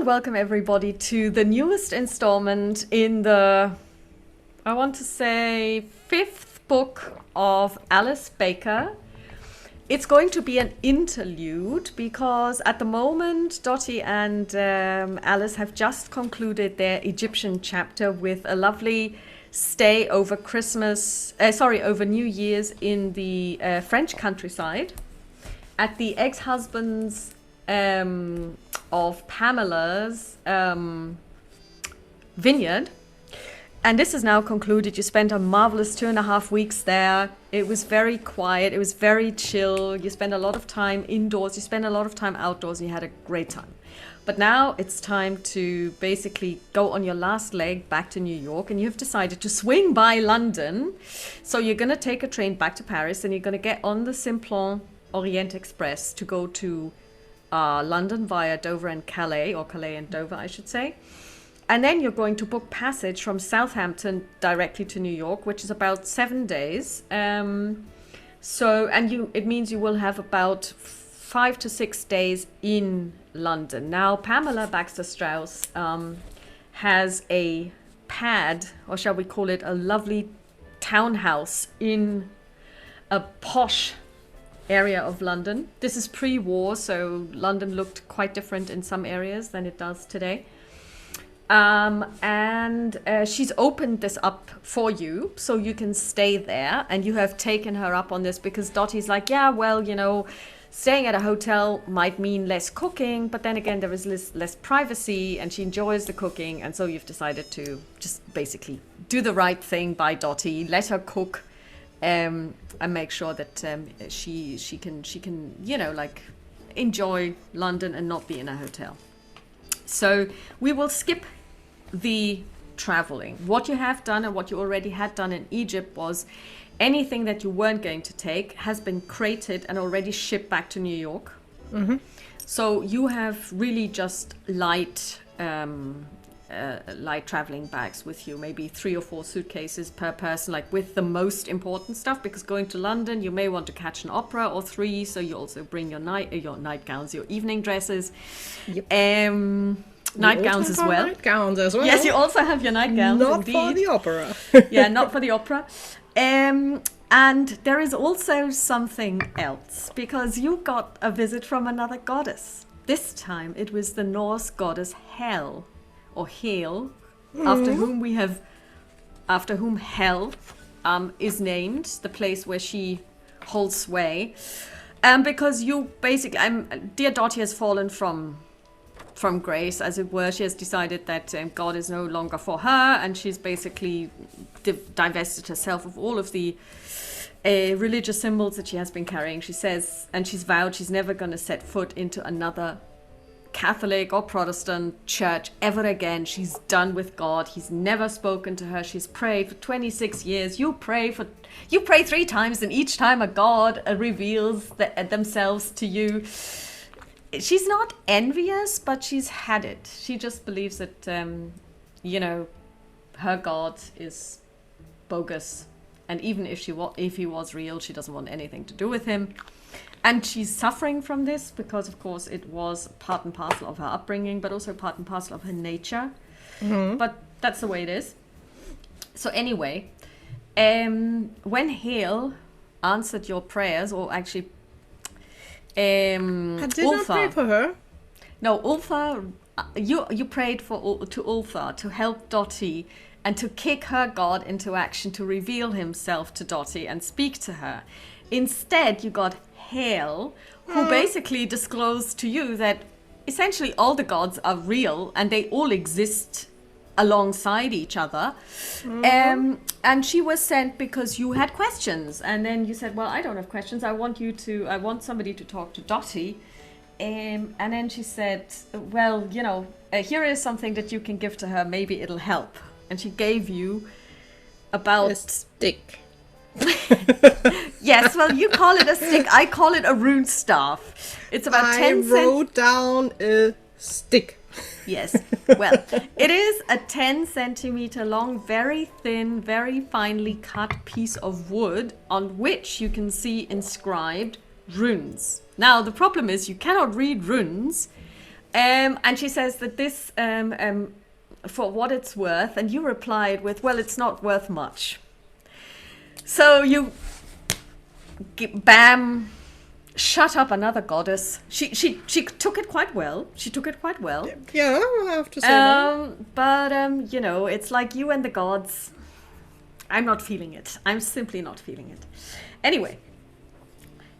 and welcome everybody to the newest installment in the, I want to say, fifth book of Alice Baker. It's going to be an interlude because at the moment Dottie and Alice have just concluded their Egyptian chapter with a lovely stay over over New Year's in the French countryside at the ex-husband's of Pamela's vineyard. And this is now concluded. You spent a marvelous 2.5 weeks there. It was very quiet. It was very chill. You spent a lot of time indoors. You spent a lot of time outdoors. And you had a great time. But now it's time to basically go on your last leg back to New York. And you have decided to swing by London. So you're going to take a train back to Paris. And you're going to get on the Simplon Orient Express to go to London via Dover and Calais, or Calais and Dover, I should say. And then you're going to book passage from Southampton directly to New York, which is about 7 days. It means you will have about 5 to 6 days in London. Now, Pamela Baxter Strauss has a pad, or shall we call it a lovely townhouse in a posh area of London. This is pre-war, so London looked quite different in some areas than it does today. She's opened this up for you so you can stay there, and you have taken her up on this because Dottie's like, yeah, well, staying at a hotel might mean less cooking, but then again there is less privacy, and she enjoys the cooking, and so you've decided to just basically do the right thing by Dottie, let her cook, and make sure that she can enjoy London and not be in a hotel. So we will skip the traveling. What you have done and what you already had done in Egypt was anything that you weren't going to take has been crated and already shipped back to New York. Mm-hmm. So you have really just light traveling bags with you, maybe 3 or 4 suitcases per person, like with the most important stuff, because going to London you may want to catch an opera or 3, so you also bring your nightgowns, your evening dresses. Yep. Nightgowns as well. Nightgowns as well. Yes, you also have your nightgowns. Not indeed. for the opera. Yeah, not for the opera. And there is also something else, because you got a visit from another goddess. This time it was the Norse goddess Hel, or Hel, after whom Hel is named, the place where she holds sway. Because you basically, dear Dottie has fallen from grace, as it were. She has decided that God is no longer for her, and she's basically divested herself of all of the religious symbols that she has been carrying. She says, and she's vowed she's never going to set foot into another Catholic or Protestant church ever again. She's done with God. He's never spoken to her. She's prayed for 26 years. You pray 3 times, and each time a God reveals themselves to you. She's not envious, but she's had it. She just believes that, her God is bogus. And even if he was real, she doesn't want anything to do with him. And she's suffering from this because, of course, it was part and parcel of her upbringing, but also part and parcel of her nature. Mm-hmm. But that's the way it is. So anyway, when Hale answered your prayers, or actually... I did not pray for her. No, Ulfa, you prayed to Ulfa to help Dottie and to kick her God into action, to reveal himself to Dottie and speak to her. Instead, you got Hale, who basically disclosed to you that essentially all the gods are real and they all exist alongside each other. And she was sent because you had questions, and then you said, well, I don't have questions, I want somebody to talk to Dottie. And then she said, well, here is something that you can give to her, maybe it'll help. And she gave you about a stick. Yes, well, you call it a stick, I call it a rune staff. It's about 10 I wrote down a stick. Yes, well, it is a 10 centimeter long, very thin, very finely cut piece of wood on which you can see inscribed runes. Now, the problem is you cannot read runes And she says that this, for what it's worth, and you replied with, well, it's not worth much. So you, bam, shut up another goddess. She took it quite well. She took it quite well. Yeah, I have to say that. But, you know, it's like you and the gods. I'm not feeling it. I'm simply not feeling it. Anyway,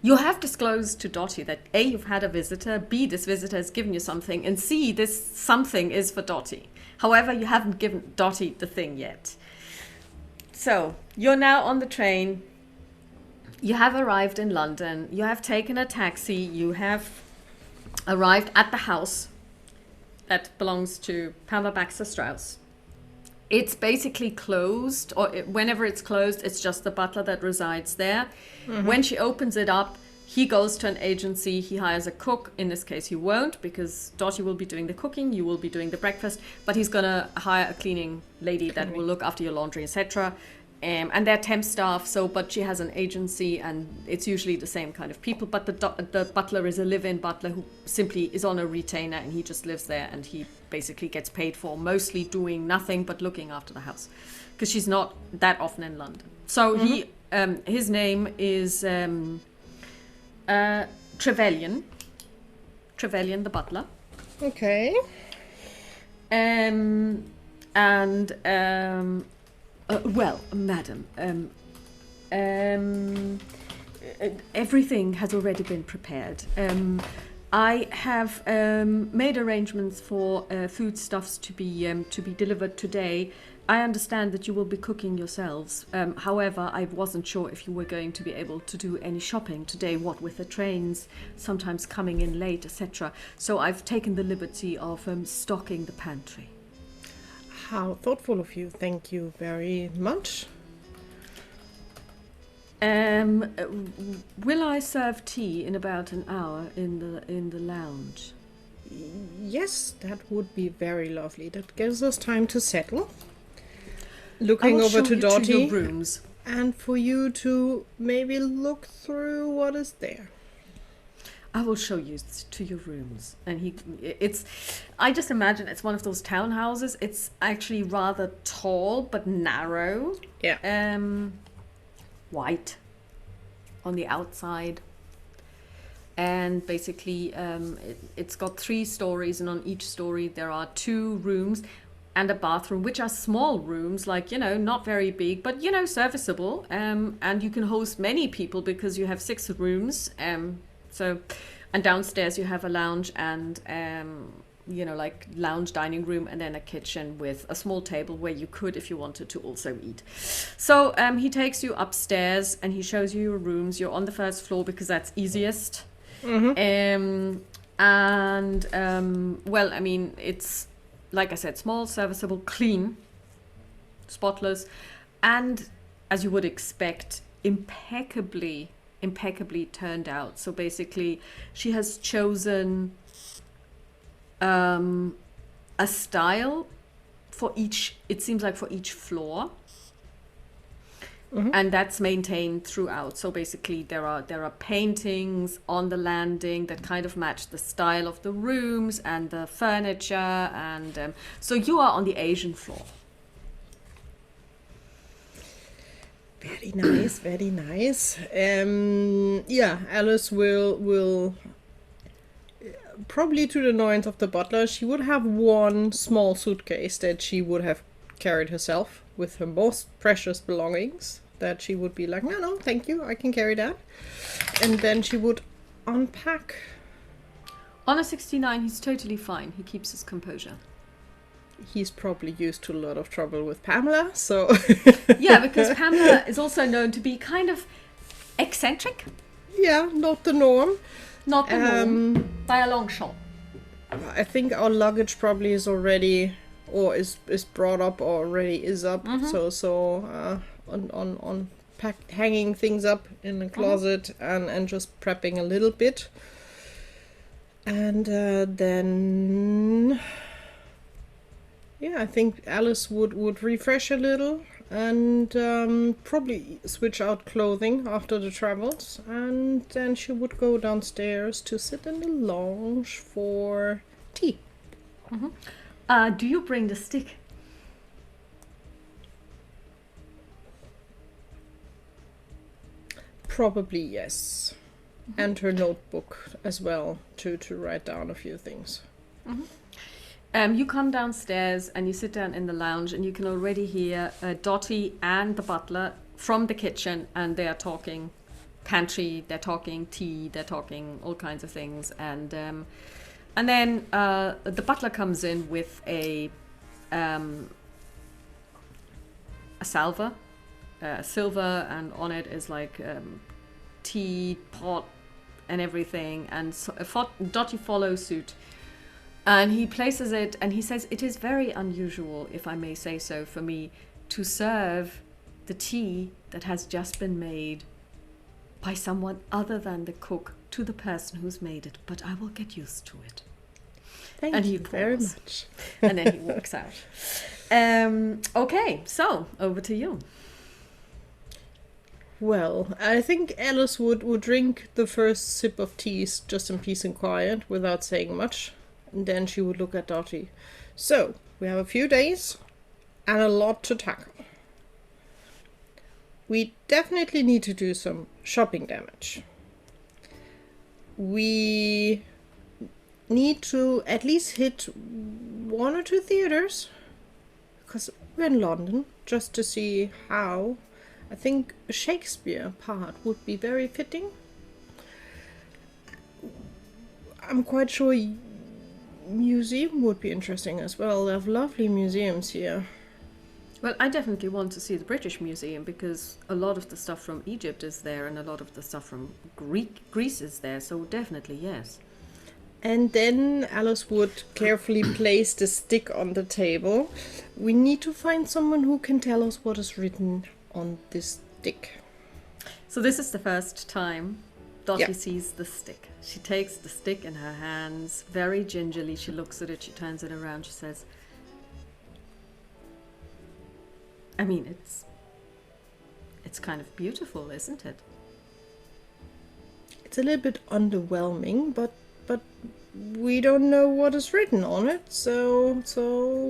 you have disclosed to Dottie that A, you've had a visitor, B, this visitor has given you something, and C, this something is for Dottie. However, you haven't given Dottie the thing yet. So, you're now on the train. You have arrived in London. You have taken a taxi. You have arrived at the house that belongs to Pamela Baxter Strauss. It's basically closed, or whenever it's closed, it's just the butler that resides there. Mm-hmm. When she opens it up, he goes to an agency, he hires a cook. In this case, he won't, because Dottie will be doing the cooking, you will be doing the breakfast, but he's going to hire a cleaning lady that will look after your laundry, etc. And they're temp staff, but she has an agency, and it's usually the same kind of people. But the butler is a live-in butler who simply is on a retainer, and he just lives there, and he basically gets paid for mostly doing nothing but looking after the house, because she's not that often in London. So his name is Trevelyan the butler. Okay. Well, madam, everything has already been prepared. I have made arrangements for foodstuffs to be delivered today. I understand that you will be cooking yourselves. However, I wasn't sure if you were going to be able to do any shopping today, what with the trains sometimes coming in late, etc. So I've taken the liberty of stocking the pantry. How thoughtful of you. Thank you very much. Will I serve tea in about an hour in the lounge? Yes, that would be very lovely. That gives us time to settle. Looking over to Dottie, to your rooms, and for you to maybe look through what is there. I will show you to your rooms. And I just imagine it's one of those townhouses. It's actually rather tall but narrow. Yeah. White on the outside. And basically it's got 3 stories, and on each story there are 2 rooms and a bathroom, which are small rooms, like, not very big, but, serviceable. And you can host many people because you have 6 rooms. And downstairs you have a lounge and, like lounge dining room, and then a kitchen with a small table where you could, if you wanted to, also eat. So he takes you upstairs and he shows you your rooms. You're on the 1st floor because that's easiest. Mm-hmm. Well, I mean, it's, like I said, small, serviceable, clean, spotless, and, as you would expect, impeccably turned out. So basically she has chosen a style for each, it seems like for each floor. Mm-hmm. And that's maintained throughout. So basically there are paintings on the landing that kind of match the style of the rooms and the furniture, and so you are on the Asian floor. Very nice, very nice. Yeah, Alice will probably, to the annoyance of the butler, she would have one small suitcase that she would have carried herself with her most precious belongings, that she would be like, no, thank you, I can carry that. And then she would unpack. On a 69, he's totally fine. He keeps his composure. He's probably used to a lot of trouble with Pamela, so... Yeah, because Pamela is also known to be kind of eccentric. Yeah, not the norm. Not the norm, by a long shot. I think our luggage probably is already, or is brought up, or already is up. Mm-hmm. So on hanging things up in the closet, mm-hmm. and just prepping a little bit. And then... Yeah, I think Alice would refresh a little and probably switch out clothing after the travels, and then she would go downstairs to sit in the lounge for tea. Do you bring the stick? Probably yes. And her notebook as well to write down a few things. You come downstairs and you sit down in the lounge, and you can already hear Dottie and the butler from the kitchen, and they are talking pantry, they're talking tea, they're talking all kinds of things, and then the butler comes in with a salver, silver, and on it is like tea pot and everything, and so, Dottie follows suit. And he places it, and he says, "It is very unusual, if I may say so, for me to serve the tea that has just been made by someone other than the cook to the person who's made it, but I will get used to it." Thank you very much. And then he walks out. Okay, so over to you. Well, I think Alice would drink the first sip of tea just in peace and quiet without saying much. And then she would look at Dottie. So, we have a few days and a lot to tackle. We definitely need to do some shopping damage. We need to at least hit 1 or 2 theaters, because we're in London, just to see how. I think a Shakespeare part would be very fitting. I'm quite sure museum would be interesting as well. They have lovely museums here. Well, I definitely want to see the British Museum, because a lot of the stuff from Egypt is there and a lot of the stuff from Greece is there, so definitely yes. And then Alice would carefully place the stick on the table. We need to find someone who can tell us what is written on this stick. So this is the first time Dottie Yeah. sees the stick. She takes the stick in her hands, very gingerly. She looks at it, she turns it around, she says, I mean, it's kind of beautiful, isn't it? It's a little bit underwhelming, but we don't know what is written on it, so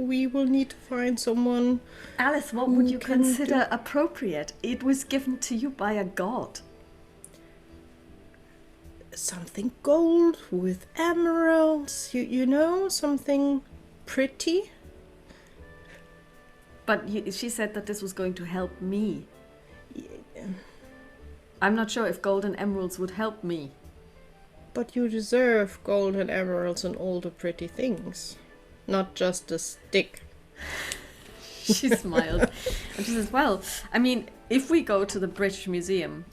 we will need to find someone. Alice, what would you consider appropriate? It was given to you by a god. Something gold with emeralds, you know, something pretty. But she said that this was going to help me. I'm not sure if gold and emeralds would help me. But you deserve gold and emeralds and all the pretty things, not just a stick. She smiled. And she says, well, I mean, if we go to the British Museum,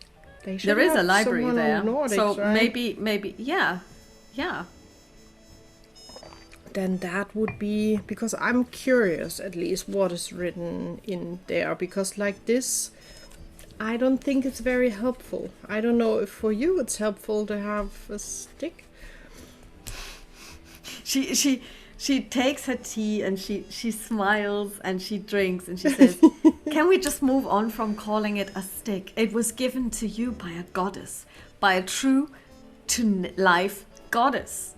there is a library there. Nordics, so right? maybe, yeah. Then that would be, because I'm curious at least what is written in there, because like this, I don't think it's very helpful. I don't know if for you it's helpful to have a stick. She takes her tea and she smiles and she drinks and she says, can we just move on from calling it a stick? It was given to you by a goddess, by a true to life goddess.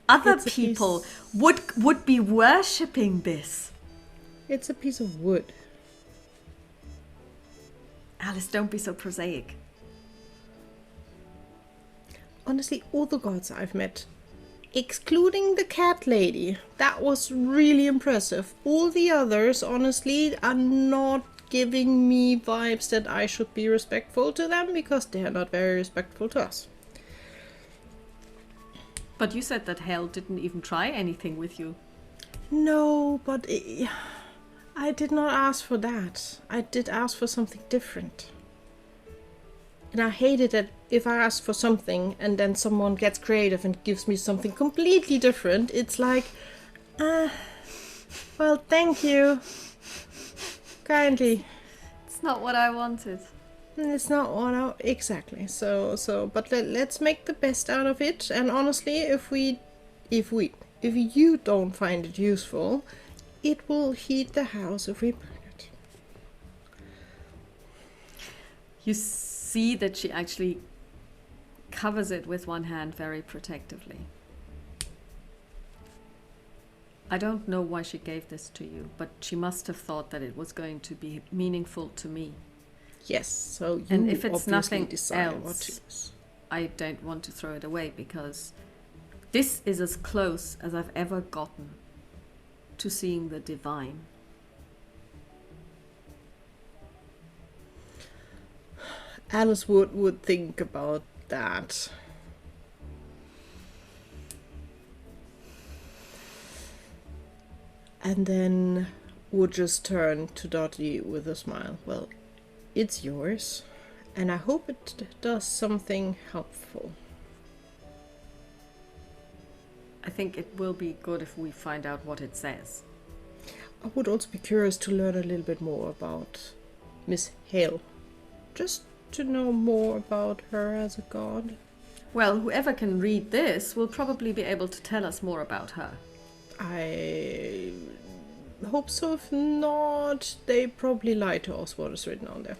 Other people would be worshipping this. It's a piece of wood. Alice, don't be so prosaic. Honestly, all the gods I've met, excluding the cat lady, that was really impressive. All the others, honestly, are not giving me vibes that I should be respectful to them, because they're not very respectful to us. But you said that hell didn't even try anything with you. No, but I did not ask for that. I did ask for something different. And I hate it that if I ask for something and then someone gets creative and gives me something completely different, it's like, well, thank you. Kindly. It's not what I wanted. It's not what I... Exactly. So, but let's make the best out of it. And honestly, if you don't find it useful, it will heat the house if we burn it. You see that she actually covers it with one hand very protectively. I don't know why she gave this to you, but she must have thought that it was going to be meaningful to me. Yes, so you And if it's obviously nothing decide what else, to use. I don't want to throw it away because this is as close as I've ever gotten to seeing the divine. Alice would think about that. And then would just turn to Dottie with a smile. Well, it's yours, and I hope it does something helpful. I think it will be good if we find out what it says. I would also be curious to learn a little bit more about Miss Hale. Just to know more about her as a god. Well, whoever can read this will probably be able to tell us more about her. I hope so. If not, they probably lie to us what is written on there.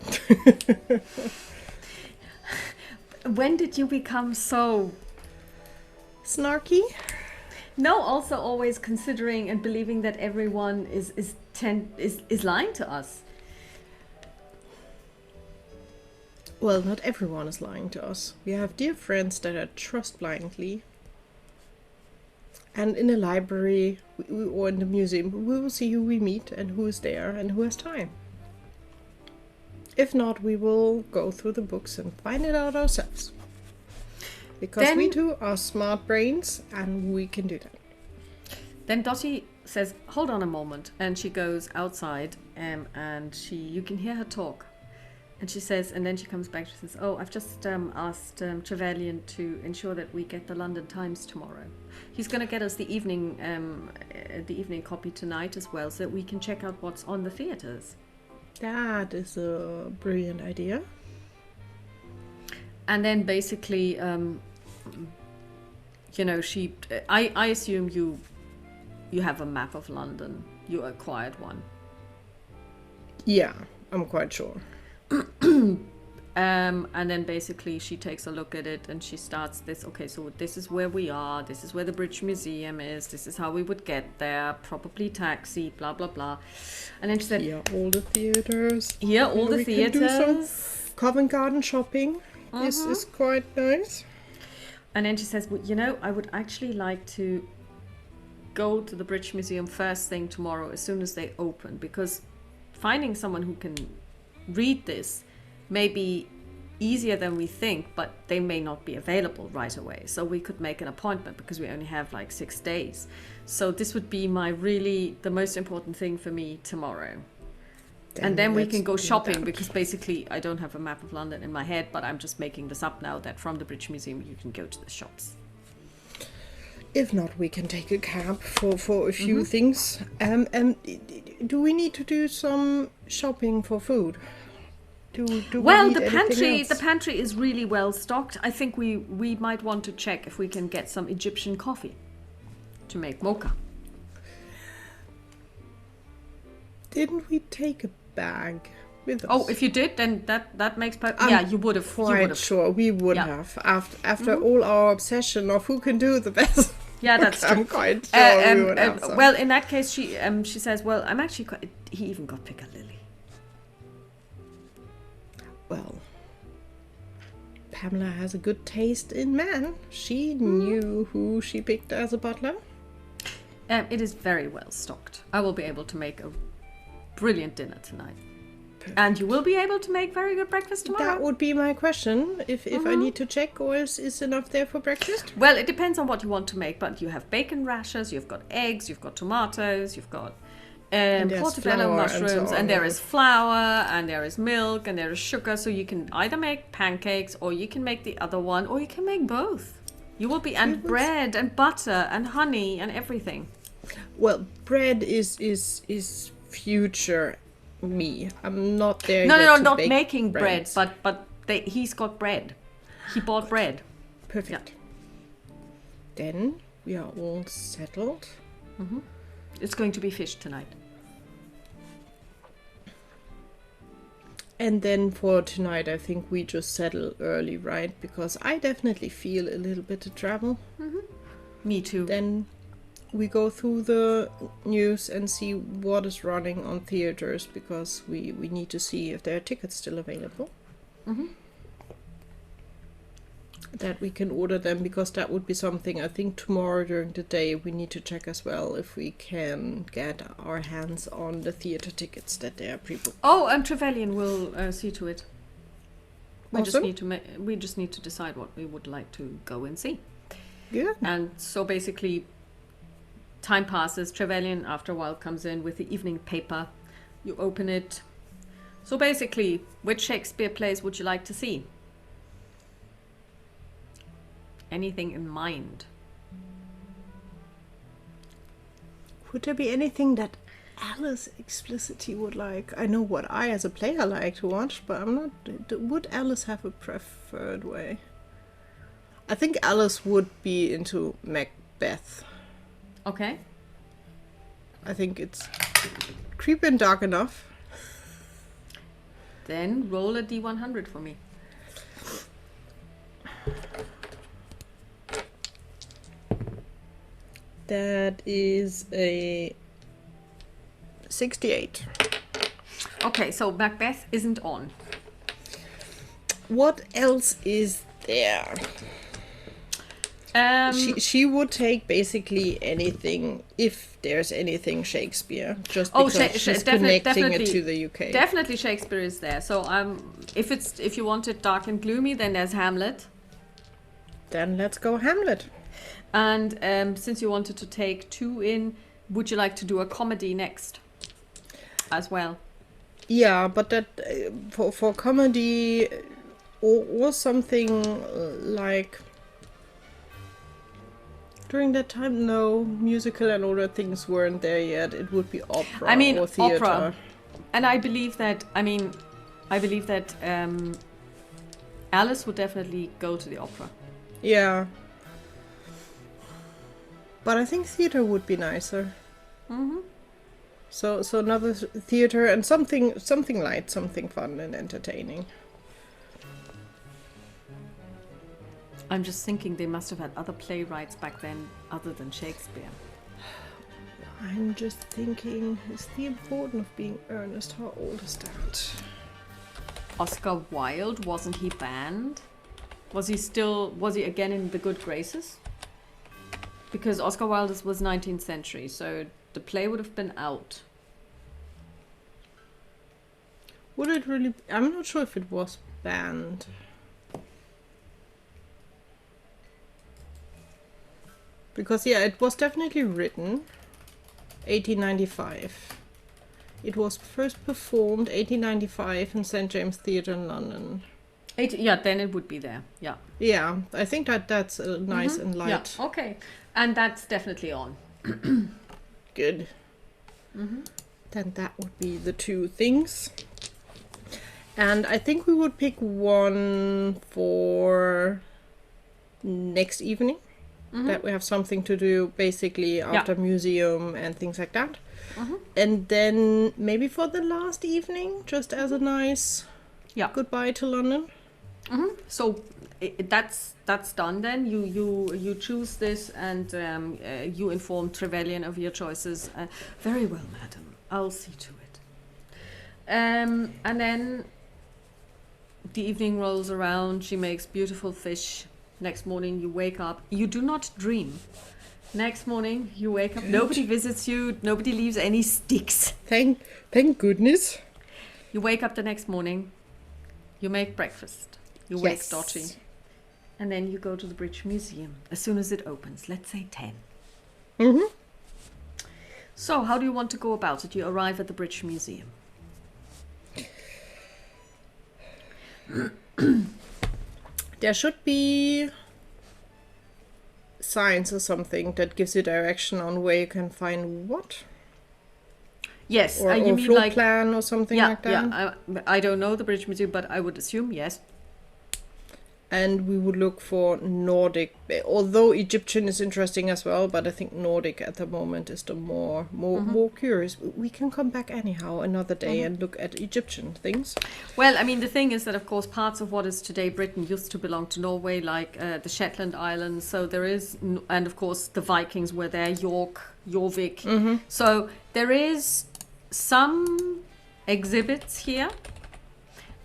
When did you become so... Snarky? No, also always considering and believing that everyone is lying to us. Well, not everyone is lying to us. We have dear friends that I trust blindly. And in a library or in the museum, we will see who we meet and who is there and who has time. If not, we will go through the books and find it out ourselves. Because Then, we too are smart brains and we can do that. Then Dottie says, hold on a moment. And she goes outside and you can hear her talk. And she says, and then she comes back, she says, oh, I've just asked Trevelyan to ensure that we get the London Times tomorrow. He's going to get us the evening copy tonight as well, so that we can check out what's on the theatres. That is a brilliant idea. And then basically, I assume you have a map of London. You acquired one. Yeah, I'm quite sure. And then basically she takes a look at it and she starts this, okay, so this is where we are, this is where the British Museum is, this is how we would get there, probably taxi, blah, blah, blah. And then she said... Yeah, all the theatres. Yeah, all the theatres. We can do some Covent Garden shopping. This is quite nice. And then she says, well, I would actually like to go to the British Museum first thing tomorrow as soon as they open, because finding someone who can read this may be easier than we think, but they may not be available right away. So we could make an appointment because we only have like 6 days. So this would be the most important thing for me tomorrow. And then we can go shopping because basically I don't have a map of London in my head, but I'm just making this up now that from the British Museum you can go to the shops. If not, we can take a cab for a few things. And do we need to do some shopping for food? The pantry is really well stocked. I think we might want to check if we can get some Egyptian coffee to make mocha. Didn't we take a bag with us? Oh, if you did, then that makes perfect. You would have. Quite sure we would have after all our obsession of who can do the best. Yeah, that's true. I'm quite sure we would have some. Well, in that case, she says, well, I'm actually quite... He even got Piccadilly. Well, Pamela has a good taste in men. She knew who she picked as a butler. It is very well stocked. I will be able to make a brilliant dinner tonight. Perfect. And you will be able to make very good breakfast tomorrow. That would be my question. If I need to check, or is enough there for breakfast? Well, it depends on what you want to make, but you have bacon rashers, you've got eggs, you've got tomatoes, you've got portobello mushrooms, and there is flour, and there is milk, and there is sugar. So you can either make pancakes, or you can make the other one, or you can make both. You will be, and bread, and butter, and honey, and everything. Well, bread is future me. I'm not there yet. No, not making bread, but he's got bread. He bought bread. Perfect. Yeah. Then we are all settled. It's going to be fish tonight. And then for tonight, I think we just settle early, right? Because I definitely feel a little bit of travel. Me too. Then we go through the news and see what is running on theaters, because we need to see if there are tickets still available. That we can order them, because that would be something I think tomorrow during the day we need to check as well, if we can get our hands on the theater tickets that they are pre-booked. Oh, and Trevelyan will see to it. We Awesome. just need to decide what we would like to go and see. Good. And so basically, time passes. Trevelyan after a while comes in with the evening paper. You open it. So basically, which Shakespeare plays would you like to see? Anything in mind? Would there be anything that Alice explicitly would like? I know what I as a player like to watch, but I'm not... Would Alice have a preferred way? I think Alice would be into Macbeth. Okay. I think it's creepy and dark enough. Then roll a D100 for me. That is a 68. Okay, so Macbeth isn't on. What else is there? She would take basically anything, if there's anything Shakespeare, just because she's connecting it to the UK. Definitely Shakespeare is there. So if you want it dark and gloomy, then there's Hamlet. Then let's go Hamlet. And since you wanted to take 2 in, would you like to do a comedy next as well? Yeah, but that for comedy or something like during that time, no, musical and other things weren't there yet. It would be opera or theater. Opera. And I believe that Alice would definitely go to the opera. Yeah. But I think theater would be nicer. So another theater and something light, something fun and entertaining. I'm just thinking they must have had other playwrights back then other than Shakespeare. I'm just thinking, is the importance of being earnest? How old is that? Oscar Wilde, wasn't he banned? Was he again in the good graces? Because Oscar Wilde was 19th century, so the play would have been out. Would it really... I'm not sure if it was banned. Because, yeah, it was definitely written 1895. It was first performed 1895 in St. James Theatre in London. Yeah, then it would be there. Yeah. Yeah, I think that's nice and light. Yeah, okay. And that's definitely on. Good. Then that would be the 2 things. And I think we would pick one for next evening. That we have something to do basically after museum and things like that. And then maybe for the last evening, just as a nice goodbye to London. So that's done then. You choose this and you inform Trevelyan of your choices. Very well, madam. I'll see to it. And then the evening rolls around. She makes beautiful fish. Next morning you wake up. You do not dream. Next morning you wake up. Nobody visits you. Nobody leaves any sticks. Thank goodness. You wake up the next morning. You make breakfast. You wake Dottie. And then you go to the British Museum as soon as it opens. Let's say 10. So how do you want to go about it? You arrive at the British Museum. There should be signs or something that gives you direction on where you can find what. Yes, or you mean floor like plan or something like that. Yeah, I don't know the British Museum, but I would assume yes. And we would look for Nordic, although Egyptian is interesting as well, but I think Nordic at the moment is the more curious. We can come back anyhow another day and look at Egyptian things. Well, I mean, the thing is that, of course, parts of what is today Britain used to belong to Norway, like the Shetland Islands. So there is, and of course, the Vikings were there, Jorvik. So there is some exhibits here.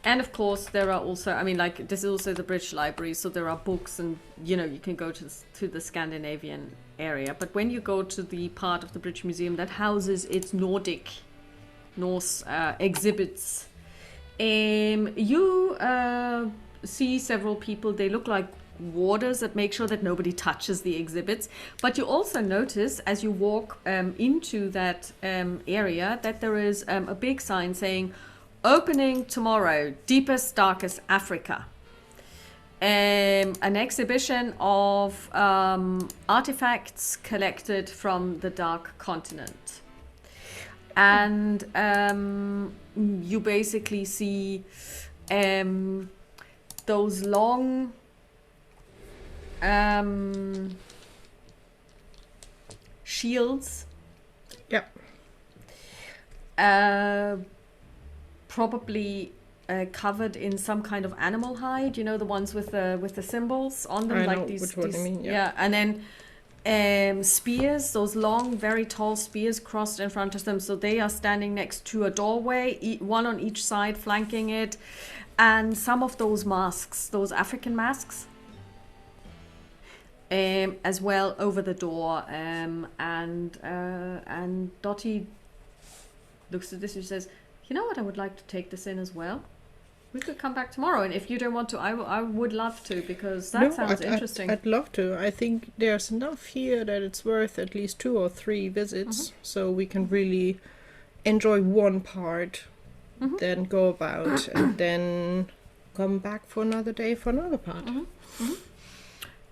And of course, there are also, I mean, like, this is also the British Library, so there are books and, you know, you can go to the Scandinavian area. But when you go to the part of the British Museum that houses its Norse exhibits, you see several people, they look like warders that make sure that nobody touches the exhibits. But you also notice as you walk into that area that there is a big sign saying, "Opening tomorrow, Deepest, Darkest Africa." An exhibition of artifacts collected from the Dark Continent. And you basically see those long shields. Yeah. Probably covered in some kind of animal hide, you know, the ones with the symbols on them, I like know these. which one you mean, yeah. Yeah, and then spears, those long, very tall spears crossed in front of them. So they are standing next to a doorway, one on each side, flanking it, and some of those masks, those African masks, as well over the door. And Dottie looks at this and says, "You know what, I would like to take this in as well. We could come back tomorrow, and if you don't want to, I would love to, because that sounds interesting." I'd love to. I think there's enough here that it's worth at least 2 or 3 visits, so we can really enjoy one part, then go about, and then come back for another day for another part.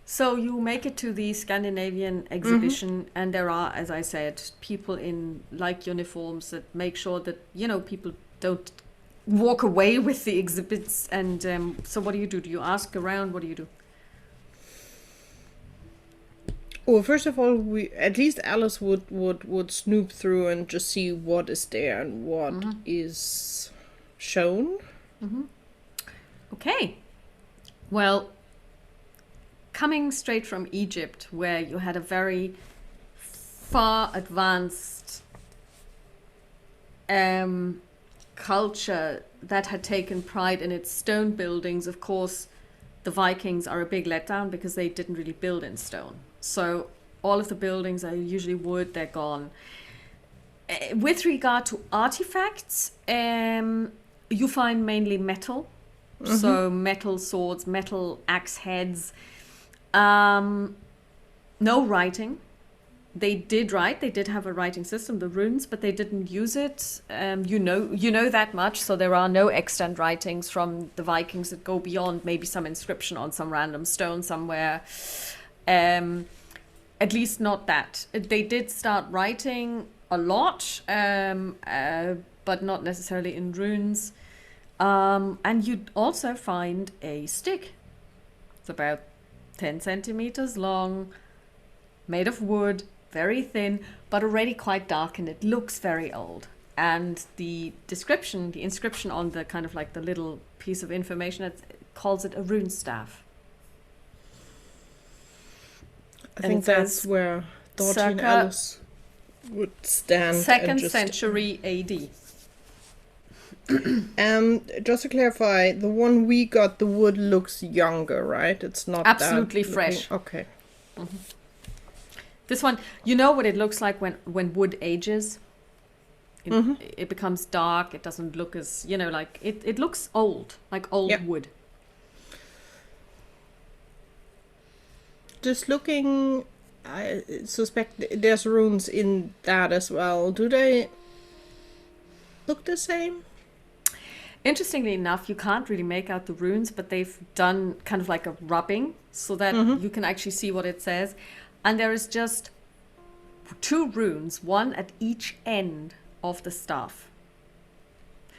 So you make it to the Scandinavian exhibition, and there are, as I said, people in like uniforms that make sure that, you know, people don't walk away with the exhibits. And so what do you do? Do you ask around? What do you do? Well, first of all, we at least Alice would snoop through and just see what is there and what is shown. Okay. Well, coming straight from Egypt, where you had a very far advanced culture that had taken pride in its stone buildings, of course, the Vikings are a big letdown because they didn't really build in stone. So all of the buildings are usually wood, they're gone. With regard to artifacts, you find mainly metal. So metal swords, metal axe heads. No writing. They did write. They did have a writing system, the runes, but they didn't use it. You know that much. So there are no extant writings from the Vikings that go beyond maybe some inscription on some random stone somewhere. At least not that. They did start writing a lot, but not necessarily in runes. And you'd also find a stick. It's about 10 centimeters long, made of wood, very thin, but already quite dark, and it looks very old. And the inscription on the kind of like the little piece of information, it calls it a rune staff. I think that's where Dottie and Alice would stand. 2nd century AD. Just to clarify, the one we got, the wood looks younger, right? It's not absolutely fresh. Okay. This one, you know what it looks like when wood ages? It becomes dark. It doesn't look as, you know, like it looks old, like old wood. Just looking, I suspect there's runes in that as well. Do they look the same? Interestingly enough, you can't really make out the runes, but they've done kind of like a rubbing so that you can actually see what it says. And there is just 2 runes, one at each end of the staff.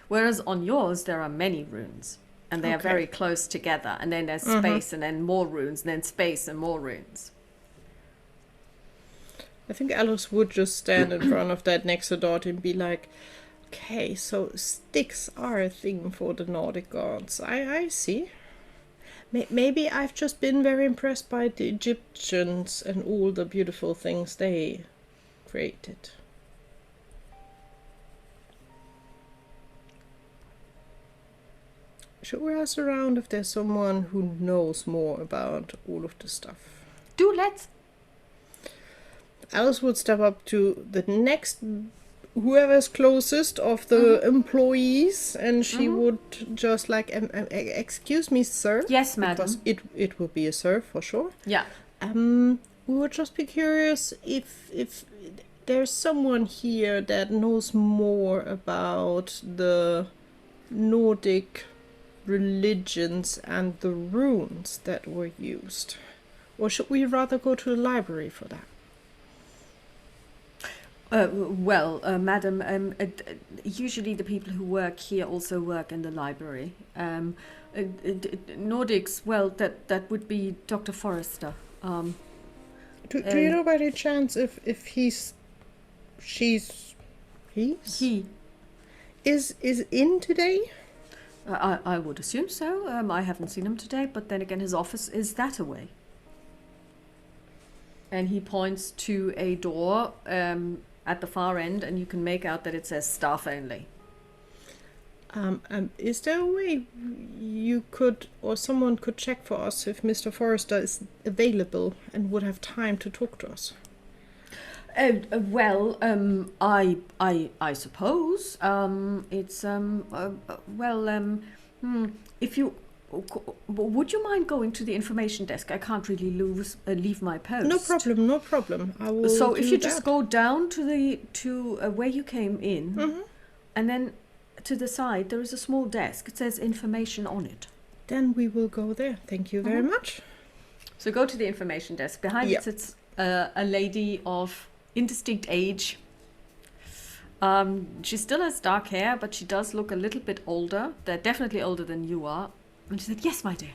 Whereas on yours, there are many runes. and they are Okay. very close together. And then there's space, and then more runes, and then space and more runes. I think Alice would just stand in front of that Nexodot and be like, okay, so sticks are a thing for the Nordic gods. I see. Maybe I've just been very impressed by the Egyptians and all the beautiful things they created. Should we ask around if there's someone who knows more about all of the stuff? Let's. Alice would step up to the next, whoever's closest of the employees, and she would just like, excuse me, sir. Yes, madam. Because it would be a sir for sure. Yeah. We would just be curious if there's someone here that knows more about the Nordic religions and the runes that were used. Or should we rather go to the library for that? Madam, usually the people who work here also work in the library. Nordics, well, that would be Dr. Forrester. Do you know by any chance if he is in today? I would assume so. I haven't seen him today, but then again, his office is that away. And he points to a door at the far end, and you can make out that it says staff only. Is there a way you could, or someone could check for us if Mr. Forrester is available and would have time to talk to us? I suppose. If you would you mind going to the information desk? I can't really leave my post. No problem. I will. So if you that. just go down to where you came in, and then to the side there is a small desk. It says information on it. Then we will go there. Thank you very much. So go to the information desk. Behind it sits a lady of indistinct age. She still has dark hair, but she does look a little bit older. They're definitely older than you are. And she said, "Yes, my dear."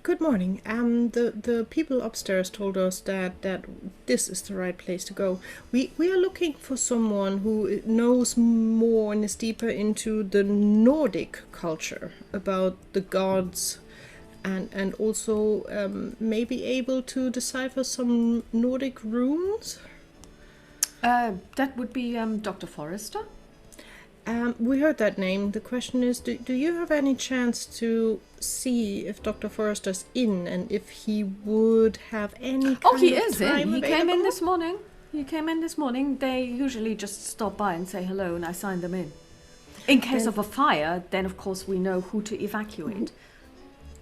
Good morning. The people upstairs told us that this is the right place to go. We are looking for someone who knows more and is deeper into the Nordic culture about the gods, and also maybe able to decipher some Nordic runes. That would be Dr. Forrester. We heard that name. The question is, do you have any chance to see if Dr. Forrester's in and if he would have any kind He of is time in. He came in available? this morning. They usually just stop by and say hello, and I sign them in. In case of a fire, then of course we know who to evacuate.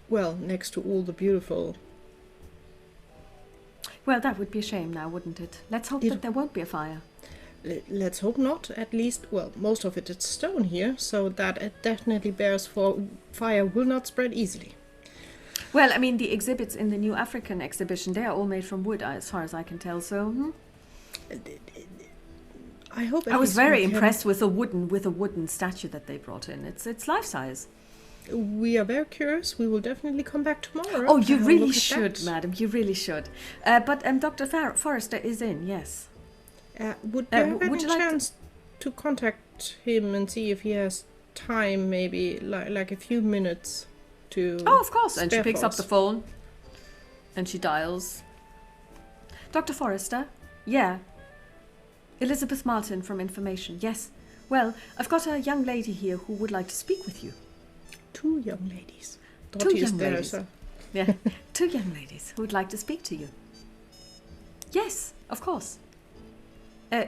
Well, next to all the beautiful... Well, that would be a shame now, wouldn't it? Let's hope that there won't be a fire. Let's hope not. At least, well, most of it is stone here, so that it definitely bears for fire will not spread easily. Well, I mean, the exhibits in the New African exhibition, they are all made from wood, as far as I can tell, so... I hope. I was very impressed with a wooden statue that they brought in. It's life size. We are very curious. We will definitely come back tomorrow. Oh, you really should, madam. You really should. But Dr. Forrester is in, yes. Would you have any you like chance to contact him and see if he has time, maybe like a few minutes to... Oh, of course. And she spare picks for up us? the phone and she dials. Dr. Forrester? Yeah. Elizabeth Martin from Information. Yes. Well, I've got a young lady here who would like to speak with you. Two young ladies. Two Dottie is young there, ladies. so- Yeah. Two young ladies who would like to speak to you. Yes, of course.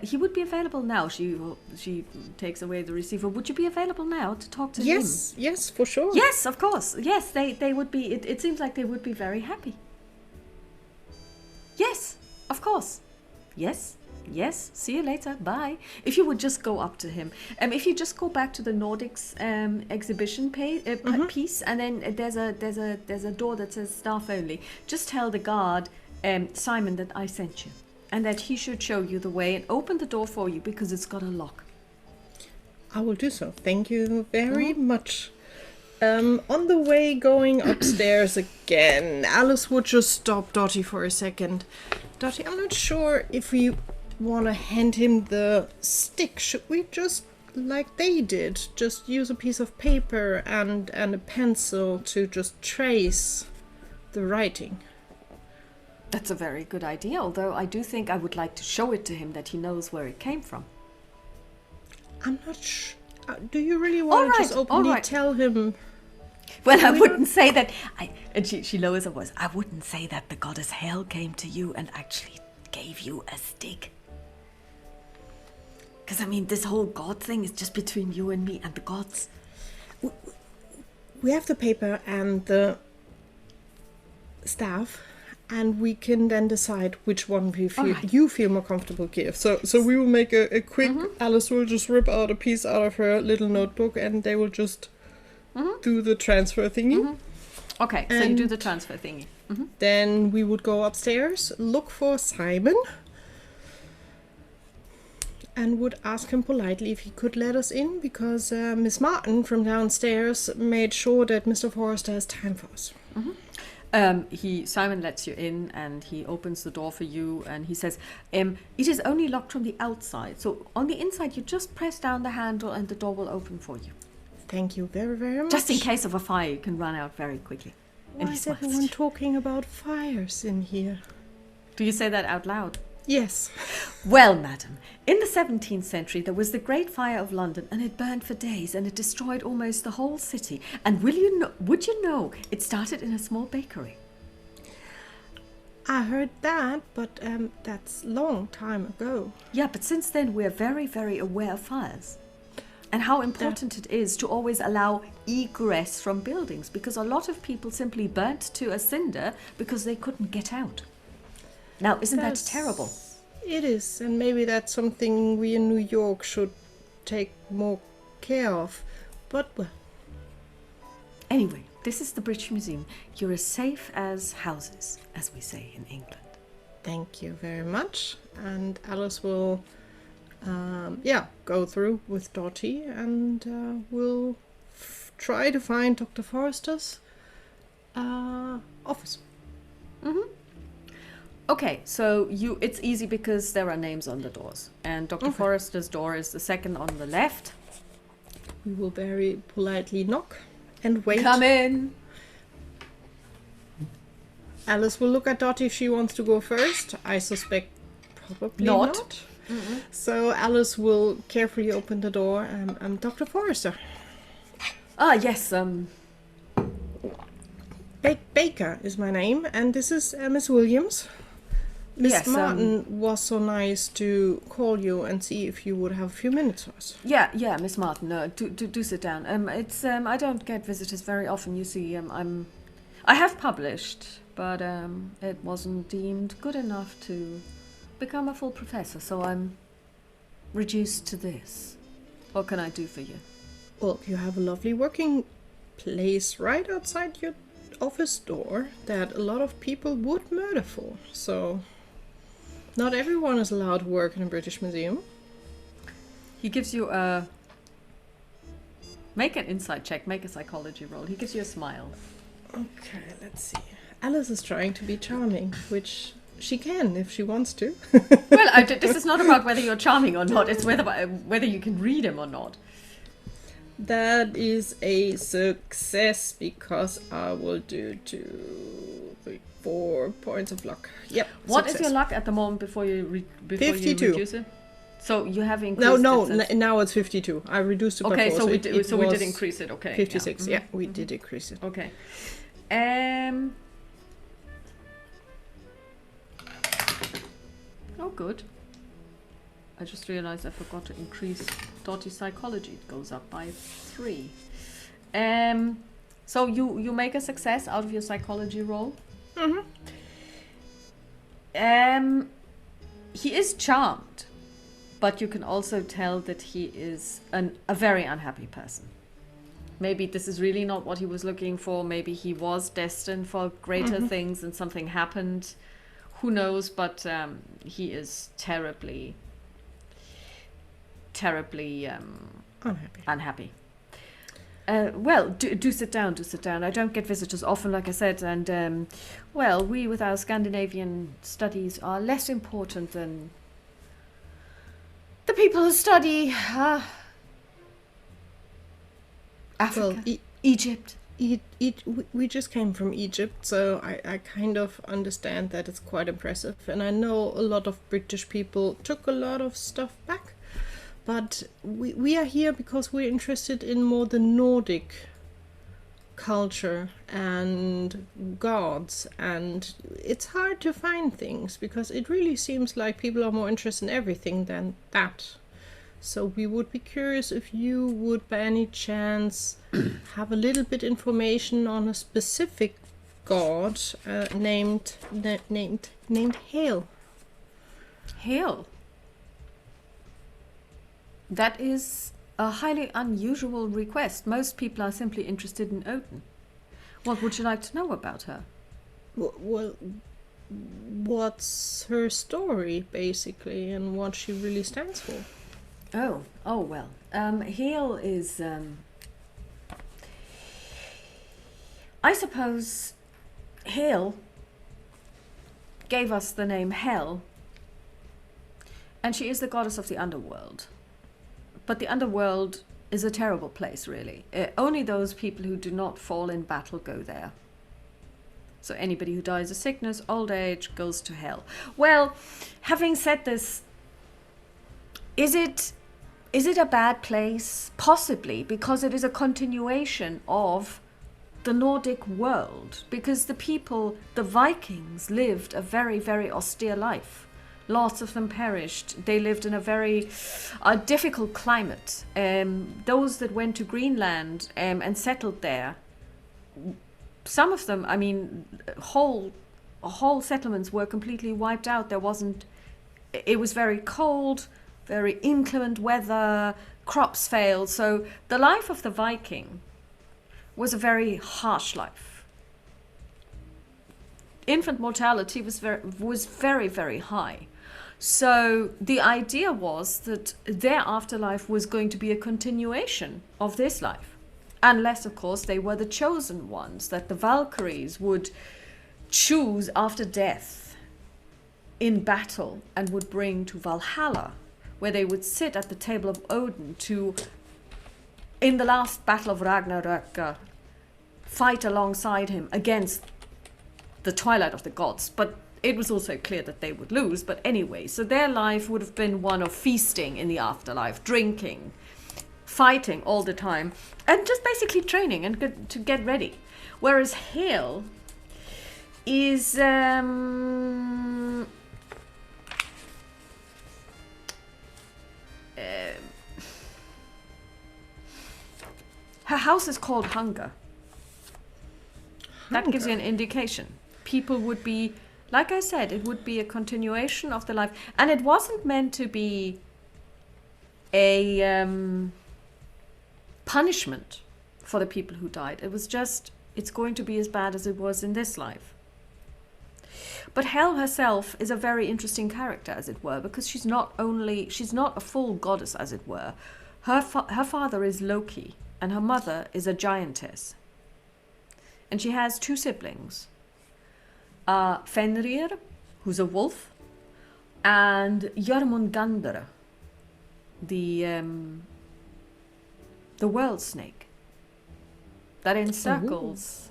He would be available now. She takes away the receiver. Would you be available now to talk to him? Yes, for sure. Yes, of course. Yes, they would be. It seems like they would be very happy. Yes, of course. Yes. See you later. Bye. If you would just go up to him. If you just go back to the Nordics exhibition piece, and then there's a door that says staff only. Just tell the guard Simon that I sent you, and that he should show you the way and open the door for you because it's got a lock. I will do so. Thank you very much. On the way going upstairs again, Alice would just stop Dottie for a second. Dottie, I'm not sure if we want to hand him the stick. Should we just, like they did, just use a piece of paper and a pencil to just trace the writing? That's a very good idea, although I do think I would like to show it to him that he knows where it came from. I'm not sure. Do you really want to just openly tell him? Well, I wouldn't say that. And she lowers her voice. I wouldn't say that the goddess Hel came to you and actually gave you a stick. Because, I mean, this whole god thing is just between you and me and the gods. We have the paper and the staff, and we can then decide which one you feel more comfortable give. So we will make a quick. Alice will just rip out a piece out of her little notebook, and they will just do the transfer thingy. Okay, so you do the transfer thingy. Then we would go upstairs, look for Simon, and would ask him politely if he could let us in, because Miss Martin from downstairs made sure that Mr. Forrester has time for us. Simon lets you in, and he opens the door for you, and he says, it is only locked from the outside, so on the inside you just press down the handle and the door will open for you. Thank you very, very much. Just in case of a fire, you can run out very quickly. Why is everyone talking about fires in here? Do you say that out loud? Yes. Well, madam, in the 17th century there was the Great Fire of London, and it burned for days, and it destroyed almost the whole city. And would you know, it started in a small bakery. I heard that, but that's long time ago. Yeah, but since then we're very, very aware of fires. And how important it is to always allow egress from buildings, because a lot of people simply burnt to a cinder because they couldn't get out. Now, isn't that terrible? It is, and maybe that's something we in New York should take more care of. But, well. Anyway, this is the British Museum. You're as safe as houses, as we say in England. Thank you very much. And Alice will, go through with Dottie, and we'll try to find Dr. Forrester's office. Okay, so it's easy because there are names on the doors, and Dr. Forrester's door is the second on the left. We will very politely knock and wait. Come in. Alice will look at Dottie if she wants to go first. I suspect probably not. So Alice will carefully open the door. I'm Dr. Forrester. Ah, yes. Baker is my name, and this is Miss Williams. Miss Martin was so nice to call you and see if you would have a few minutes for us. Yeah, Miss Martin. Do sit down. It's I don't get visitors very often. You see, I have published, but it wasn't deemed good enough to become a full professor, so I'm reduced to this. What can I do for you? Well, you have a lovely working place right outside your office door that a lot of people would murder for, so not everyone is allowed to work in a British museum. He gives you a... Make an insight check, make a psychology roll. He gives you a smile. Okay, let's see. Alice is trying to be charming, which she can if she wants to. Well, this is not about whether you're charming or not, it's whether you can read him or not. That is a success, because I will do 2, 3, 4 points of luck. Yep. What is your luck at the moment before you 52. you reduce it? So you have increased it. Now it's 52. I reduced it by 4. Okay, so we was did increase it. Okay. 56. Yeah, we did increase it. Okay. Oh, good. I just realized I forgot to increase Dottie's psychology. It goes up by 3. So you make a success out of your psychology roll. He is charmed, but you can also tell that he is a very unhappy person. Maybe this is really not what he was looking for. Maybe he was destined for greater things and something happened. Who knows? But he is terribly unhappy. Well, do sit down, do sit down. I don't get visitors often, like I said, and, well, we with our Scandinavian studies are less important than the people who study Africa, Egypt. We just came from Egypt, so I kind of understand that it's quite impressive. And I know a lot of British people took a lot of stuff back. But we are here because we're interested in more the Nordic culture and gods, and it's hard to find things because it really seems like people are more interested in everything than that. So we would be curious if you would by any chance have a little bit information on a specific god named Hail. Hail. That is a highly unusual request. Most people are simply interested in Odin. What would you like to know about her? Well, what's her story, basically, and what she really stands for? Oh well. Hail is, I suppose Hail gave us the name Hel, and she is the goddess of the underworld. But the underworld is a terrible place, really. Only those people who do not fall in battle go there. So anybody who dies of sickness, old age, goes to hell. Well, having said this, is it a bad place? Possibly, because it is a continuation of the Nordic world. Because the Vikings lived a very, very austere life. Lots of them perished. They lived in a very difficult climate. Those that went to Greenland and settled there, some of them, I mean, whole settlements were completely wiped out. It was very cold, very inclement weather, crops failed. So the life of the Viking was a very harsh life. Infant mortality was very, very high. So the idea was that their afterlife was going to be a continuation of this life. Unless, of course, they were the chosen ones that the Valkyries would choose after death in battle and would bring to Valhalla, where they would sit at the table of Odin to, in the last battle of Ragnarök, fight alongside him against the twilight of the gods. But it was also clear that they would lose. But anyway, so their life would have been one of feasting in the afterlife, drinking, fighting all the time, and just basically training and to get ready. Whereas Hel is her house is called Hunger. That gives you an indication. People would be, like I said, it would be a continuation of the life. And it wasn't meant to be a punishment for the people who died. It was just, it's going to be as bad as it was in this life. But Hel herself is a very interesting character, as it were, because she's not a full goddess, as it were. Her father is Loki, and her mother is a giantess. And she has two siblings. Fenrir, who's a wolf, and Jormungandr, the world snake that encircles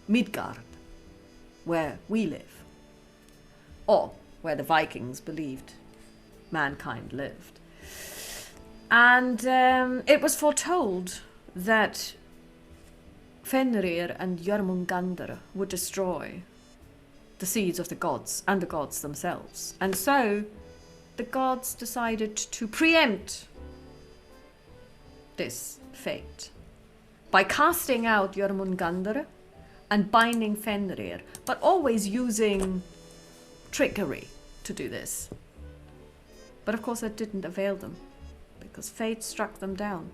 Midgard, where we live, or where the Vikings believed mankind lived. And it was foretold that Fenrir and Jormungandr would destroy the seeds of the gods and the gods themselves. And so the gods decided to preempt this fate by casting out Jormungandr and binding Fenrir, but always using trickery to do this. But of course that didn't avail them, because fate struck them down.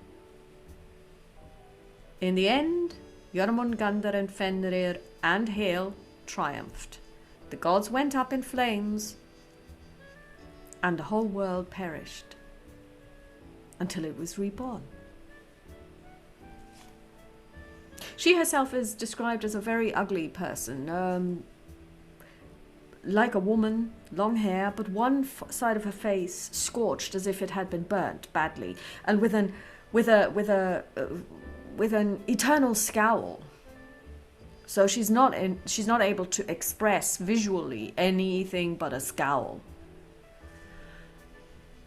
In the end, Jormungandr and Fenrir and Hel triumphed. The gods went up in flames, and the whole world perished. until it was reborn. She herself is described as a very ugly person, like a woman, long hair, but one side of her face scorched as if it had been burnt badly, and with an eternal scowl. So she's not able to express visually anything but a scowl.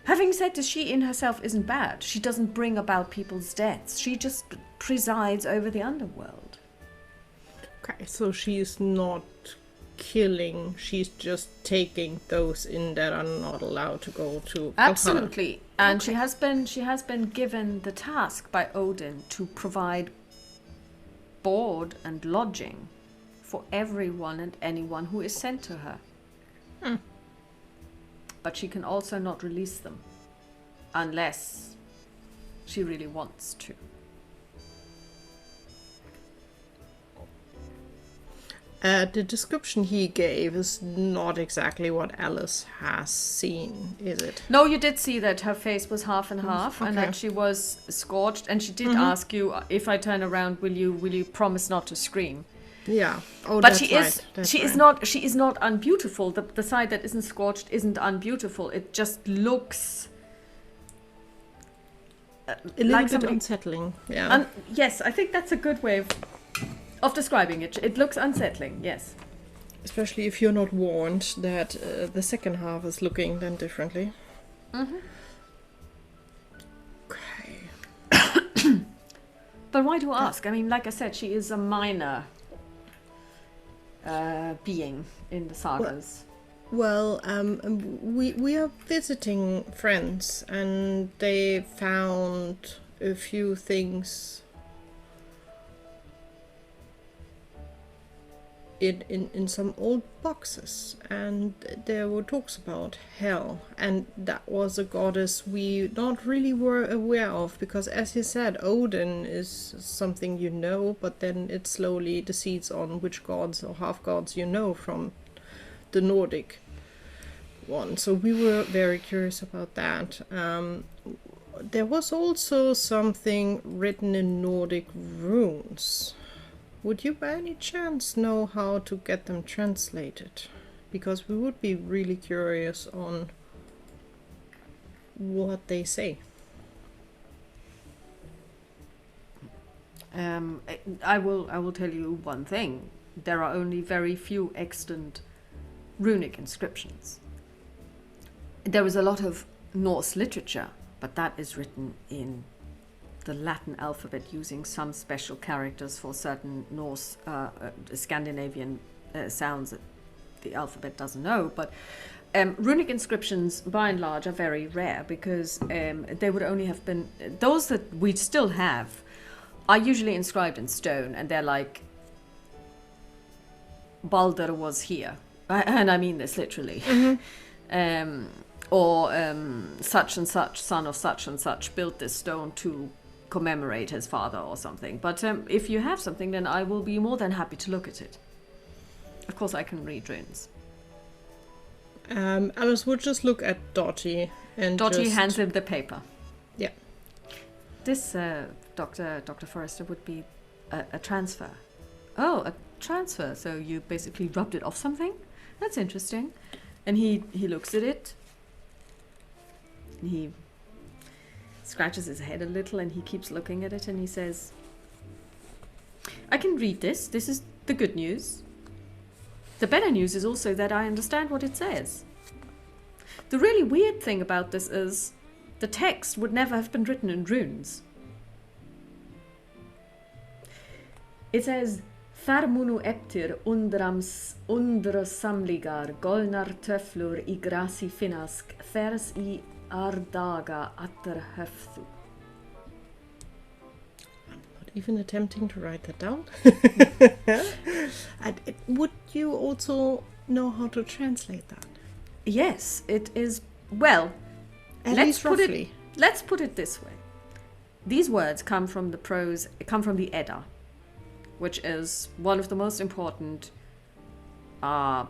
Having said this, she in herself isn't bad. She doesn't bring about people's deaths. She just presides over the underworld. Okay, so she's not killing. She's just taking those in that are not allowed to go to. Absolutely, and okay. She has been given the task by Odin to provide board and lodging for everyone and anyone who is sent to her. But she can also not release them unless she really wants to. The description he gave is not exactly what Alice has seen, is it? No, you did see that her face was half and half, and that she was scorched. And she did ask you, if I turn around, will you promise not to scream? Yeah. Oh, but that's she is right. she is not unbeautiful. The side that isn't scorched isn't unbeautiful. It just looks a little bit unsettling. Yeah. Yes, I think that's a good way of describing it. It looks unsettling. Yes. Especially if you're not warned that the second half is looking then differently. Okay. But why do you ask? I mean, like I said, she is a minor being in the sagas. Well, we are visiting friends, and they found a few things in some old boxes, and there were talks about Hel, and that was a goddess we not really were aware of, because as you said, Odin is something you know, but then it slowly decides on which gods or half gods you know from the Nordic one. So we were very curious about that. There was also something written in Nordic runes. Would you by any chance know how to get them translated? Because we would be really curious on what they say. I will tell you one thing. There are only very few extant runic inscriptions. There is a lot of Norse literature, but that is written in the Latin alphabet using some special characters for certain Norse, Scandinavian sounds that the alphabet doesn't know. But runic inscriptions, by and large, are very rare, because they would only have been... Those that we still have are usually inscribed in stone, and they're like, Balder was here. And I mean this literally. Or such and such, son of such and such, built this stone to commemorate his father or something. But if you have something, then I will be more than happy to look at it. Of course, I can read runes. Alice would just look at Dottie, and Dottie hands him the paper. Yeah. This, Dr. Forrester, would be a transfer. Oh, a transfer. So you basically rubbed it off something? That's interesting. And he looks at it. And he scratches his head a little, and he keeps looking at it, and he says, I can read this. This is the good news. The better news is also that I understand what it says. The really weird thing about this is the text would never have been written in runes. It says, Farmunu eptir undra samligar golnar töflur I grasi finask thers I ardaga atter höfthu. I'm not even attempting to write that down. Would you also know how to translate that? Yes, it is. Well, let's put it this way. These words come from the Edda, which is one of the most important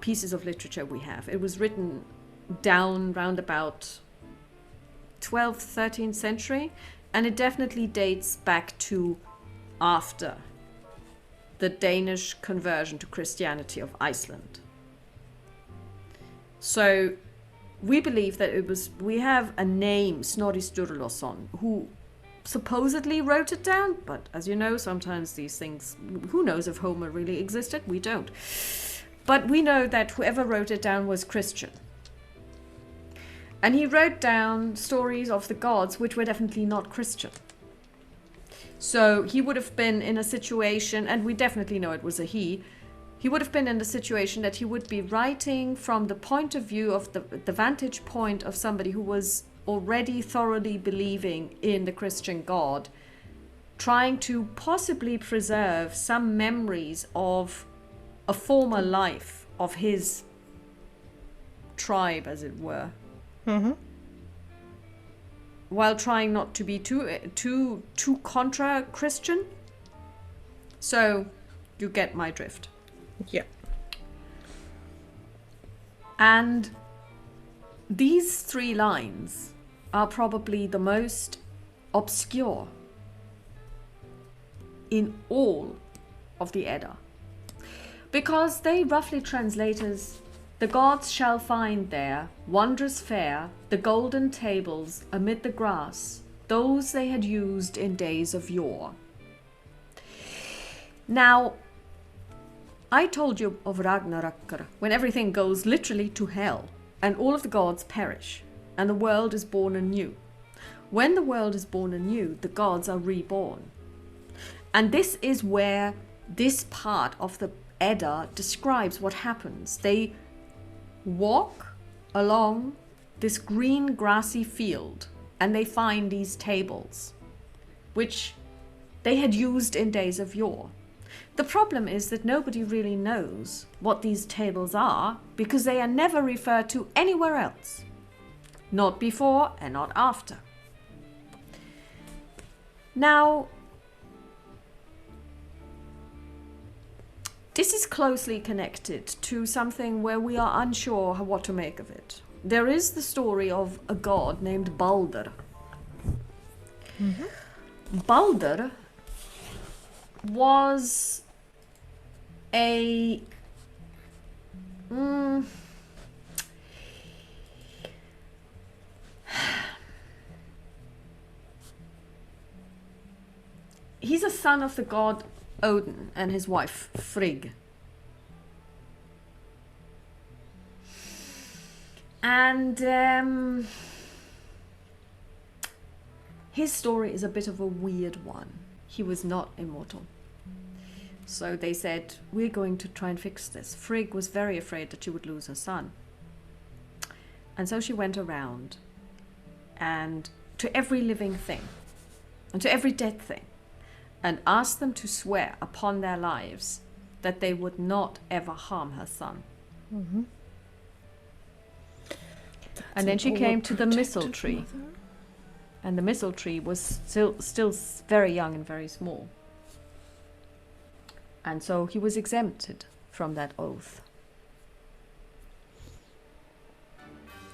pieces of literature we have. It was written down round about 12th, 13th century, and it definitely dates back to after the Danish conversion to Christianity of Iceland. So we believe that we have a name, Snorri Sturluson, who supposedly wrote it down, but as you know, sometimes these things, who knows if Homer really existed? We don't. But we know that whoever wrote it down was Christian. And he wrote down stories of the gods which were definitely not Christian. So he would have been in a situation, and we definitely know it was a he would have been in a situation that he would be writing from the point of view of the vantage point of somebody who was already thoroughly believing in the Christian God, trying to possibly preserve some memories of a former life of his tribe, as it were. Mm-hmm. While trying not to be too contra Christian. So you get my drift. Yeah. And these 3 lines are probably the most obscure in all of the Edda, because they roughly translate as: the gods shall find there, wondrous fair, the golden tables amid the grass, those they had used in days of yore. Now, I told you of Ragnarok, when everything goes literally to hell, and all of the gods perish, and the world is born anew. When the world is born anew, the gods are reborn. And this is where this part of the Edda describes what happens. They walk along this green grassy field and they find these tables, which they had used in days of yore. The problem is that nobody really knows what these tables are, because they are never referred to anywhere else. Not before and not after. Now, this is closely connected to something where we are unsure what to make of it. There is the story of a god named Balder. Mm-hmm. Balder was a he's a son of the god Odin and his wife Frigg. And his story is a bit of a weird one. He was not immortal. So they said, we're going to try and fix this. Frigg was very afraid that she would lose her son. And so she went around and to every living thing and to every dead thing and asked them to swear upon their lives that they would not ever harm her son. Mm-hmm. And then she came to the missile tree. And the missile tree was still very young and very small. And so he was exempted from that oath.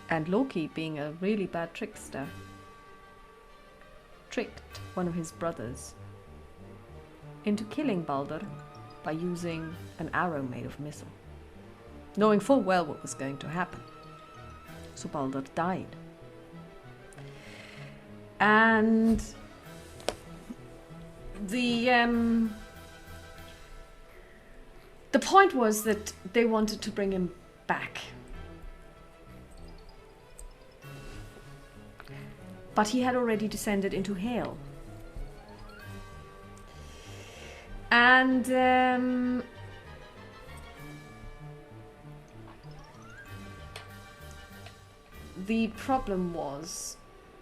And Loki, being a really bad trickster, tricked one of his brothers into killing Balder by using an arrow made of missile, knowing full well what was going to happen. So Balder died. And the point was that they wanted to bring him back. But he had already descended into hell. And the problem was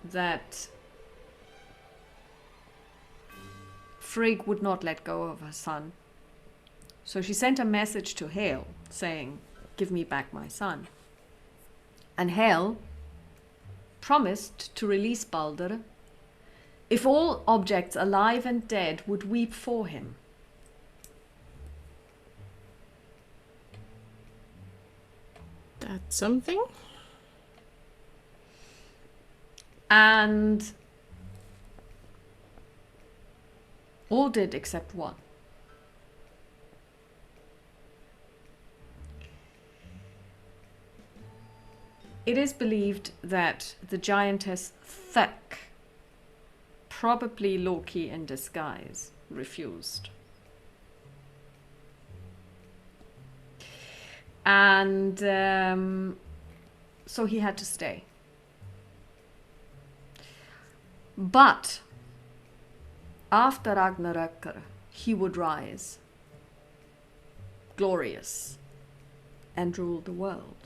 that Frigg would not let go of her son. So she sent a message to Hel saying, "Give me back my son." And Hel promised to release Balder if all objects alive and dead would weep for him. That's something. And all did except one. It is believed that the giantess Thek, probably Loki in disguise, refused. And so he had to stay. But after Ragnarök, he would rise, glorious, and rule the world.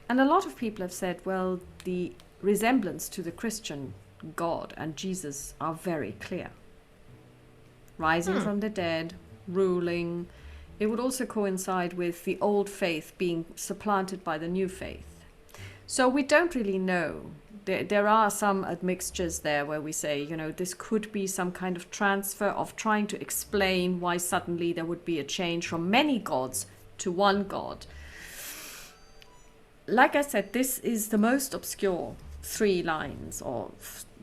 And a lot of people have said, well, the resemblance to the Christian God and Jesus are very clear. Rising from the dead, ruling. It would also coincide with the old faith being supplanted by the new faith. So we don't really know. There are some admixtures there where we say, this could be some kind of transfer of trying to explain why suddenly there would be a change from many gods to one god. Like I said, this is the most obscure 3 lines or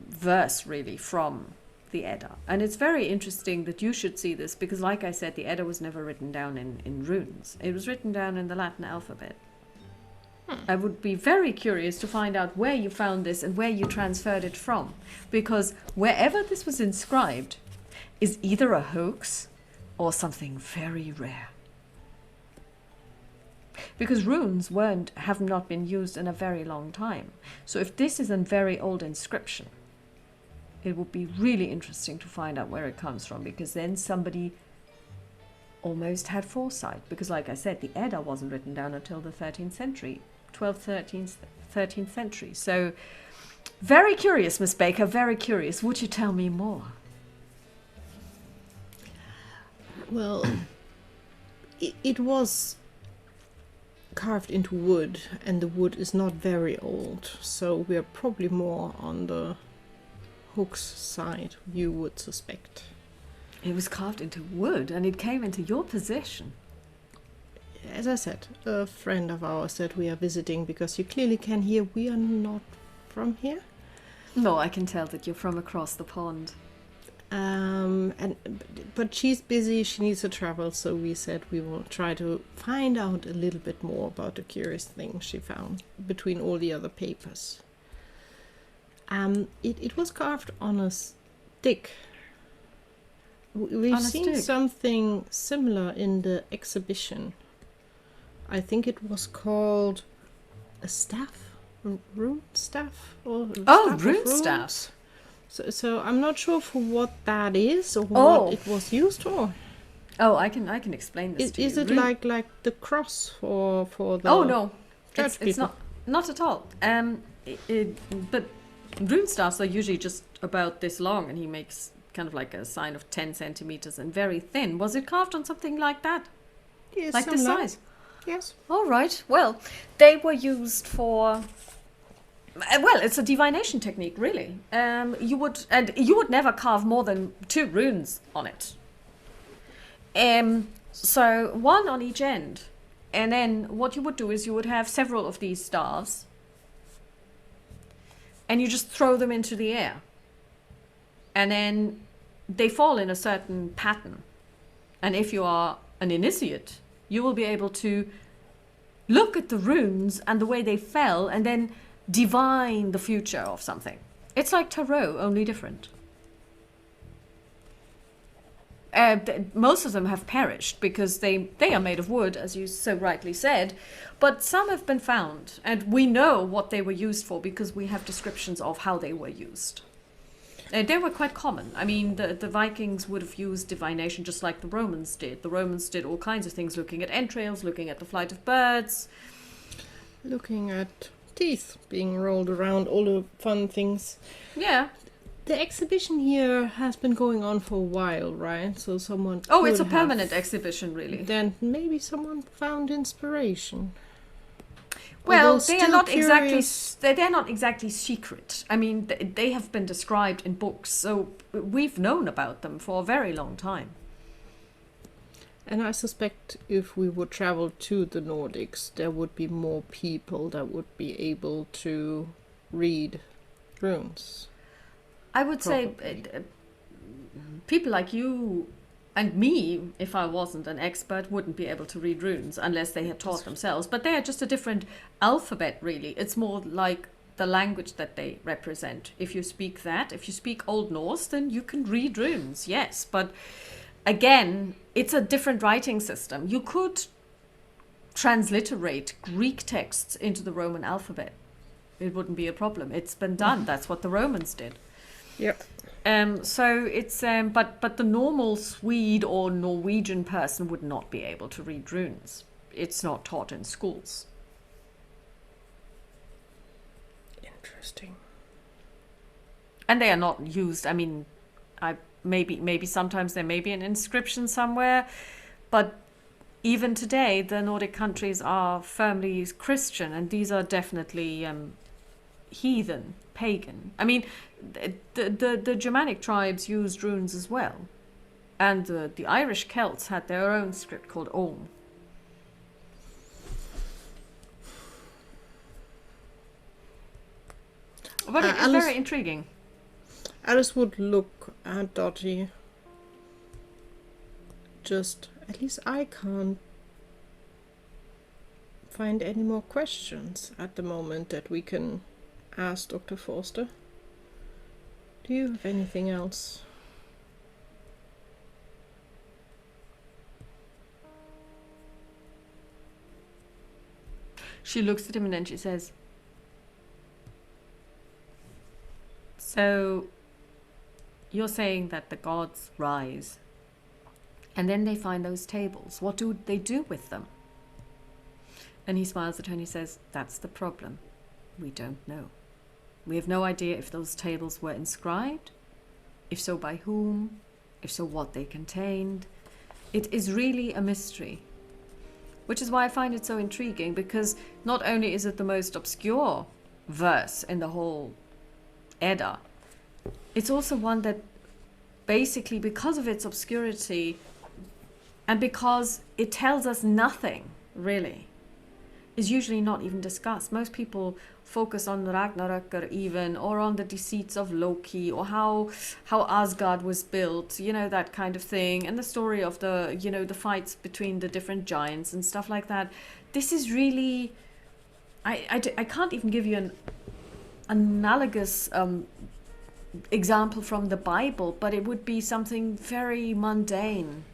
verse really from the Edda. And it's very interesting that you should see this because, like I said, the Edda was never written down in runes. It was written down in the Latin alphabet. I would be very curious to find out where you found this and where you transferred it from. Because wherever this was inscribed is either a hoax or something very rare. Because runes have not been used in a very long time. So if this is a very old inscription, it would be really interesting to find out where it comes from, because then somebody almost had foresight. Because like I said, the Edda wasn't written down until the 13th century, 12th, 13th century. So very curious, Miss Baker, very curious. Would you tell me more? Well, it was carved into wood, and the wood is not very old, so we are probably more on the hoax side, you would suspect. It was carved into wood and it came into your possession. As I said, a friend of ours that we are visiting, because you clearly can hear we are not from here. No, I can tell that you're from across the pond. But she's busy, she needs to travel, so we said we will try to find out a little bit more about the curious thing she found between all the other papers. It was carved on a stick. We've seen something similar in the exhibition. I think it was called a staff, rune staff, or rune staff. So I'm not sure for what that is or what it was used for. Oh, I can explain this to you. Is it like the cross for the? Oh no, church it's not at all. But rune staffs are usually just about this long, and he makes kind of like a sign of 10 centimeters and very thin. Was it carved on something like that? Yes, like this size? Yes. All right. Well, they were used for. Well, it's a divination technique, really. You would never carve more than 2 runes on it. So 1 on each end, and then what you would do is you would have several of these staves, and you just throw them into the air, and then they fall in a certain pattern. And if you are an initiate, you will be able to look at the runes and the way they fell, and then divine the future of something. It's like tarot, only different. Most of them have perished because they are made of wood, as you so rightly said, but some have been found, and we know what they were used for because we have descriptions of how they were used. They were quite common. I mean, the Vikings would have used divination just like the Romans did. The Romans did all kinds of things, looking at entrails, looking at the flight of birds. Looking at teeth being rolled around, all the fun things. Yeah. The exhibition here has been going on for a while, right? So someone. Oh, it's a permanent exhibition, really. Then maybe someone found inspiration. Well, they are not exactly. They're not exactly secret. I mean, they have been described in books, so we've known about them for a very long time. And I suspect if we would travel to the Nordics, there would be more people that would be able to read runes. I would say Probably. people like you and me, if I wasn't an expert, wouldn't be able to read runes unless they had taught themselves. But they are just a different alphabet, really. It's more like the language that they represent. If you speak that, if you speak Old Norse, then you can read runes, yes. But again, it's a different writing system. You could transliterate Greek texts into the Roman alphabet. It wouldn't be a problem. It's been done. That's what the Romans did. Yep. So it's but the normal Swede or Norwegian person would not be able to read runes. It's not taught in schools. Interesting. And they are not used. I mean, maybe sometimes there may be an inscription somewhere, but even today the Nordic countries are firmly Christian, and these are definitely heathen, pagan. I mean, the Germanic tribes used runes as well, and the Irish Celts had their own script called Om. But it's Alice- very intriguing. Alice would look at Dottie. Just, at least I can't find any more questions at the moment that we can ask Dr. Forster. Do you have anything else? She looks at him and then she says, "So you're saying that the gods rise and then they find those tables. What do they do with them?" And he smiles at her and he says, "That's the problem. We don't know. We have no idea if those tables were inscribed, if so by whom, if so what they contained. It is really a mystery." Which is why I find it so intriguing, because not only is it the most obscure verse in the whole Edda, it's also one that basically, because of its obscurity and because it tells us nothing, really, is usually not even discussed. Most people focus on Ragnarok or on the deceits of Loki or how Asgard was built, that kind of thing, and the story of the fights between the different giants and stuff like that. This is really, I can't even give you an analogous example from the Bible, but it would be something very mundane.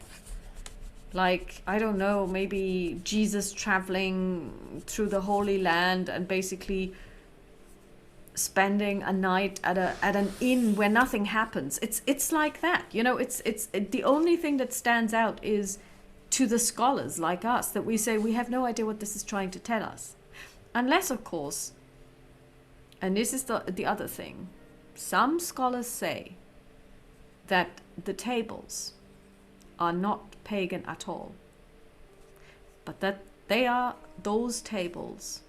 Like, I don't know, maybe Jesus traveling through the Holy Land and basically spending a night at an inn where nothing happens. It's like that, it's the only thing that stands out is to the scholars like us, that we say we have no idea what this is trying to tell us. Unless, of course, and this is the other thing, some scholars say that the tables are not pagan at all, but that they are those tables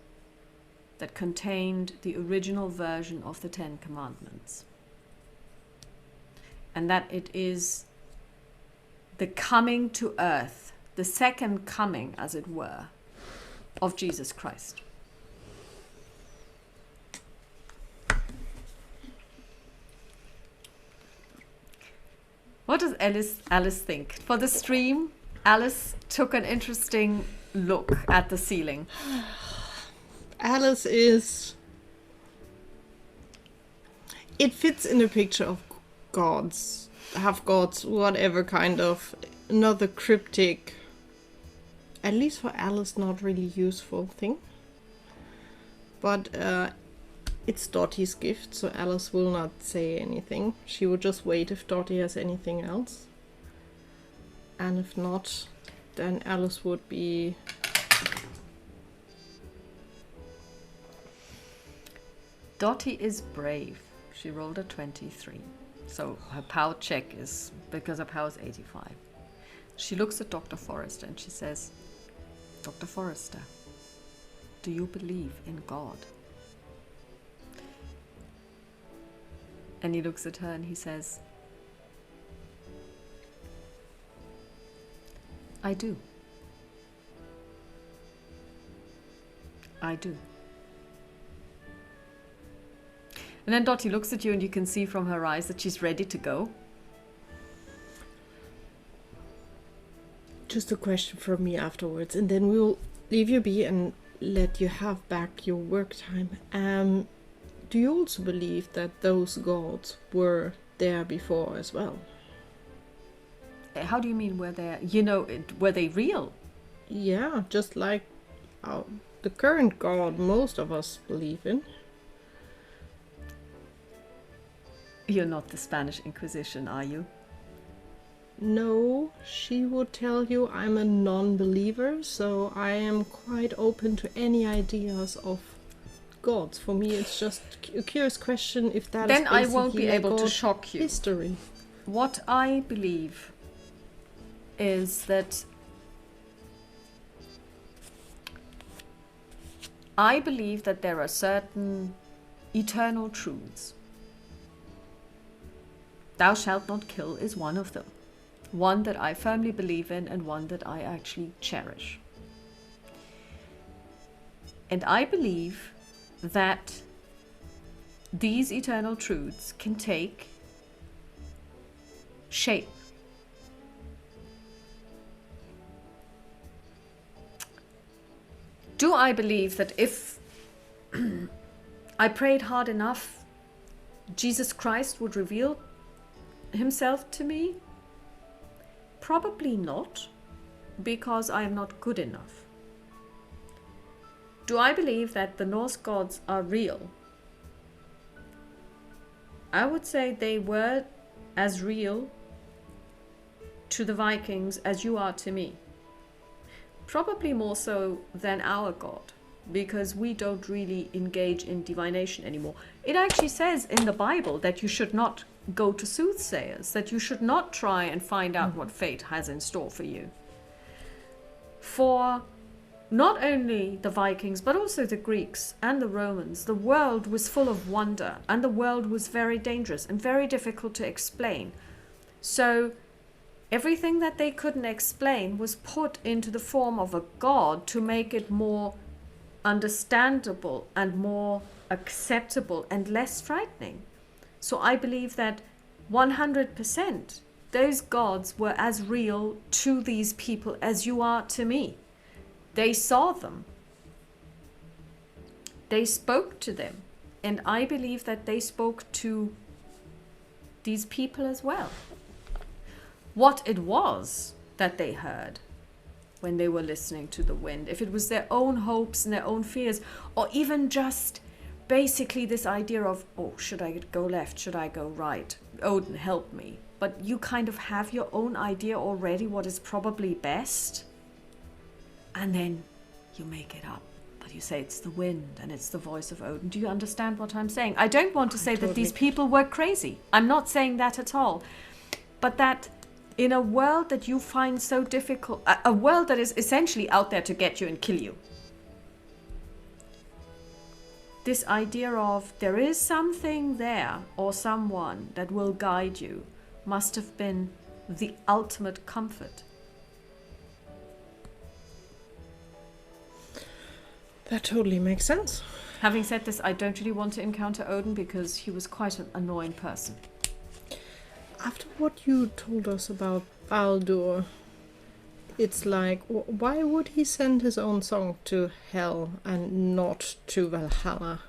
that contained the original version of the Ten Commandments, and that it is the coming to earth, the second coming, as it were, of Jesus Christ. What does Alice think? For the stream, Alice took an interesting look at the ceiling. Alice is... It fits in the picture of gods, half gods, whatever kind of, another cryptic, at least for Alice, not really useful thing. But it's Dottie's gift, so Alice will not say anything. She will just wait if Dottie has anything else. And if not, then Alice would be... Dottie is brave. She rolled a 23. So her POW check is, because her POW is 85. She looks at Dr. Forrester and she says, "Dr. Forrester, do you believe in God?" And he looks at her and he says, "I do. I do." And then Dottie looks at you and you can see from her eyes that she's ready to go. Just a question from me afterwards, and then we'll leave you be and let you have back your work time. Do you also believe that those gods were there before as well? How do you mean were they, were they real? Yeah, just like the current god most of us believe in. You're not the Spanish Inquisition, are you? No, she would tell you I'm a non-believer, so I am quite open to any ideas of gods. For me, it's just a curious question if that then is I won't be basically able to god shock you. history. What I believe is that I believe that there are certain eternal truths. Thou shalt not kill is one of them. One that I firmly believe in and one that I actually cherish. And I believe that these eternal truths can take shape. Do I believe that if I prayed hard enough, Jesus Christ would reveal himself to me? Probably not, because I am not good enough. Do I believe that the Norse gods are real? I would say they were as real to the Vikings as you are to me. Probably more so than our God, because we don't really engage in divination anymore. It actually says in the Bible that you should not go to soothsayers, that you should not try and find out what fate has in store for you. For not only the Vikings, but also the Greeks and the Romans, the world was full of wonder, and the world was very dangerous and very difficult to explain. So everything that they couldn't explain was put into the form of a god to make it more understandable and more acceptable and less frightening. So I believe that 100% those gods were as real to these people as you are to me. They saw them. They spoke to them. And I believe that they spoke to these people as well. What it was that they heard when they were listening to the wind, if it was their own hopes and their own fears, or even just basically this idea of, oh, should I go left? Should I go right? Odin, help me. But you kind of have your own idea already what is probably best. And then you make it up. But you say it's the wind and it's the voice of Odin. Do you understand what I'm saying? I don't want to say that these people were crazy. I'm not saying that at all. But that in a world that you find so difficult, a world that is essentially out there to get you and kill you, this idea of there is something there or someone that will guide you must have been the ultimate comfort. That totally makes sense. Having said this, I don't really want to encounter Odin because he was quite an annoying person. After what you told us about Baldur, it's like, why would he send his own song to hell and not to Valhalla?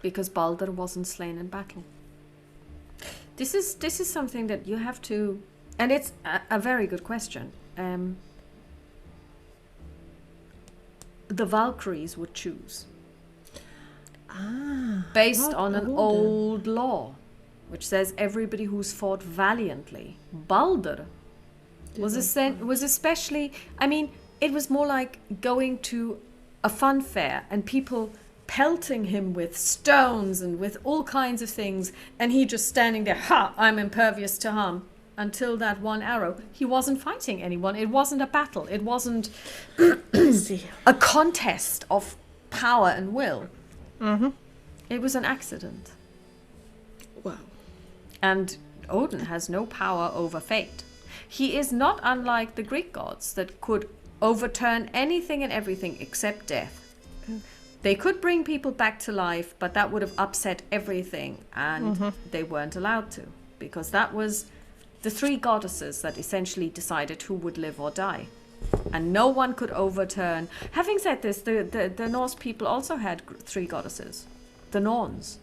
Because Baldur wasn't slain in battle. This is something that you have to, and it's a very good question. The Valkyries would choose. Based on an old law, which says everybody who's fought valiantly. Baldur was especially, I mean, it was more like going to a fun fair and people pelting him with stones and with all kinds of things, and he just standing there, ha, I'm impervious to harm, until that one arrow. He wasn't fighting anyone. It wasn't a battle. It wasn't a contest of power and will. Mm-hmm. It was an accident. Wow. And Odin has no power over fate. He is not unlike the Greek gods that could overturn anything and everything except death. They could bring people back to life, but that would have upset everything, and they weren't allowed to, because that was the three goddesses that essentially decided who would live or die. And no one could overturn. Having said this, the Norse people also had three goddesses. The Norns.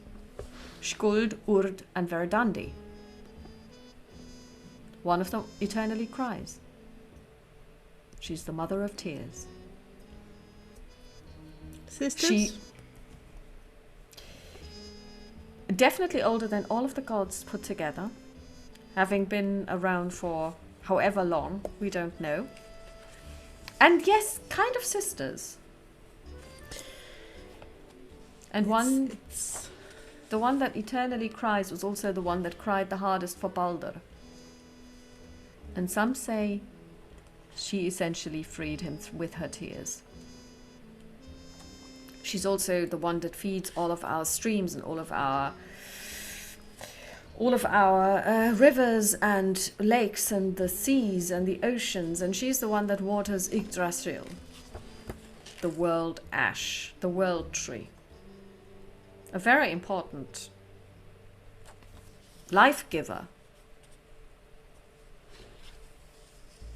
Skuld, Urd, and Verdandi. One of them eternally cries. She's the mother of tears. Sisters? She definitely older than all of the gods put together. Having been around for however long, we don't know. And yes, kind of sisters. And the one that eternally cries was also the one that cried the hardest for Balder. And some say she essentially freed him with her tears. She's also the one that feeds all of our streams and all of our rivers and lakes and the seas and the oceans, and she's the one that waters Yggdrasil, the world ash, the world tree. A very important life giver.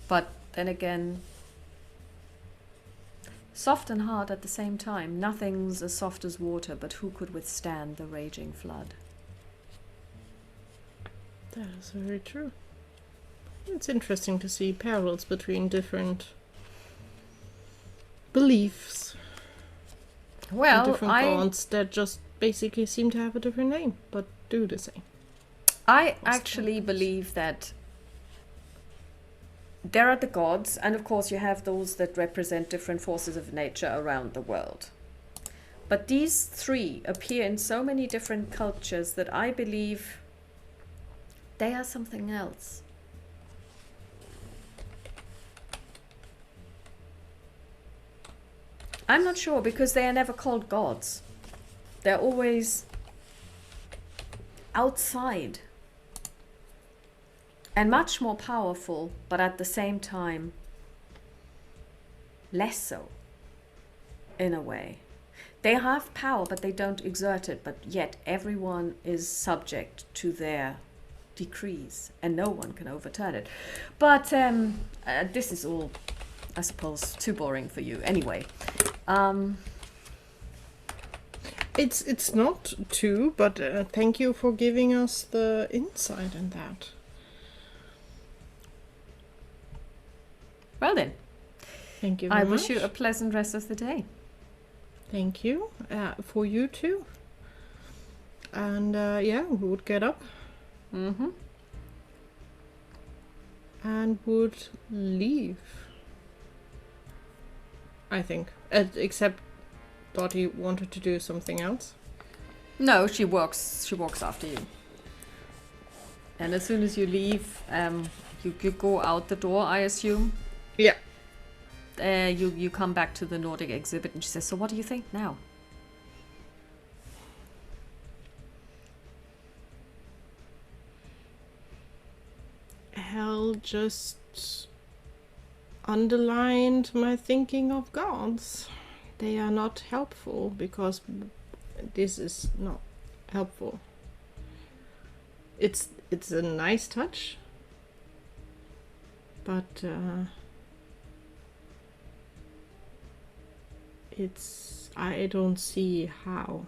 But then again, soft and hard at the same time. Nothing's as soft as water, but who could withstand the raging flood? That is very true. It's interesting to see parallels between different beliefs. Well, different gods that just basically seem to have a different name, but do the same. I actually believe that there are the gods, and of course you have those that represent different forces of nature around the world. But these three appear in so many different cultures that I believe they are something else. I'm not sure, because they are never called gods. They're always outside. And much more powerful, but at the same time, less so, in a way. They have power, but they don't exert it, but yet everyone is subject to their decrees, and no one can overturn it. But this is all, I suppose, too boring for you. Anyway. It's not too, but thank you for giving us the insight in that. Well then, thank you very much. I wish you a pleasant rest of the day. Thank you. For you too. And yeah, we would get up. Mm-hmm. And would leave. I think. Except Dottie wanted to do something else. No, she walks after you. And as soon as you leave, you go out the door, I assume. Yeah. You come back to the Nordic exhibit, and she says, "So what do you think now?" Hell just underlined my thinking of gods. They are not helpful, because this is not helpful. It's a nice touch, but I don't see how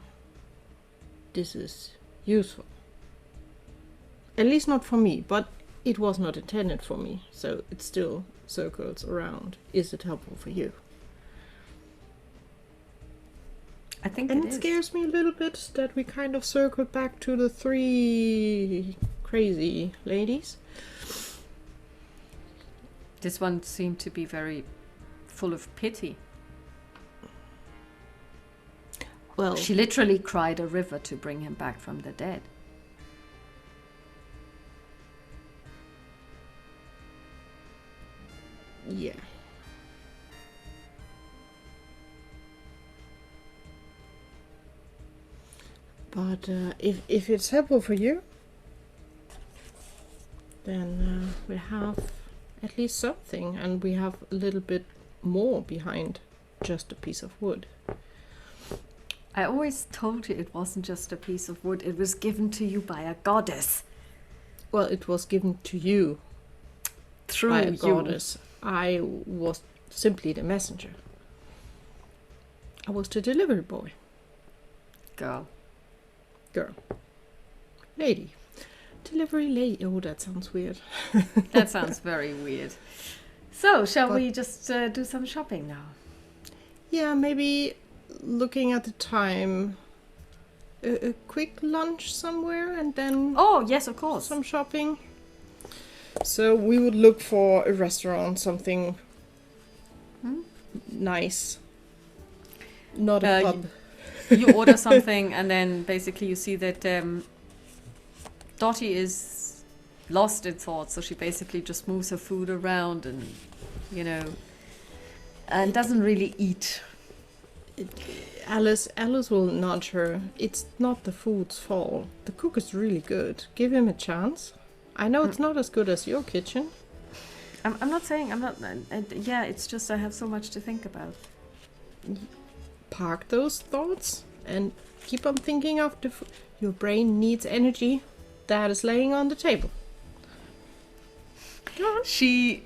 this is useful. At least not for me, but it was not intended for me, so it still circles around. Is it helpful for you? I think And it is. scares me a little bit that we kind of circled back to the three crazy ladies. This one seemed to be very full of pity. Well, She literally cried a river to bring him back from the dead. yeah. But if it's helpful for you, then we have at least something, and we have a little bit more behind just a piece of wood. I always told you it wasn't just a piece of wood. It was given to you by a goddess. Well, it was given to you Through by a you. goddess. I was simply the messenger. I was the delivery boy. Girl. Girl. Lady. Delivery lady. Oh, that sounds weird. That sounds very weird. So, shall we just do some shopping now? Yeah, maybe looking at the time, a quick lunch somewhere and then Oh, yes, of course. some shopping. So we would look for a restaurant, something nice. Not a pub. You order something and then basically you see that Dottie is lost in thought, so she basically just moves her food around and, you know, and doesn't really eat. Alice will nudge her. It's not the food's fault. The cook is really good. Give him a chance. I know it's not as good as your kitchen. I'm not saying I'm not. Yeah, it's just I have so much to think about. Park those thoughts and keep on thinking of the food. Your brain needs energy. That is laying on the table. She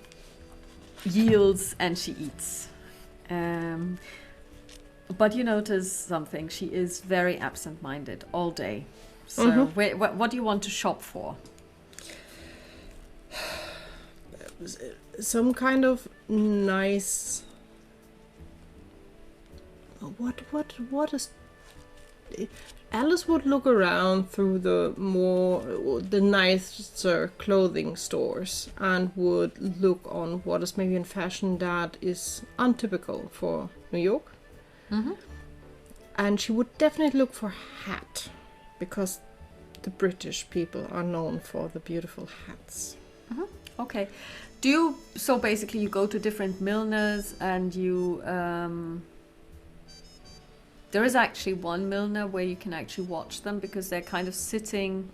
yields and she eats. But you notice something. She is very absent-minded all day. So what do you want to shop for? Some kind of nice. What is? Alice would look around through the nicer clothing stores and would look on what is maybe in fashion that is untypical for New York. And she would definitely look for a hat, because the British people are known for the beautiful hats. Okay. So basically you go to different milliners and you there is actually one milliner where you can actually watch them, because they're kind of sitting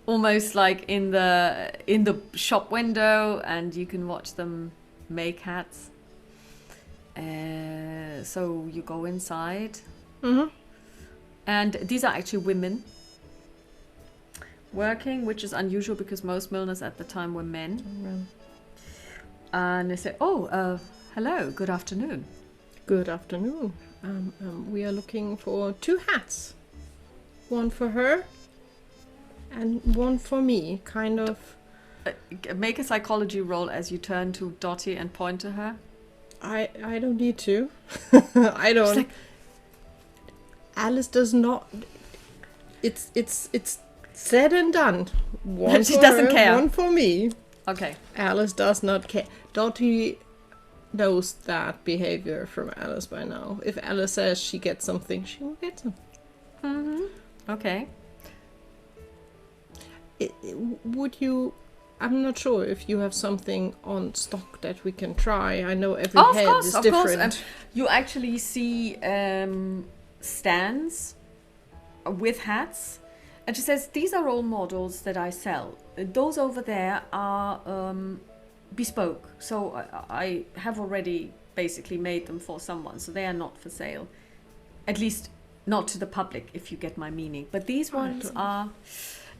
almost like in the shop window, and you can watch them make hats. So you go inside, and these are actually women working, which is unusual because most milliners at the time were men. And they say, "Oh, hello, good afternoon." Good afternoon. We are looking for 2 hats. One for her and one for me, kind of. Make a psychology roll as you turn to Dottie and point to her. I don't need to. I don't. Like, Alice does not. It's said and done. One She for doesn't her, care. One for me. okay. Alice does not care. Dottie knows that behavior from Alice by now. If Alice says she gets something, she will get something. Okay. Would you? I'm not sure if you have something on stock that we can try. I know every head is of different. course. You actually see stands with hats. And she says, these are all models that I sell. Those over there are bespoke. So I have already basically made them for someone. So they are not for sale. At least not to the public, if you get my meaning. But these ones are...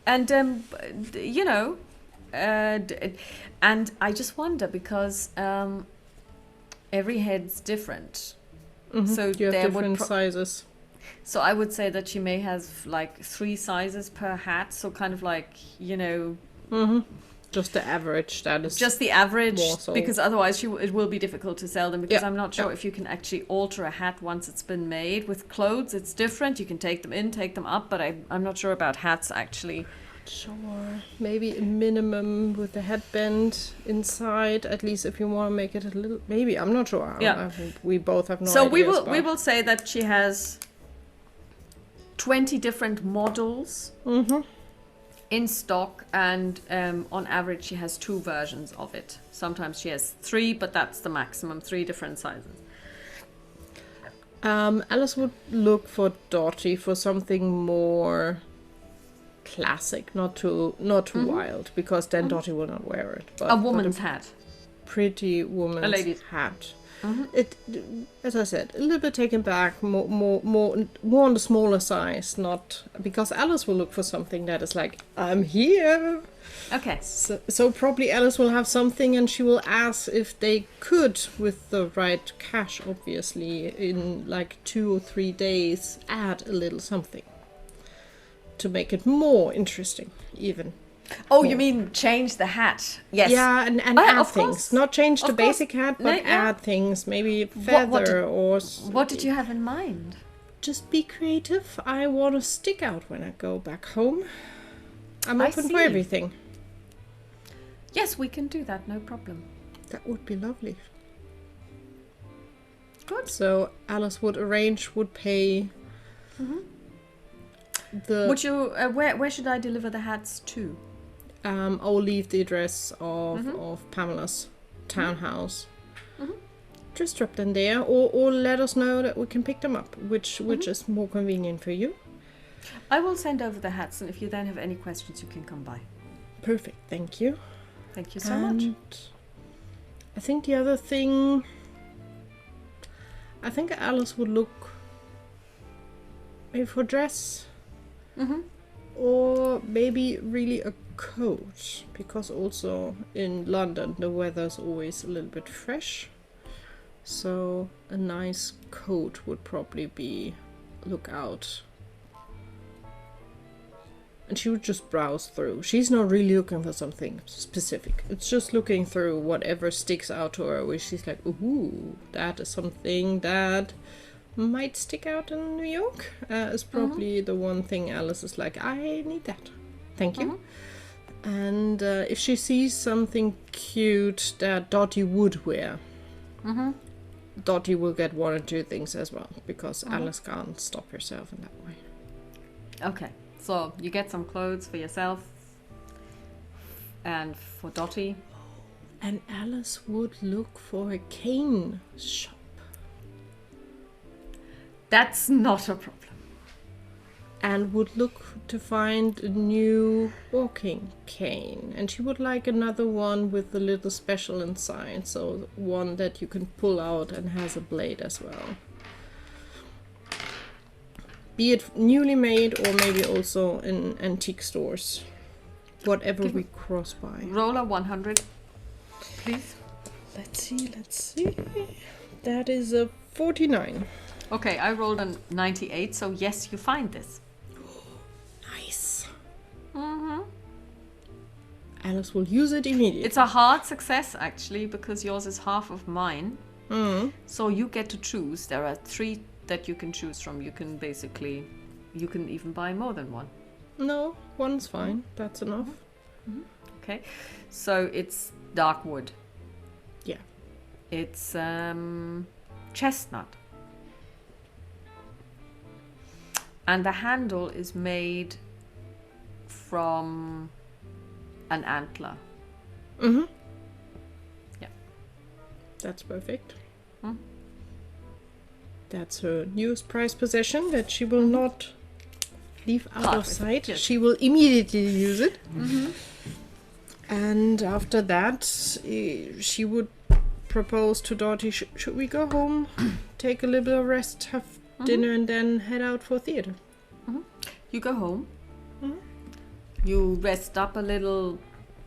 And, you know... and I just wonder, because every head's different. So You have there different would sizes. So I would say that she may have like 3 sizes per hat. So kind of like, you know, Just the average. That is just the average, more so. because otherwise it will be difficult to sell them, because Yeah, I'm not sure yeah. if you can actually alter a hat once it's been made. With clothes, it's different. You can take them in, take them up, but I'm not sure about hats actually. Sure. Maybe a minimum with the headband inside, at least if you want to make it a little. Maybe I'm not sure. Yeah. I think we both have no So ideas. we will say that she has 20 different models in stock, and on average she has 2 versions of it. Sometimes she has 3, but that's the maximum, 3 different sizes. Alice would look for Dottie for something more classic, not too wild, because then Dottie will not wear it. But A woman's hat. pretty woman's A lady's. hat. It, as I said, a little bit taken back, more on the smaller size. Not because Alice will look for something that is like, I'm here. Okay. So probably Alice will have something, and she will ask if they could, with the right cash, obviously, in like 2 or 3 days, add a little something to make it more interesting, even. Oh, you mean change the hat? Yes. Yeah, and add of things. course. Not change the Of course. basic hat, but No, yeah. add things. Maybe feather or... What did you have in mind? Just be creative. I want to stick out when I go back home. I'm I open see. for everything. Yes, we can do that, no problem. That would be lovely. Good. So Alice would pay the... Would you, where should I deliver the hats to? I'll leave the address of Pamela's townhouse. Just drop them there, or let us know that we can pick them up, which is more convenient for you. I will send over the hats, and if you then have any questions, you can come by. Perfect, thank you. Thank you so much. I think the other thing... I think Alice would look maybe for dress. Or maybe really a coat, because also in London the weather's always a little bit fresh. So a nice coat would probably be look out. And she would just browse through. She's not really looking for something specific. It's just looking through whatever sticks out to her, where she's like, ooh, that is something that might stick out in New York. Is probably the one thing Alice is like, I need that. Thank you. And if she sees something cute that Dottie would wear, Dottie will get 1 or 2 things as well, because Alice can't stop herself in that way. Okay, so you get some clothes for yourself and for Dottie. And Alice would look for a cane shop. That's not a problem. And would look to find a new walking cane. And she would like another one with a little special inside. So one that you can pull out and has a blade as well. Be it newly made or maybe also in antique stores. Whatever we cross by. Roller 100, please. Let's see. That is a 49. Okay, I rolled a 98, so yes, you find this. Nice. Alice will use it immediately. It's a hard success, actually, because yours is half of mine. So you get to choose. There are 3 that you can choose from. You can even buy more than one. No, one's fine. That's enough. Okay, so it's dark wood. Yeah. It's chestnut. And the handle is made from an antler. Yeah. That's perfect. That's her newest prized possession that she will not leave out of sight. Yes. She will immediately use it. And after that, she would propose to Dottie, should we go home, take a little rest, have dinner, and then head out for theater? You go home. You rest up a little.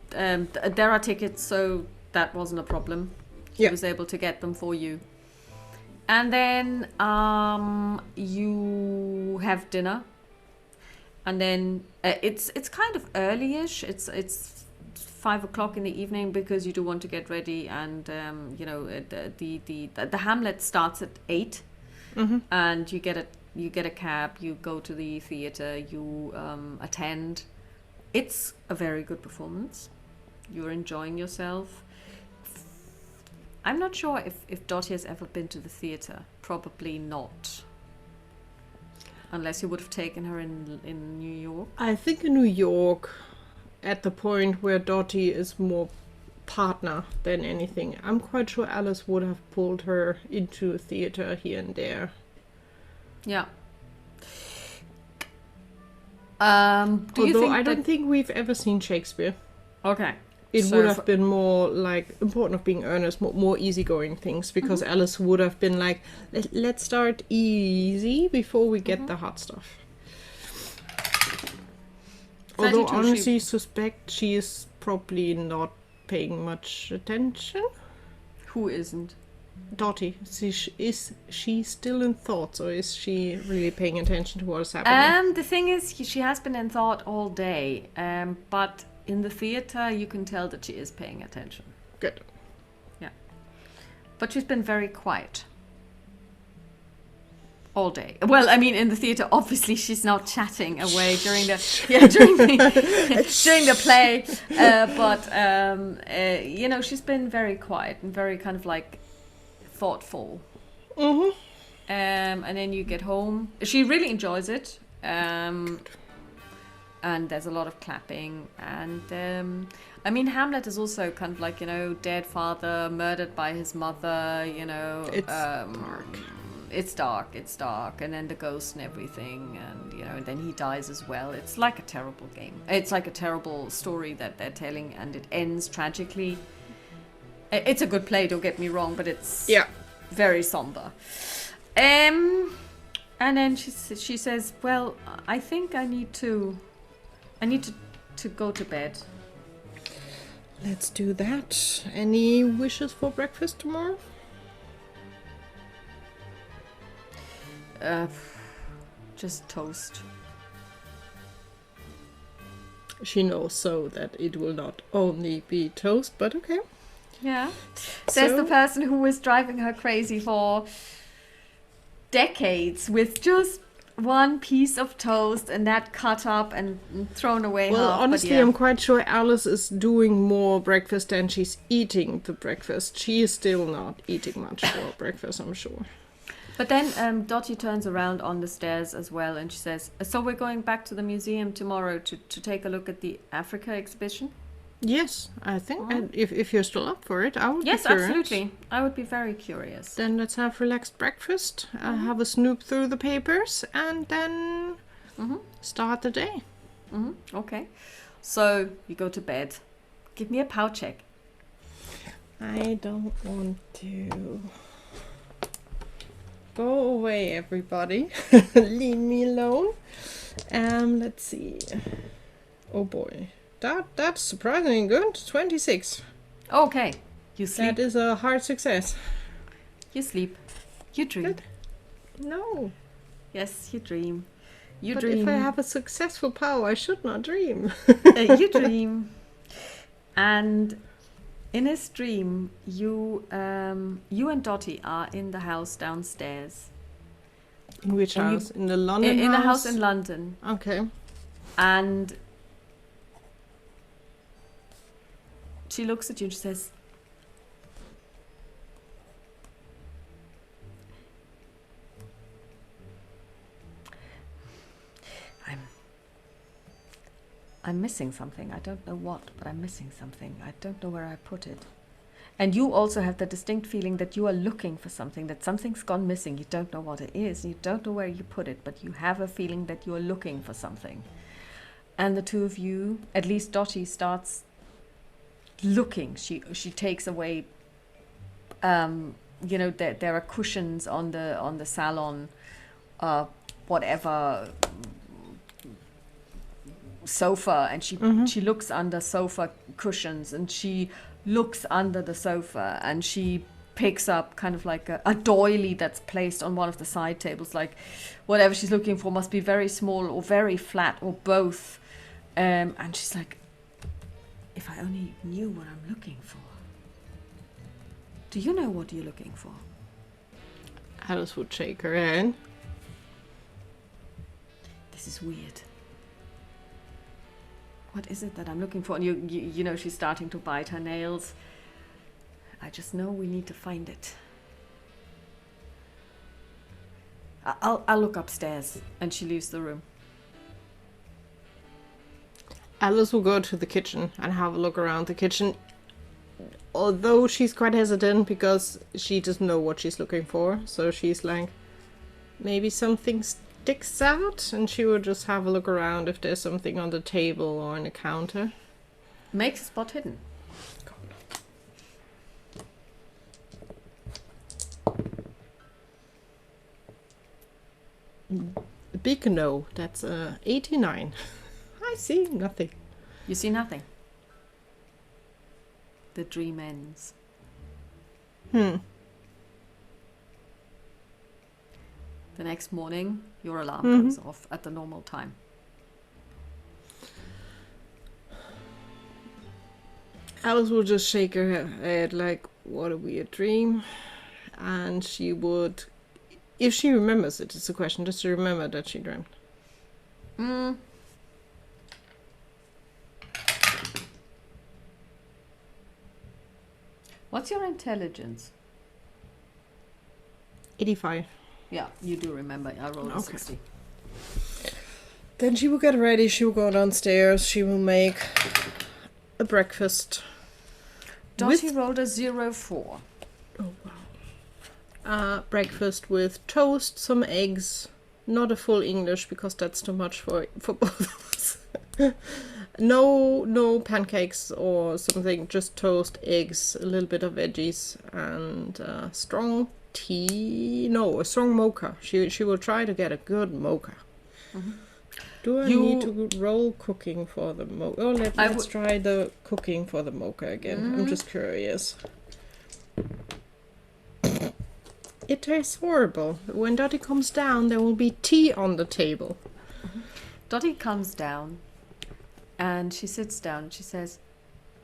There are tickets, so that wasn't a problem. He was able to get them for you. And then you have dinner. And then it's kind of early-ish. It's 5 o'clock in the evening, because you do want to get ready, and the Hamlet starts at 8, and you get a cab, you go to the theater, you attend. It's a very good performance. You're enjoying yourself. I'm not sure if Dottie has ever been to the theater. Probably not. Unless you would have taken her in New York. I think in New York, at the point where Dottie is more partner than anything. I'm quite sure Alice would have pulled her into a theater here and there. Yeah. Although I don't think we've ever seen Shakespeare. Okay. It So would have been more like important of being earnest, more easygoing things, because Alice would have been like, let's start easy before we get the hot stuff. Although 32, honestly, suspect she is probably not paying much attention. Who isn't? Dottie, is she still in thoughts, or is she really paying attention to what is happening? The thing is, she has been in thought all day, but in the theater you can tell that she is paying attention. Good. Yeah. But she's been very quiet. All day. Well, I mean, in the theater, obviously, she's not chatting away during the during the play. But you know, she's been very quiet and very kind of like thoughtful. Mm-hmm. And then you get home. She really enjoys it. And there's a lot of clapping. And I mean, Hamlet is also kind of like, you know, dead father, murdered by his mother. You know, It's dark. It's dark, and then the ghost and everything, and you know, and then he dies as well. It's like a terrible game. It's like a terrible story that they're telling, and it ends tragically. It's a good play, don't get me wrong, but it's very somber. And then she says, "Well, I think I need to go to bed." Let's do that. Any wishes for breakfast tomorrow? Just toast. She knows so that it will not only be toast, but okay. Yeah. Says the person who was driving her crazy for decades with just one piece of toast and that cut up and thrown away. Well, half, honestly, I'm quite sure Alice is doing more breakfast than she's eating the breakfast. She is still not eating much for breakfast, I'm sure. But then Dottie turns around on the stairs as well, and she says, "So we're going back to the museum tomorrow to take a look at the Africa exhibition?" Yes, I think. And if you're still up for it, I would Yes, be curious. absolutely. I would be very curious. Then let's have relaxed breakfast, have a snoop through the papers, and then start the day. Okay. So you go to bed. Give me a power check. I don't want to. Go away, everybody. Leave me alone. Let's see. Oh boy. That's surprisingly good. 26. Okay. You sleep. That is a hard success. You sleep. You dream. Good. No. Yes, you dream. You But dream. if I have a successful power, I should not dream. You dream. And in this dream, you and Dottie are in the house downstairs. In which And house? In the London In house? a house in London. Okay. And she looks at you and she says, I'm missing something. I don't know what, but I'm missing something. I don't know where I put it. And you also have the distinct feeling that you are looking for something, that something's gone missing. You don't know what it is. You don't know where you put it, but you have a feeling that you are looking for something. And the two of you, at least Dottie, starts looking. She takes away, you know, there are cushions on the salon, whatever sofa, and she looks under sofa cushions, and she looks under the sofa, and she picks up kind of like a doily that's placed on one of the side tables, like whatever she's looking for must be very small or very flat or both, and she's like, if I only knew what I'm looking for. Do you know what you're looking for? Alice would shake her head. This is weird. What is it that I'm looking for? And you know, she's starting to bite her nails. I just know we need to find it. I'll look upstairs. And she leaves the room. Alice will go to the kitchen and have a look around the kitchen. Although she's quite hesitant because she doesn't know what she's looking for. So she's like, maybe something sticks out, and she will just have a look around if there's something on the table or on the counter. Make a spot hidden. A big no. That's 89. I see nothing. You see nothing. The dream ends. Hmm. The next morning, your alarm goes off at the normal time. Alice would just shake her head like, what a weird dream. And she would, if she remembers it, it's a question, just to remember that she dreamt. What's your intelligence? 85. Yeah, you do remember. I rolled a 60. Then she will get ready, she will go downstairs, she will make a breakfast. Dottie rolled a 04. Oh, wow. Breakfast with toast, some eggs, not a full English because that's too much for both of us. No pancakes or something, just toast, eggs, a little bit of veggies, and strong tea. No, a strong mocha. She will try to get a good mocha. Do I need to roll cooking for the mocha? Oh, let's try the cooking for the mocha again. I'm just curious. It tastes horrible. When Dottie comes down, there will be tea on the table. Dottie comes down and she sits down and she says,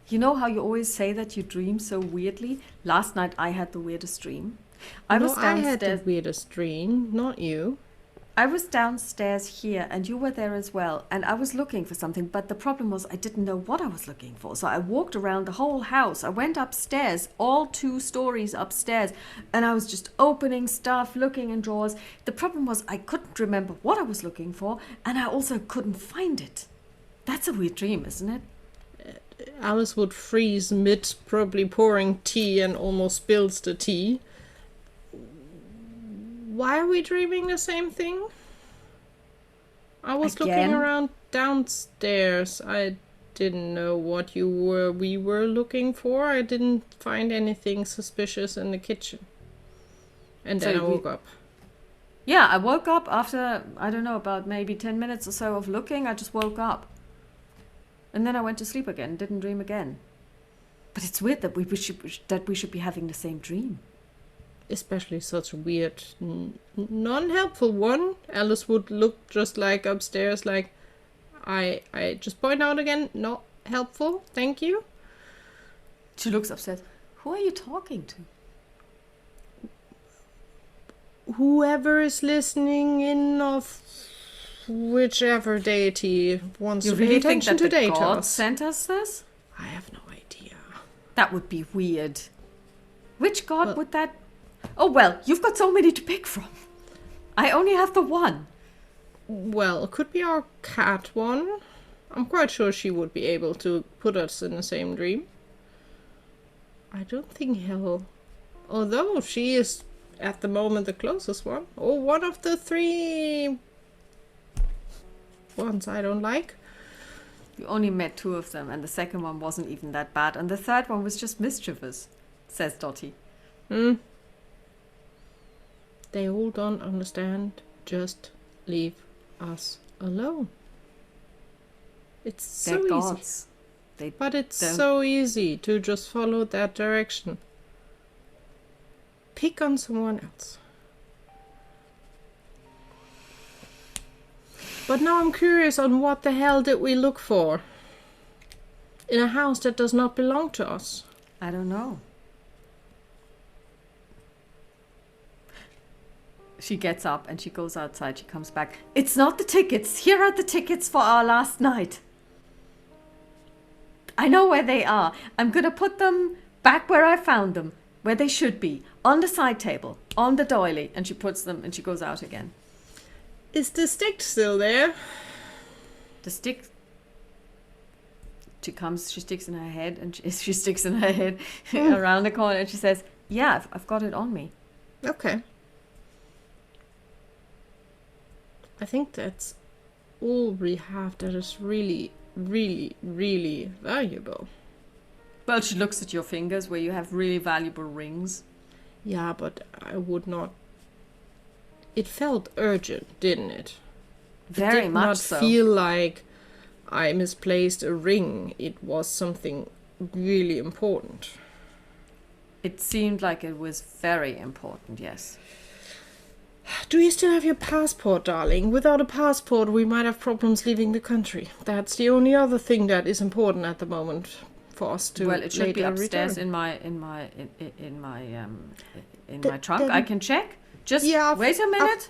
you know how you always say that you dream so weirdly? Last night I had the weirdest dream. I had the weirdest dream, not you. I was downstairs here and you were there as well, and I was looking for something, but the problem was I didn't know what I was looking for. So I walked around the whole house. I went upstairs, all 2 stories upstairs, and I was just opening stuff, looking in drawers. The problem was I couldn't remember what I was looking for, and I also couldn't find it. That's a weird dream, isn't it? Alice would freeze mid probably pouring tea and almost spills the tea. Why are we dreaming the same thing? I was looking around downstairs. I didn't know what we were looking for. I didn't find anything suspicious in the kitchen. And then I woke up. Yeah, I woke up after, I don't know, about maybe 10 minutes or so of looking. I just woke up. And then I went to sleep again, didn't dream again. But it's weird that we should be having the same dream. Especially such a weird, non-helpful one. Alice would look just like upstairs, like, I just point out again, not helpful, thank you. She looks upset. Who are you talking to? Whoever is listening in of whichever deity wants to pay attention today to us. God sent us this? I have no idea. That would be weird. Which god would that... Oh, well, you've got so many to pick from. I only have the one. Well, it could be our cat one. I'm quite sure she would be able to put us in the same dream. I don't think he'll... Although she is, at the moment, the closest one. Or one of the 3 ones I don't like. You only met 2 of them, and the second one wasn't even that bad. And the third one was just mischievous, says Dottie. They all don't understand. Just leave us alone. It's so gods. Easy. But it's so easy to just follow that direction. Pick on someone else. But now I'm curious on what the hell did we look for? In a house that does not belong to us. I don't know. She gets up and she goes outside. She comes back. It's not the tickets. Here are the tickets for our last night. I know where they are. I'm going to put them back where I found them, where they should be, on the side table, on the doily. And she puts them and she goes out again. Is the stick still there? The stick... She sticks in her head, and she sticks in her head around the corner, and she says, yeah, I've got it on me. Okay. I think that's all we have that is really, really, really valuable. Well, she looks at your fingers where you have really valuable rings. Yeah, but I would not. It felt urgent, didn't it? Very It did much not so. feel like I misplaced a ring. It was something really important. It seemed like it was very important, yes. Do you still have your passport, darling? Without a passport, we might have problems leaving the country. That's the only other thing that is important at the moment for us to. Well, it should be later upstairs return. in my trunk. I can check. Just Yeah, wait a minute.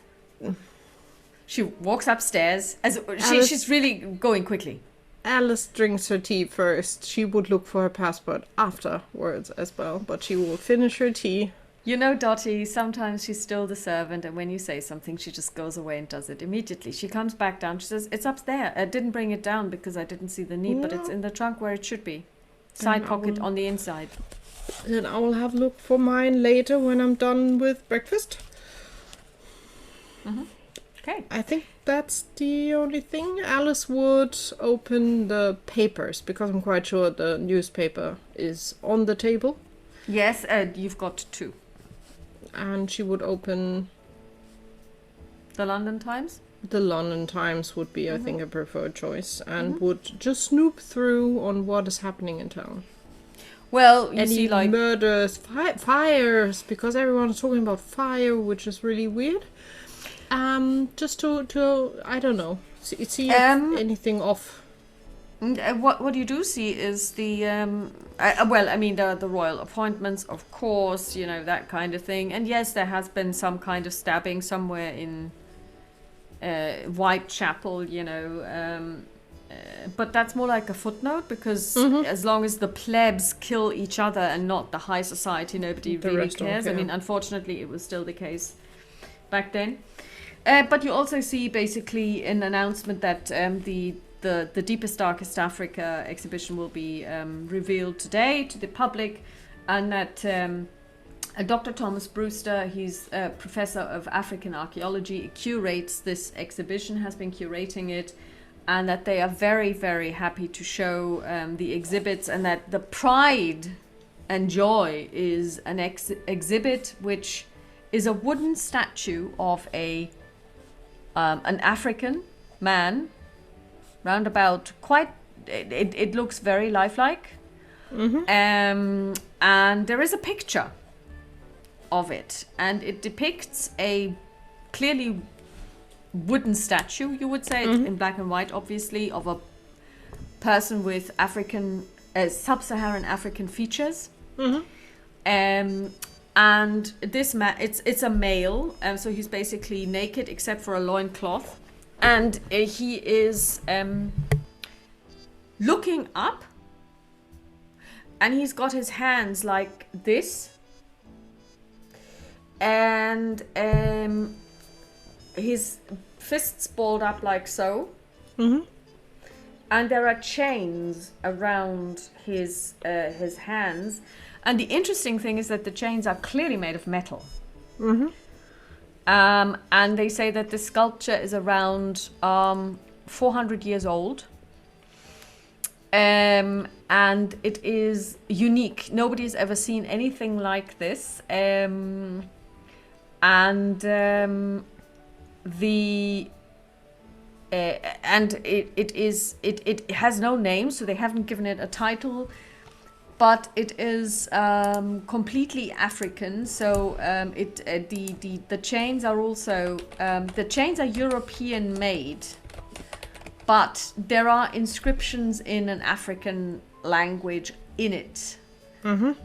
She walks upstairs she's really going quickly. Alice drinks her tea first. She would look for her passport afterwards as well, but she will finish her tea. You know, Dottie, sometimes she's still the servant, and when you say something, she just goes away and does it immediately. She comes back down. She says, it's upstairs. I didn't bring it down because I didn't see the need, but it's in the trunk where it should be. Side pocket on the inside. Then I will have a look for mine later when I'm done with breakfast. Mm-hmm. Okay. I think that's the only thing. Alice would open the papers, because I'm quite sure the newspaper is on the table. Yes, you've got 2. And she would open The London Times? the London Times would be, I think, a preferred choice, and would just snoop through on what is happening in town. Well, you Any see, like... murders, fires, because everyone's talking about fire, which is really weird. Just to I don't know, see if anything off. What you do see is the the royal appointments, of course, you know, that kind of thing. And yes, there has been some kind of stabbing somewhere in Whitechapel, you know, but that's more like a footnote, because as long as the plebs kill each other and not the high society, nobody really cares. I mean, unfortunately, it was still the case back then. But you also see basically an announcement that the Deepest Darkest Africa exhibition will be revealed today to the public, and that Dr. Thomas Brewster, he's a professor of African archaeology, curates this exhibition, has been curating it, and that they are very, very happy to show the exhibits, and that the pride and joy is an exhibit which is a wooden statue of an African man, roundabout, quite, it looks very lifelike. And there is a picture of it, and it depicts a clearly wooden statue, you would say, in black and white, obviously, of a person with sub-Saharan African features. And this man, it's a male, so he's basically naked except for a loincloth, and he is looking up, and he's got his hands like this, and his fists balled up like so, and there are chains around his hands. And the interesting thing is that the chains are clearly made of metal. And they say that the sculpture is around 400 years old. And it is unique. Nobody has ever seen anything like this. It has no name, so they haven't given it a title. But it is completely African, so the chains are also the chains are European made, but there are inscriptions in an African language in it,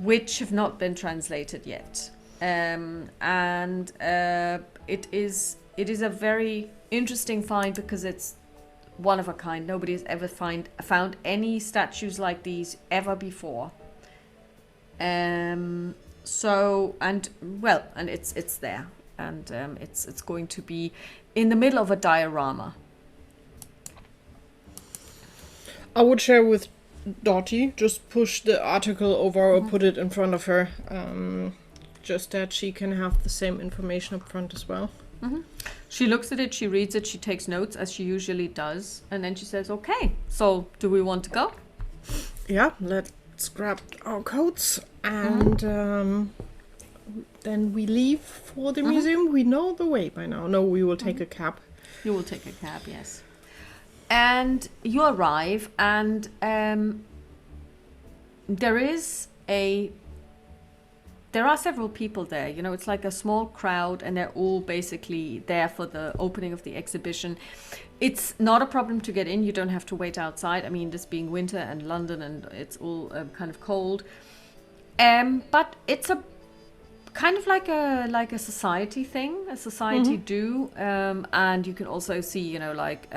which have not been translated yet, it is a very interesting find, because it's one of a kind. Nobody has ever found any statues like these ever before. It's there, and it's going to be in the middle of a diorama. I would share with Dottie, just push the article over or put it in front of her, just that she can have the same information up front as well. She looks at it, she reads it, she takes notes as she usually does, and then she says, okay, so do we want to go? Yeah, let's grab our coats and then we leave for the museum. We know the way by now. No, we will take a cab. You will take a cab, yes. And you arrive, and there are several people there. You know, it's like a small crowd, and they're all basically there for the opening of the exhibition. It's not a problem to get in. You don't have to wait outside. I mean, this being winter and London, and it's all kind of cold. But it's a kind of like a society thing, a society do, and you can also see, you know, like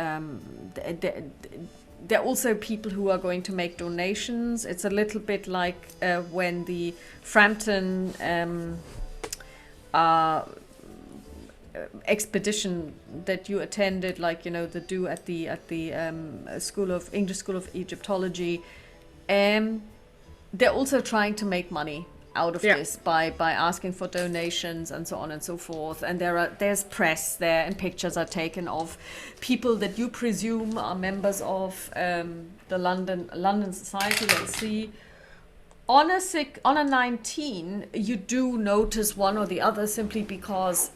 there are also people who are going to make donations. It's a little bit like when the Frampton expedition that you attended, like, you know, the do at the English School of Egyptology. They're also trying to make money out of this by asking for donations and so on and so forth. And there's press there, and pictures are taken of people that you presume are members of the London Society. Let's see. On a 19, you do notice one or the other, simply because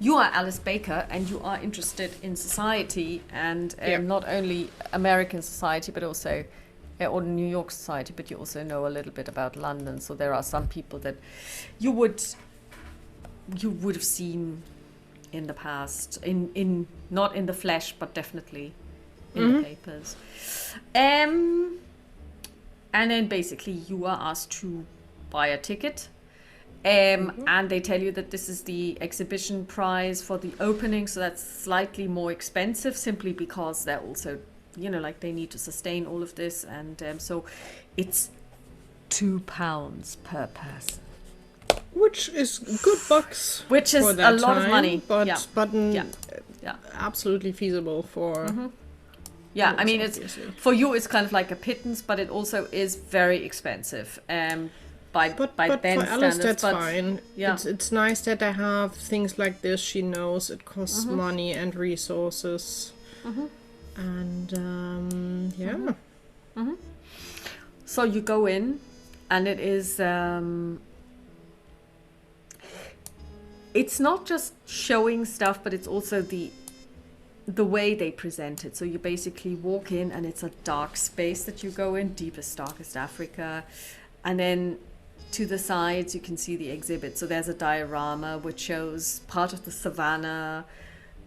you are Alice Baker and you are interested in society, and not only American society but also or New York society, but you also know a little bit about London. So there are some people that you would have seen in the past, in not in the flesh, but definitely in the papers. And then basically you are asked to buy a ticket. And they tell you that this is the exhibition price for the opening, so that's slightly more expensive, simply because they're also, you know, like, they need to sustain all of this, and so it's £2 per person, which is good bucks, which is for that a lot time, of money, but yeah. absolutely feasible for. I mean, it's for you, it's kind of like a pittance, but it also is very expensive. By but then for Alice, standards, that's fine. Yeah. It's nice that they have things like this. She knows it costs money and resources. And So you go in, and it is it's not just showing stuff, but it's also the way they present it. So you basically walk in, and it's a dark space that you go in, deepest, darkest Africa, and then to the sides you can see the exhibit. So there's a diorama which shows part of the savannah.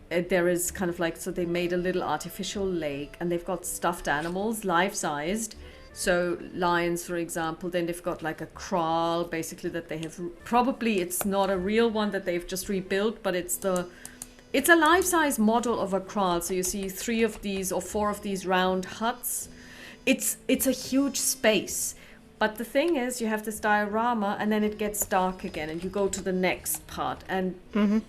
There is kind of like, so they made a little artificial lake, and they've got stuffed animals, life-sized. So lions, for example. Then they've got like a kraal, basically, that they have, probably it's not a real one that they've just rebuilt, but it's a life-size model of a kraal. So you see 3 of these or 4 of these round huts. It's a huge space. But the thing is, you have this diorama, and then it gets dark again, and you go to the next part, and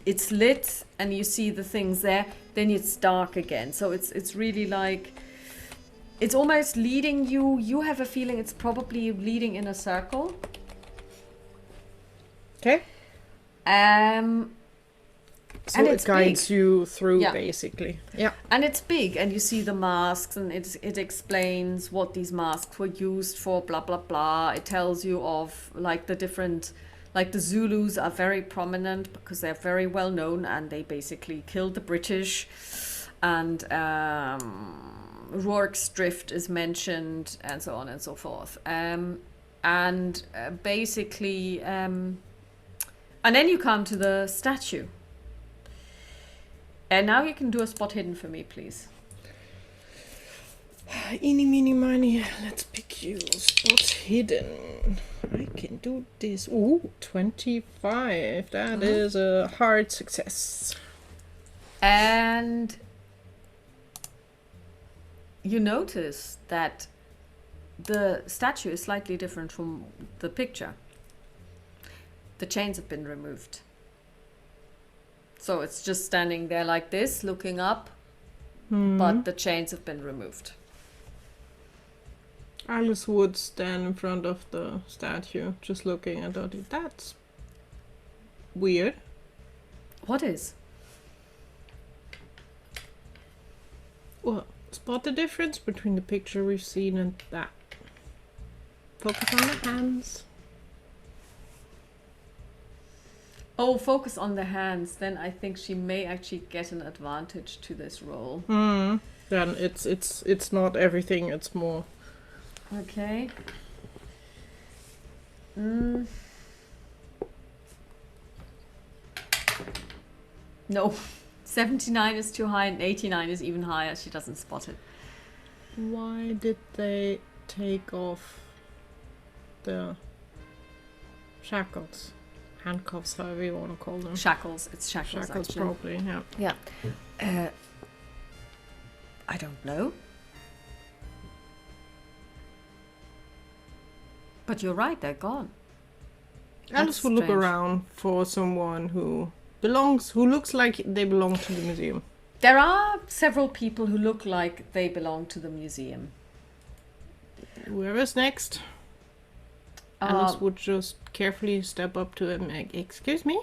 it's lit, and you see the things there. Then it's dark again. So it's really like, it's almost leading you. You have a feeling it's probably leading in a circle. Okay. So and it guides big. you through, basically. Yeah. And it's big, and you see the masks, and it explains what these masks were used for, blah, blah, blah. It tells you of, like, the different, like, the Zulus are very prominent because they're very well known, and they basically killed the British. And Rorke's Drift is mentioned, and so on and so forth. Basically, and then you come to the statue. And now you can do a spot hidden for me, please. Eeny, meeny, miny. Let's pick you. Spot hidden. I can do this. Ooh, 25. That is a hard success. And you notice that the statue is slightly different from the picture. The chains have been removed. So it's just standing there like this, looking up, but the chains have been removed. Alice would stand in front of the statue, just looking at it. That's weird. What is? Well, spot the difference between the picture we've seen and that. Focus on the hands. Oh, focus on the hands. Then I think she may actually get an advantage to this roll. Then it's not everything. It's more. Okay. No, 79 is too high and 89 is even higher. She doesn't spot it. Why did they take off the shackles? Handcuffs, however you want to call them. Shackles. It's shackles. Shackles, actually. probably, yeah. Yeah. I don't know. But you're right, they're gone. Alice will look around for someone who looks like they belong to the museum. There are several people who look like they belong to the museum. Whoever's next. Alice would just carefully step up to him. Excuse me?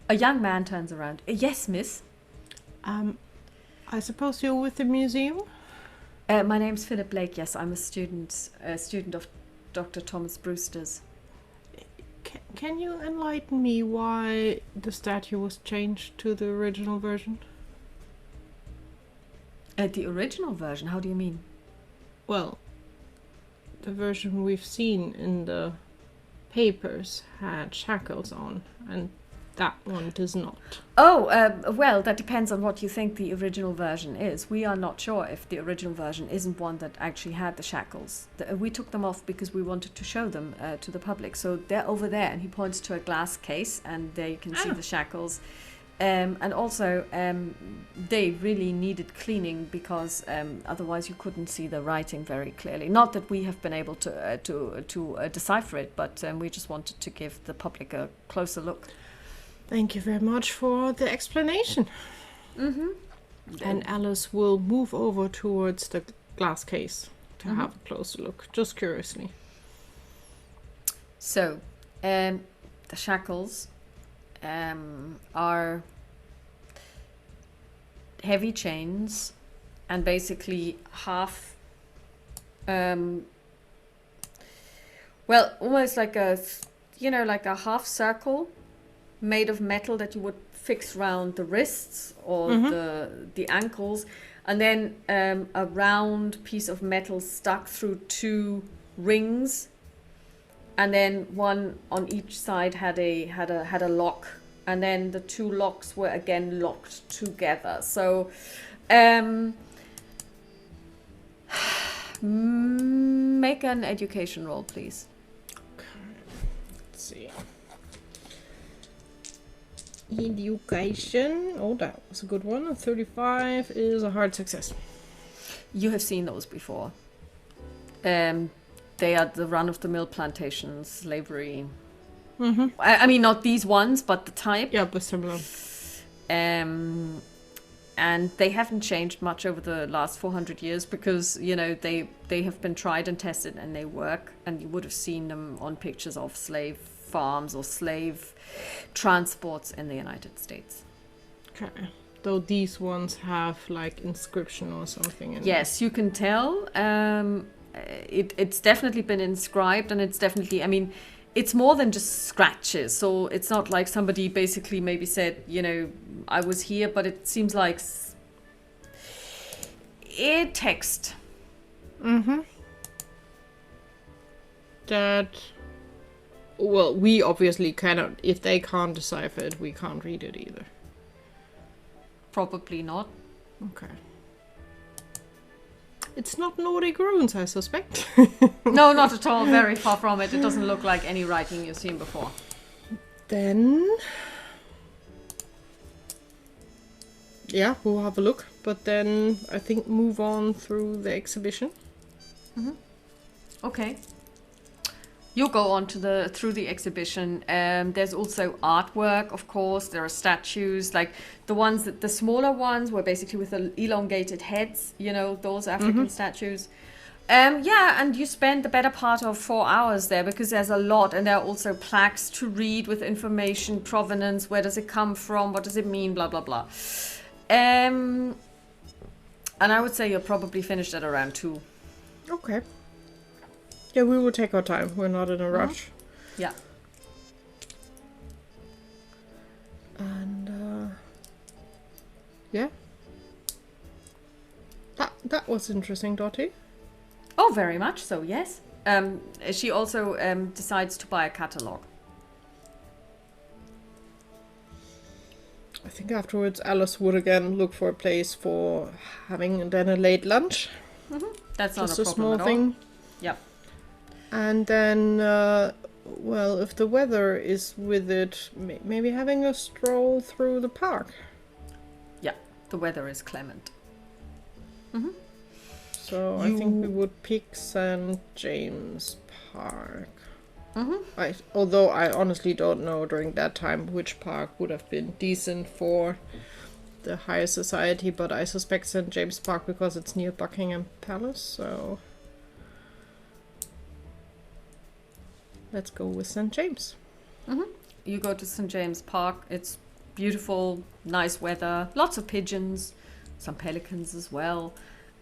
A young man turns around. Yes, miss. I suppose you're with the museum? My name's Philip Blake. Yes, I'm a student of Dr. Thomas Brewster's. Can you enlighten me why the statue was changed to the original version? The original version? How do you mean? Well, the version we've seen in the papers had shackles on, and that one does not. Oh, well, that depends on what you think the original version is. We are not sure if the original version isn't one that actually had the shackles. We took them off because we wanted to show them to the public. So they're over there, and he points to a glass case, and there you can see the shackles. And also, they really needed cleaning because otherwise you couldn't see the writing very clearly. Not that we have been able to decipher it, but we just wanted to give the public a closer look. Thank you very much for the explanation. Mm-hmm. And Alice will move over towards the glass case to have a closer look, just curiously. So, the shackles are heavy chains and basically half, almost like like a half circle made of metal that you would fix around the wrists or the ankles, and then a round piece of metal stuck through two rings, and then one on each side had a lock, and then the two locks were again locked together. So make an education roll, please. Okay, let's see. Education. Oh, that was a good one. A 35 is a hard success. You have seen those before. They are the run-of-the-mill plantation slavery. I mean, not these ones, but the type. Yeah, but similar. And they haven't changed much over the last 400 years because, they have been tried and tested and they work. And you would have seen them on pictures of slave farms or slave transports in the United States. Okay. Though these ones have like inscription or something in Yes, you can tell. It's definitely been inscribed, and it's definitely, I mean, it's more than just scratches. So it's not like somebody basically maybe said, I was here, but it seems like text. That, well, we obviously cannot, if they can't decipher it, we can't read it either. Probably not. Okay. It's not Nordic runes, I suspect. No, not at all. Very far from it. It doesn't look like any writing you've seen before. Then, yeah, we'll have a look. But then I think move on through the exhibition. Okay. You go on through the exhibition. There's also artwork, of course. There are statues, like the smaller ones were basically with the elongated heads, those African statues. And you spend the better part of 4 hours there because there's a lot, and there are also plaques to read with information, provenance, where does it come from, what does it mean, blah, blah, blah. And I would say you're probably finished at around 2. Okay. Yeah, we will take our time. We're not in a rush. Yeah. And yeah, that was interesting, Dottie. Oh, very much so. Yes. She also decides to buy a catalogue. I think afterwards Alice would again look for a place for having then a late lunch. That's not Just a a problem small at all. thing. Yep. And then, well, if the weather is with it, maybe having a stroll through the park. Yeah. The weather is clement. So I think we would pick St. James Park. Although I honestly don't know during that time which park would have been decent for the higher society, but I suspect St. James Park because it's near Buckingham Palace, so let's go with St. James. You go to St. James Park. It's beautiful, nice weather, lots of pigeons, some pelicans as well,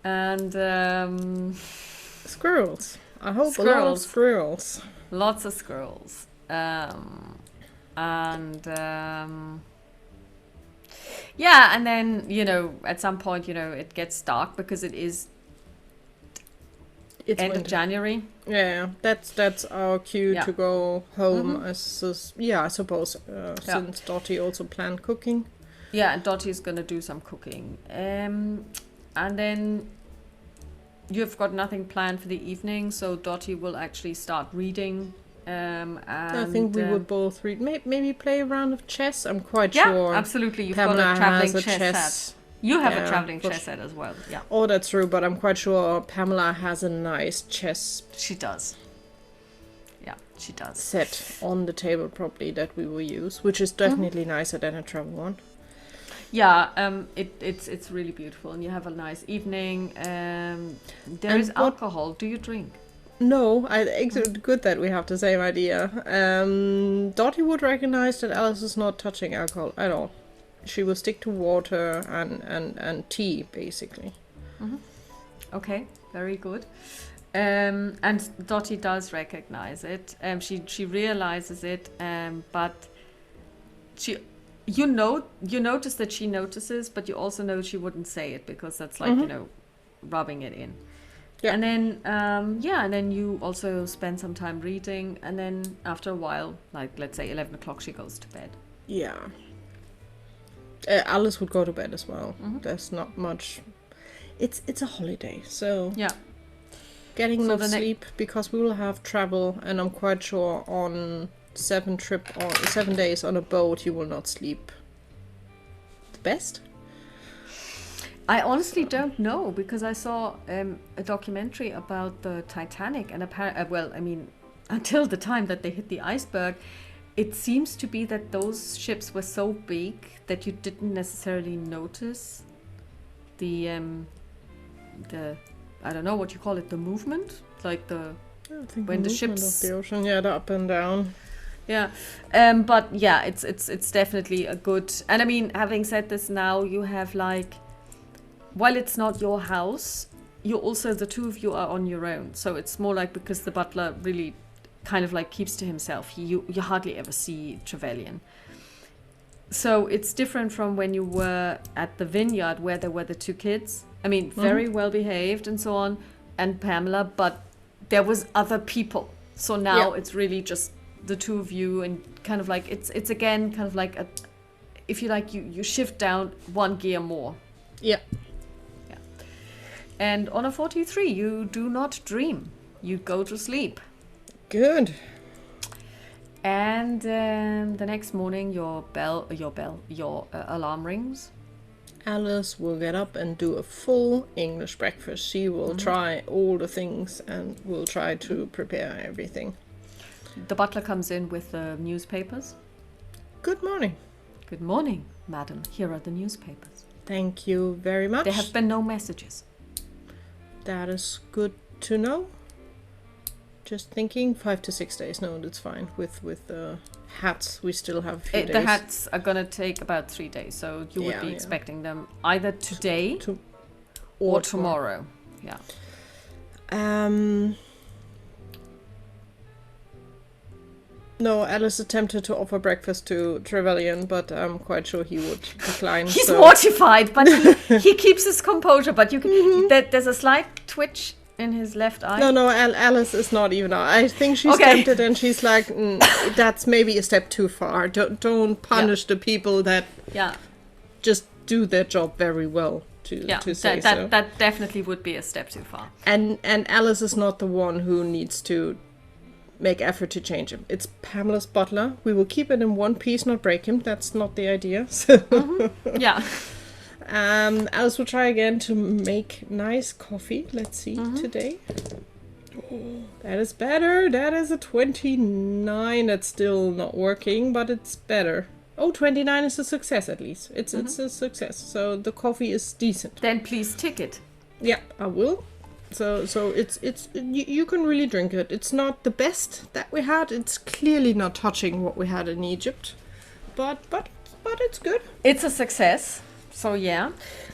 and Squirrels. I hope a lot of squirrels. lots of squirrels. Yeah, and then, at some point, it gets dark because it is It's end of winter. January. Yeah, that's our cue Yeah. to go home. I suppose. Since Dottie also planned cooking. Yeah, and Dottie's going to do some cooking. And then you've got nothing planned for the evening, so Dottie will actually start reading. And, I think we would both read. Maybe play a round of chess. I'm quite Yeah, sure. absolutely. You've Pamela got a traveling has a chess chess. set. You have Yeah, a traveling but- chess set as well. Yeah, Oh, that's true, but I'm quite sure Pamela has a nice chess she does. Yeah, she does. set on the table probably that we will use, which is definitely nicer than a travel one. Yeah, it's really beautiful, and you have a nice evening. There And is alcohol. Do you drink? No, it's good that we have the same idea. Dottie would recognize that Alice is not touching alcohol at all. She will stick to water and tea, basically. Okay, very good. And Dottie does recognize it. She realizes it, but you notice that she notices, but you also know she wouldn't say it because that's like rubbing it in. Yeah. And then and then you also spend some time reading, and then after a while, like let's say 11 o'clock, she goes to bed. Yeah. Alice would go to bed as well. There's not much. It's a holiday, so Yeah. getting So enough the sleep because we will have travel, and I'm quite sure on 7 days on a boat you will not sleep the best. I honestly don't know because I saw a documentary about the Titanic, and until the time that they hit the iceberg, it seems to be that those ships were so big that you didn't necessarily notice the I don't know what you call it, the movement, like the I think when the movement ships of the ocean, yeah, the up and down. Yeah, but yeah, it's definitely a good. And I mean, having said this, now you have like, while it's not your house, you also the two of you are on your own. So it's more like because the butler really kind of like keeps to himself. You hardly ever see Trevelyan. So it's different from when you were at the vineyard where there were the two kids. I mean, very well behaved and so on, and Pamela, but there was other people. So now it's really just the two of you, and kind of like it's again kind of like if you like you shift down one gear more. Yeah. Yeah. And on a 43, you do not dream. You go to sleep. Good. And the next morning, your alarm rings. Alice will get up and do a full English breakfast. She will try all the things and will try to prepare everything. The butler comes in with the newspapers. Good morning. Good morning, madam. Here are the newspapers. Thank you very much. There have been no messages. That is good to know. Just thinking 5 to 6 days. No, that's fine. With the hats, we still have a few days. The hats are going to take about 3 days, so you would be expecting them either today or tomorrow. Yeah. No, Alice attempted to offer breakfast to Trevelyan, but I'm quite sure he would decline. He's so. mortified, but he keeps his composure. But you can, there's a slight twitch in his left eye. No, Alice is not even. I think she's Okay. tempted, and she's like, "That's maybe a step too far. Don't punish the people that Yeah, just do their job very well." To say so. that definitely would be a step too far. And Alice is not the one who needs to make effort to change him. It's Pamela's butler. We will keep it in one piece, not break him. That's not the idea. So. Yeah. Alice will try again to make nice coffee. Let's see today. Oh, that is better. That is a 29. That's still not working, but it's better. Oh, 29 is a success at least. It's a success. So the coffee is decent. Then please tick it. Yeah, I will. So it's you can really drink it. It's not the best that we had. It's clearly not touching what we had in Egypt, but it's good. It's a success. So yeah,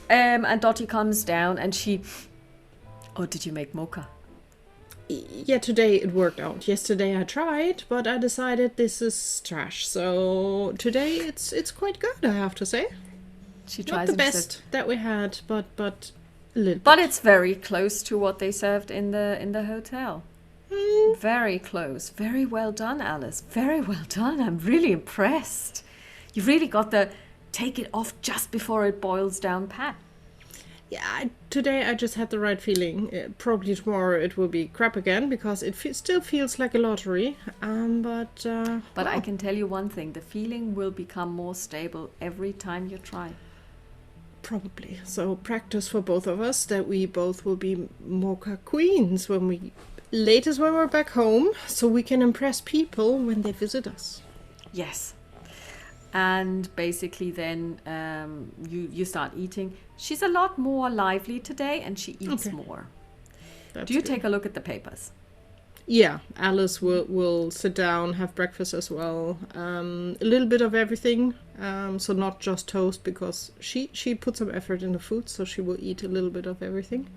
and Dottie comes down and she. Oh, did you make mocha? Yeah, today it worked out. Yesterday I tried, but I decided this is trash. So today it's quite good, I have to say. She Not tries the and best said- that we had, but a little. But it's very close to what they served in the hotel. Very close. Very well done, Alice. Very well done. I'm really impressed. You really got the take it off just before it boils down pat. Yeah, today I just had the right feeling. Probably tomorrow it will be crap again because it still feels like a lottery. But I can tell you one thing: the feeling will become more stable every time you try. Probably. So practice for both of us that we both will be mocha queens when we're back home, so we can impress people when they visit us. Yes. And basically then you start eating. She's a lot more lively today and she eats more. Do you take a look at the papers? Yeah, Alice will sit down, have breakfast as well. A little bit of everything. So not just toast, because she put some effort in the food, so she will eat a little bit of everything.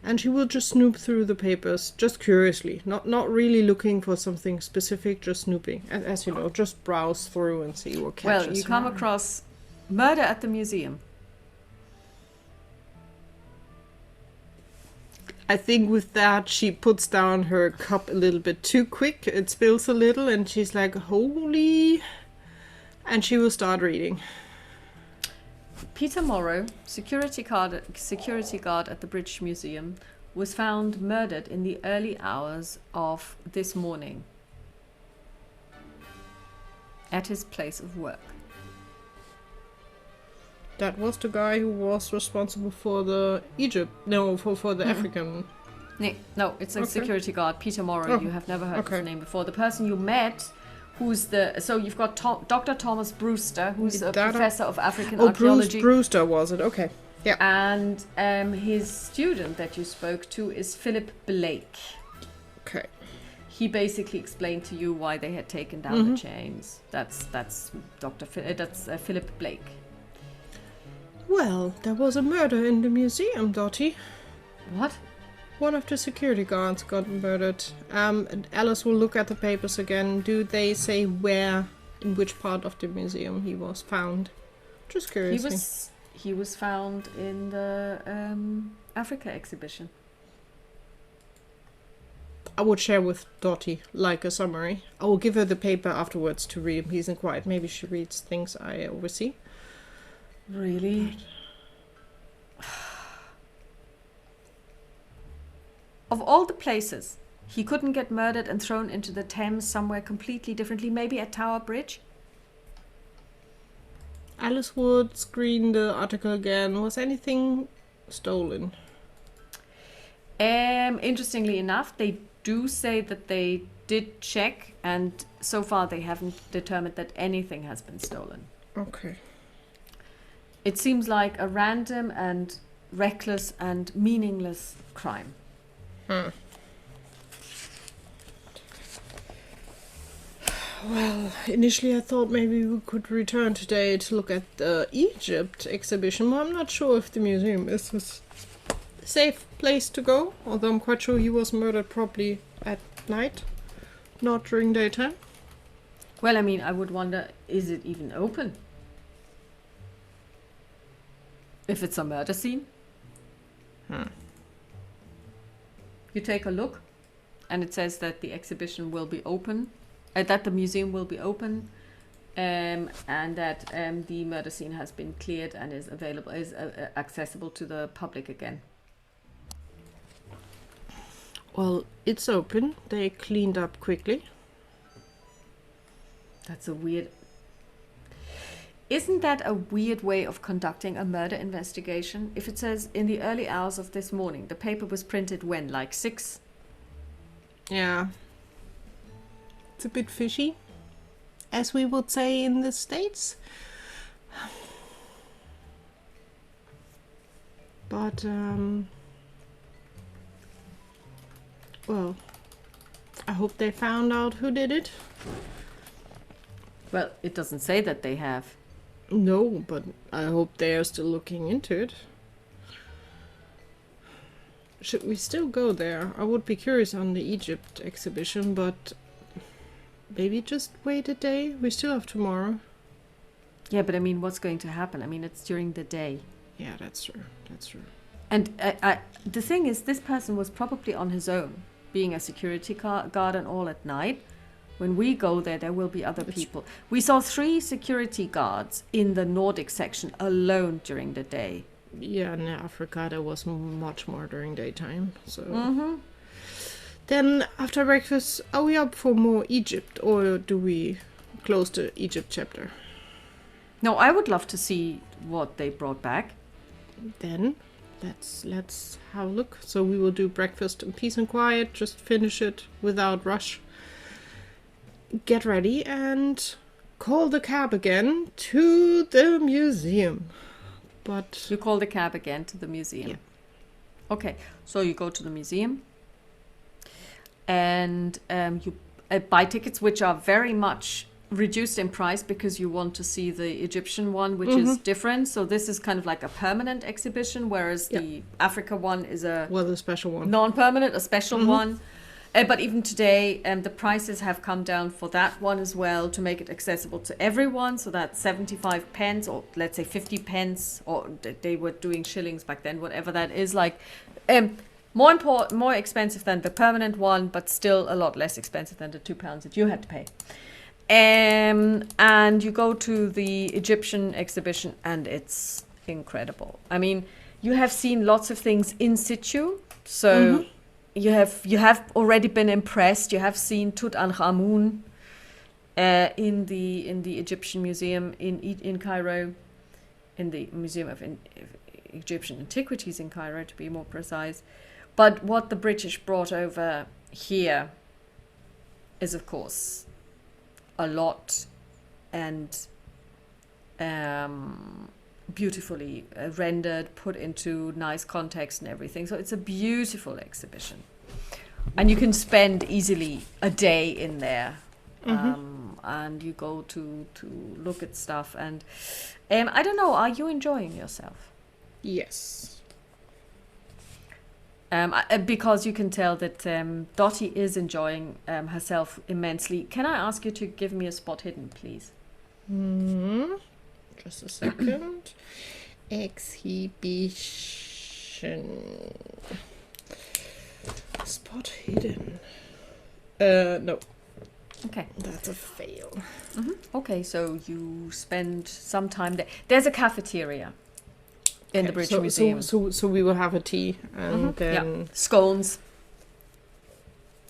And she will just snoop through the papers, just curiously. Not really looking for something specific, just snooping. As you know, just browse through and see what catches Well, you come her eye. across murder at the museum. I think with that, she puts down her cup a little bit too quick. It spills a little, and she's like, holy... And she will start reading. Peter Morrow, security guard at the British Museum, was found murdered in the early hours of this morning at his place of work. That was the guy who was responsible for the for the African. No, it's a security guard, Peter Morrow. Oh, You have never heard okay. his name before. The person you met, so you've got Dr. Thomas Brewster, who's a professor of African archaeology. Brewster was it? Okay, yeah. And his student that you spoke to is Philip Blake. Okay. He basically explained to you why they had taken down the chains. That's Philip Blake. Well, there was a murder in the museum, Dottie. What? One of the security guards got murdered. And Alice will look at the papers again. Do they say where, in which part of the museum he was found? Just curiously. He was found in the Africa exhibition. I would share with Dottie, like a summary. I will give her the paper afterwards to read in peace and quiet. Maybe she reads things I oversee. Really? Of all the places, he couldn't get murdered and thrown into the Thames somewhere completely differently, maybe at Tower Bridge? Alice would screen the article again. Was anything stolen? Interestingly enough, they do say that they did check, and so far they haven't determined that anything has been stolen. Okay. It seems like a random and reckless and meaningless crime. Well, initially I thought maybe we could return today to look at the Egypt exhibition, but I'm not sure if the museum is a safe place to go, although I'm quite sure he was murdered probably at night, not during daytime. Well, I mean, I would wonder, is it even open? If it's a murder scene? You take a look, and it says that the exhibition will be open, that the museum will be open, and that the murder scene has been cleared and is available, is accessible to the public again. Well, it's open. They cleaned up quickly. That's a weird... Isn't that a weird way of conducting a murder investigation? If it says in the early hours of this morning, the paper was printed when, like 6? Yeah. It's a bit fishy, as we would say in the States. But, well, I hope they found out who did it. Well, it doesn't say that they have. No, but I hope they are still looking into it. Should we still go there? I would be curious on the Egypt exhibition, but maybe just wait a day. We still have tomorrow. Yeah, but I mean, what's going to happen? I mean, it's during the day. Yeah, that's true. That's true. And the thing is, this person was probably on his own, being a security guard and all at night. When we go there, there will be other people. We saw 3 security guards in the Nordic section alone during the day. Yeah, in Africa there was much more during daytime. So then after breakfast, are we up for more Egypt, or do we close the Egypt chapter? No, I would love to see what they brought back. Then let's have a look. So we will do breakfast in peace and quiet. Just finish it without rush. Get ready and call the cab again to the museum. But you call the cab again to the museum. Yeah. Okay, so you go to the museum and you buy tickets, which are very much reduced in price because you want to see the Egyptian one, which is different. So this is kind of like a permanent exhibition, whereas the Africa one is a special one. Non-permanent, a special one. But even today, the prices have come down for that one as well to make it accessible to everyone. So that's 75 pence, or let's say 50 pence, or they were doing shillings back then, whatever that is. Like, more expensive than the permanent one, but still a lot less expensive than the £2 that you had to pay. And you go to the Egyptian exhibition, and it's incredible. I mean, you have seen lots of things in situ, so. You have already been impressed. You have seen Tutankhamun in the Egyptian Museum in Cairo, in the Museum of Egyptian Antiquities in Cairo, to be more precise. But what the British brought over here is, of course, a lot, and beautifully rendered, put into nice context and everything. So it's a beautiful exhibition. And you can spend easily a day in there. And you go to look at stuff. And I don't know, are you enjoying yourself? Yes. Because you can tell that Dottie is enjoying herself immensely. Can I ask you to give me a spot hidden, please? Just a second. Exhibition. Spot hidden. No. Okay. That's a fail. Okay, so you spend some time there. There's a cafeteria in the British Museum. So we will have a tea and then... Scones.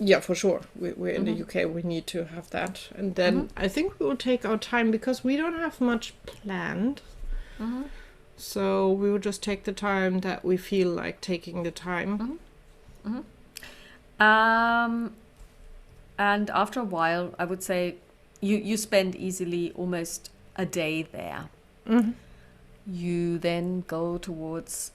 Yeah, for sure. We're in the UK. We need to have that. And then I think we will take our time because we don't have much planned. So we will just take the time that we feel like taking the time. And after a while, I would say you spend easily almost a day there. You then go towards,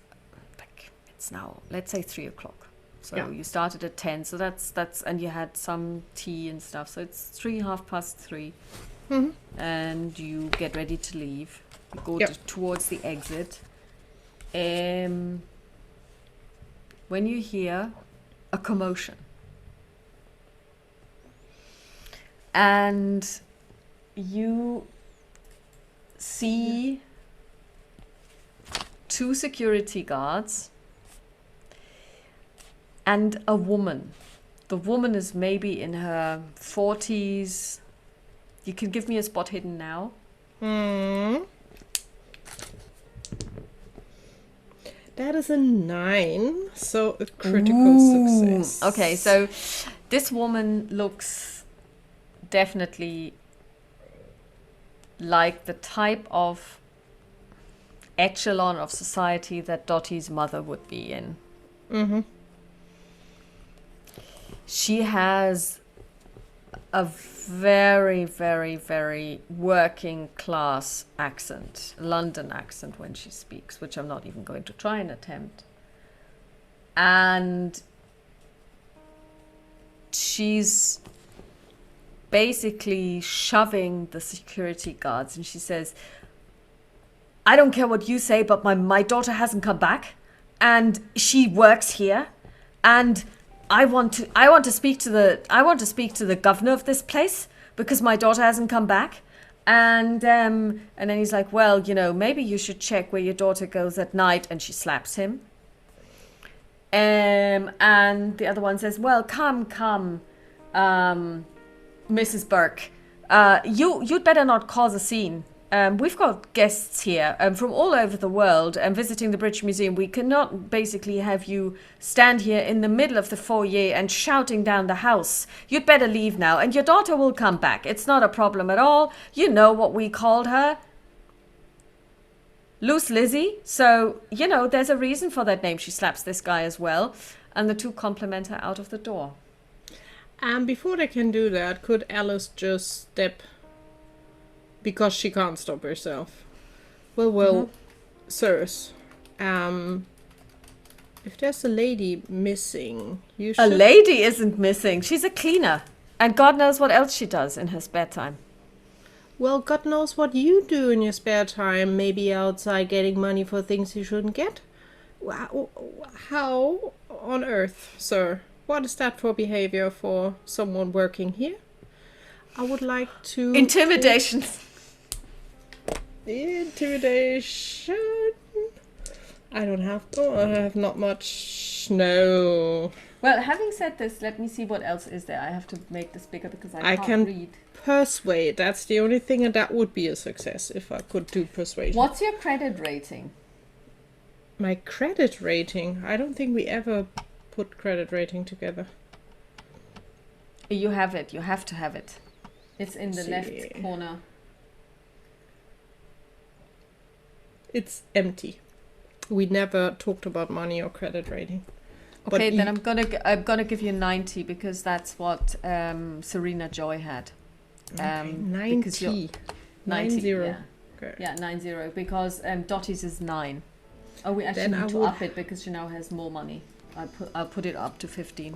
like, it's now, let's say 3 o'clock. So you started at 10, so that's and you had some tea and stuff. So it's 3:30. And you get ready to leave. You go towards the exit. When you hear a commotion, and you see two security guards and a woman. The woman is maybe in her 40s. You can give me a spot hidden now. That is a 9, so a critical success. Okay, so this woman looks definitely like the type of echelon of society that Dottie's mother would be in. She has a very, very, very working class accent, London accent when she speaks, which I'm not even going to try and attempt. And she's basically shoving the security guards, and she says, I don't care what you say, but my daughter hasn't come back, and she works here, and I want to speak to the governor of this place because my daughter hasn't come back. And then he's like, well, maybe you should check where your daughter goes at night, and she slaps him. And the other one says, well, come, Mrs. Burke, you'd better not cause a scene. We've got guests here from all over the world visiting the British Museum. We cannot basically have you stand here in the middle of the foyer and shouting down the house. You'd better leave now, and your daughter will come back. It's not a problem at all. You know what we called her? Loose Lizzie. So, there's a reason for that name. She slaps this guy as well. And the two compliment her out of the door. And before they can do that, could Alice just step... because she can't stop herself. Well, sirs, if there's a lady missing, you should... A lady isn't missing. She's a cleaner. And God knows what else she does in her spare time. Well, God knows what you do in your spare time. Maybe outside getting money for things you shouldn't get. How on earth, sir? What is that for behavior for someone working here? I would like to... Intimidation. Intimidation. I have not much. No. Well, having said this, let me see what else is there. I have to make this bigger because I can't read. Persuade. That's the only thing, and that would be a success if I could do persuasion. What's your credit rating? My credit rating? I don't think we ever put credit rating together. You have it. You have to have it. It's in the left corner. It's empty. We never talked about money or credit rating. Okay, then I'm gonna give you 90 because that's what Serena Joy had. Okay, 90. 90. Yeah. Okay. Yeah, 90 because Dottie's is 9. Oh, we actually need to up it because she now has more money. I'll put it up to 15.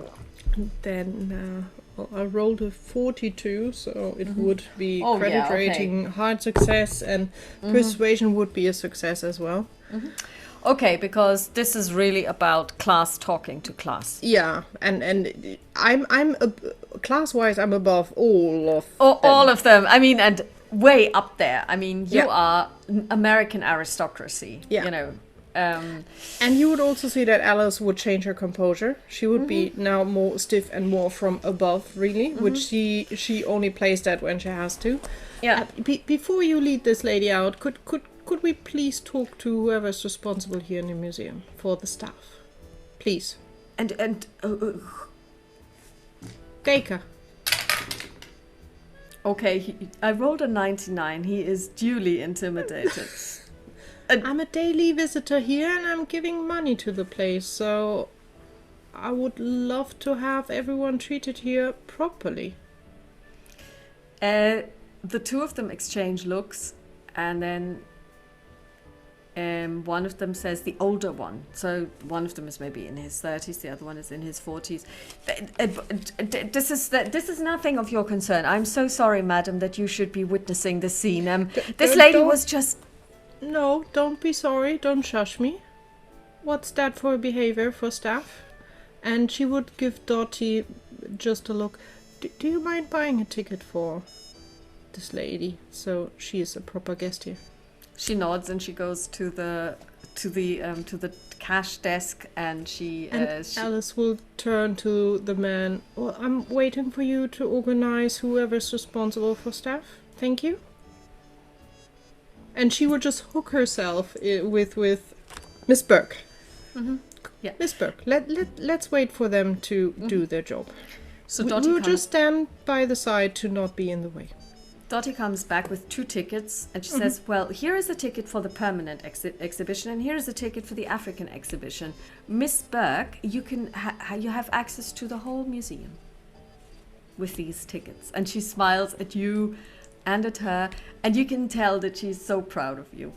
Then I rolled a 42, so it would be credit rating, hard success, and persuasion would be a success as well. Okay, because this is really about class talking to class. Yeah, and I'm class-wise, I'm above all of them. All of them. I mean, and way up there. I mean, you are American aristocracy. Yeah. And you would also see that Alice would change her composure. She would be now more stiff and more from above, really, which she only plays that when she has to. Yeah. Before you lead this lady out, could we please talk to whoever's responsible here in the museum for the staff, please? And Baker. Okay, I rolled a 99. He is duly intimidated. I'm a daily visitor here and I'm giving money to the place, so I would love to have everyone treated here properly. The two of them exchange looks, and then one of them says, the older one, so one of them is maybe in his 30s, the other one is in his 40s. This is nothing of your concern. I'm so sorry, madam, that you should be witnessing this scene. This lady was just... No, don't be sorry. Don't shush me. What's that for behavior for staff? And she would give Dottie just a look. Do you mind buying a ticket for this lady, so she is a proper guest here. She nods and she goes to the cash desk, and she Alice will turn to the man. Well, I'm waiting for you to organize whoever's responsible for staff. Thank you. And she will just hook herself with Miss Burke. Mm-hmm. Yeah. Miss Burke, let's wait for them to do their job. So We'll just stand by the side to not be in the way. Dottie comes back with 2 tickets, and she says, well, here is a ticket for the permanent exhibition, and here is a ticket for the African exhibition. Miss Burke, you can you have access to the whole museum with these tickets. And she smiles at you and at her, and you can tell that she's so proud of you.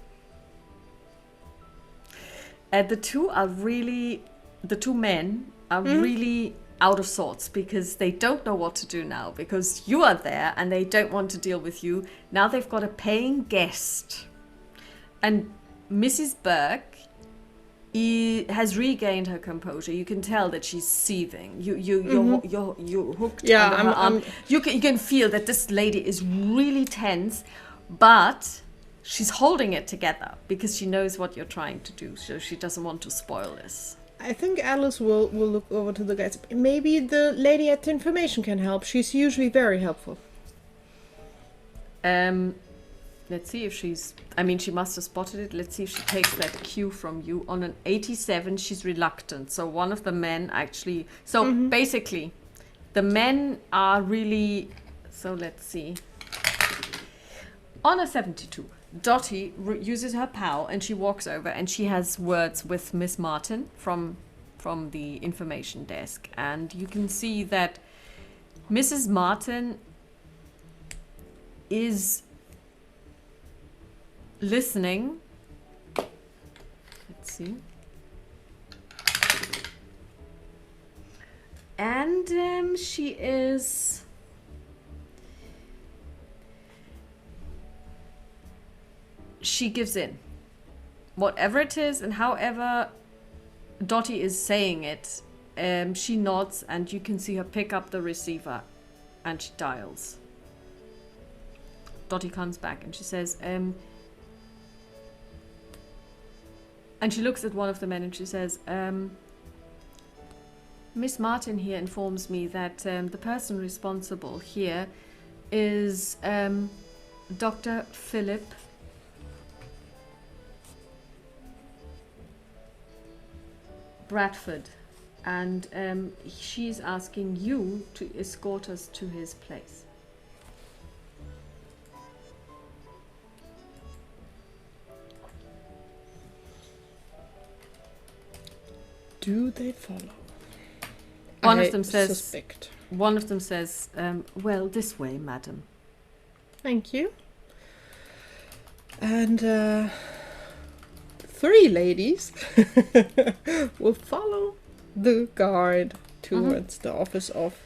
And the two men are really out of sorts, because they don't know what to do now, because you are there and they don't want to deal with you. Now they've got a paying guest, and Mrs. Burke has regained her composure. You can tell that she's seething. You're hooked. Yeah, under her arm. You can feel that this lady is really tense, but she's holding it together because she knows what you're trying to do, so she doesn't want to spoil this. I think Alice will look over to the guys. Maybe the lady at the information can help. She's usually very helpful. Let's see if she's... I mean, she must have spotted it. Let's see if she takes that cue from you. On an 87, she's reluctant. So one of the men actually... So basically, the men are really... So let's see. On a 72, Dottie uses her POW and she walks over and she has words with Miss Martin from the information desk. And you can see that Mrs. Martin is listening. Let's see. And she is... She gives in. Whatever it is and however Dottie is saying it, she nods and you can see her pick up the receiver and she dials. Dottie comes back and she says, and she looks at one of the men and she says, Miss Martin here informs me that the person responsible here is Dr. Philip Bradford, and she's asking you to escort us to his place. Do they follow? One I of them says, suspect. One of them says, well, this way, madam. Thank you. And 3 ladies will follow the guard towards the office of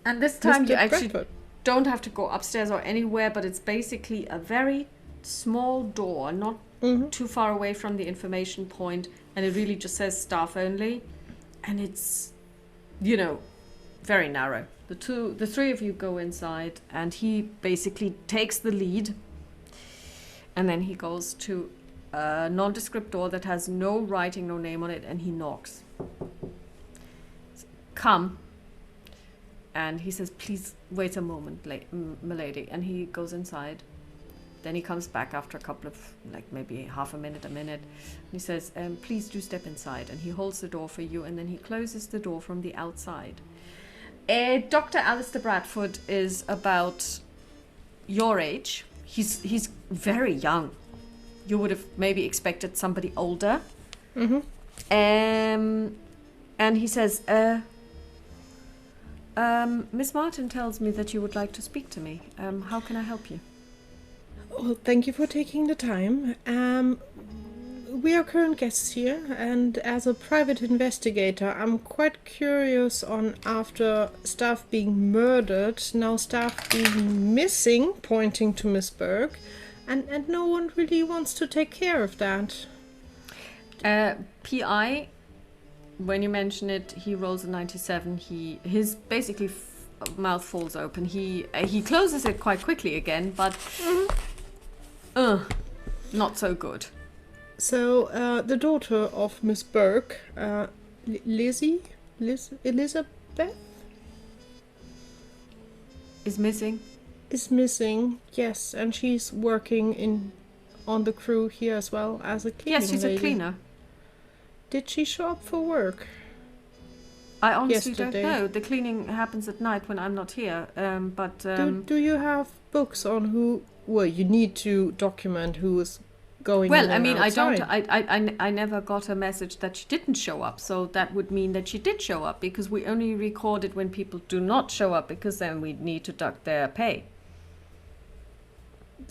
And this time Mr. you actually Bradford. don't have to go upstairs or anywhere, but it's basically a very small door, not too far away from the information point, and it really just says staff only, and it's, very narrow. The 3 of you go inside, and he basically takes the lead, and then he goes to a nondescript door that has no writing, no name on it, and he knocks. Come. And he says, please wait a moment, milady. And he goes inside. Then he comes back after a couple of, maybe half a minute. And he says, please do step inside. And he holds the door for you, and then he closes the door from the outside. Dr. Alistair Bradford is about your age. He's very young. You would have maybe expected somebody older. And he says, Miss Martin tells me that you would like to speak to me. How can I help you? Well, thank you for taking the time. We are current guests here, and as a private investigator, I'm quite curious on, after staff being murdered, now staff being missing, pointing to Miss Burke, and no one really wants to take care of that. PI, when you mention it, he rolls a 97. His basically mouth falls open. He closes it quite quickly again, but not so good. So, the daughter of Miss Burke, Elizabeth, Is missing. is missing. Yes, and she's working on the crew here as well as a cleaning Yes, she's lady. a cleaner. Did she show up for work? I honestly Yesterday. don't know. The cleaning happens at night when I'm not here. But Do you have books on who? Well, you need to document who is going. well, in I and mean, I don't. outside. I never got a message that she didn't show up. So that would mean that she did show up, because we only record it when people do not show up, because then we need to deduct their pay.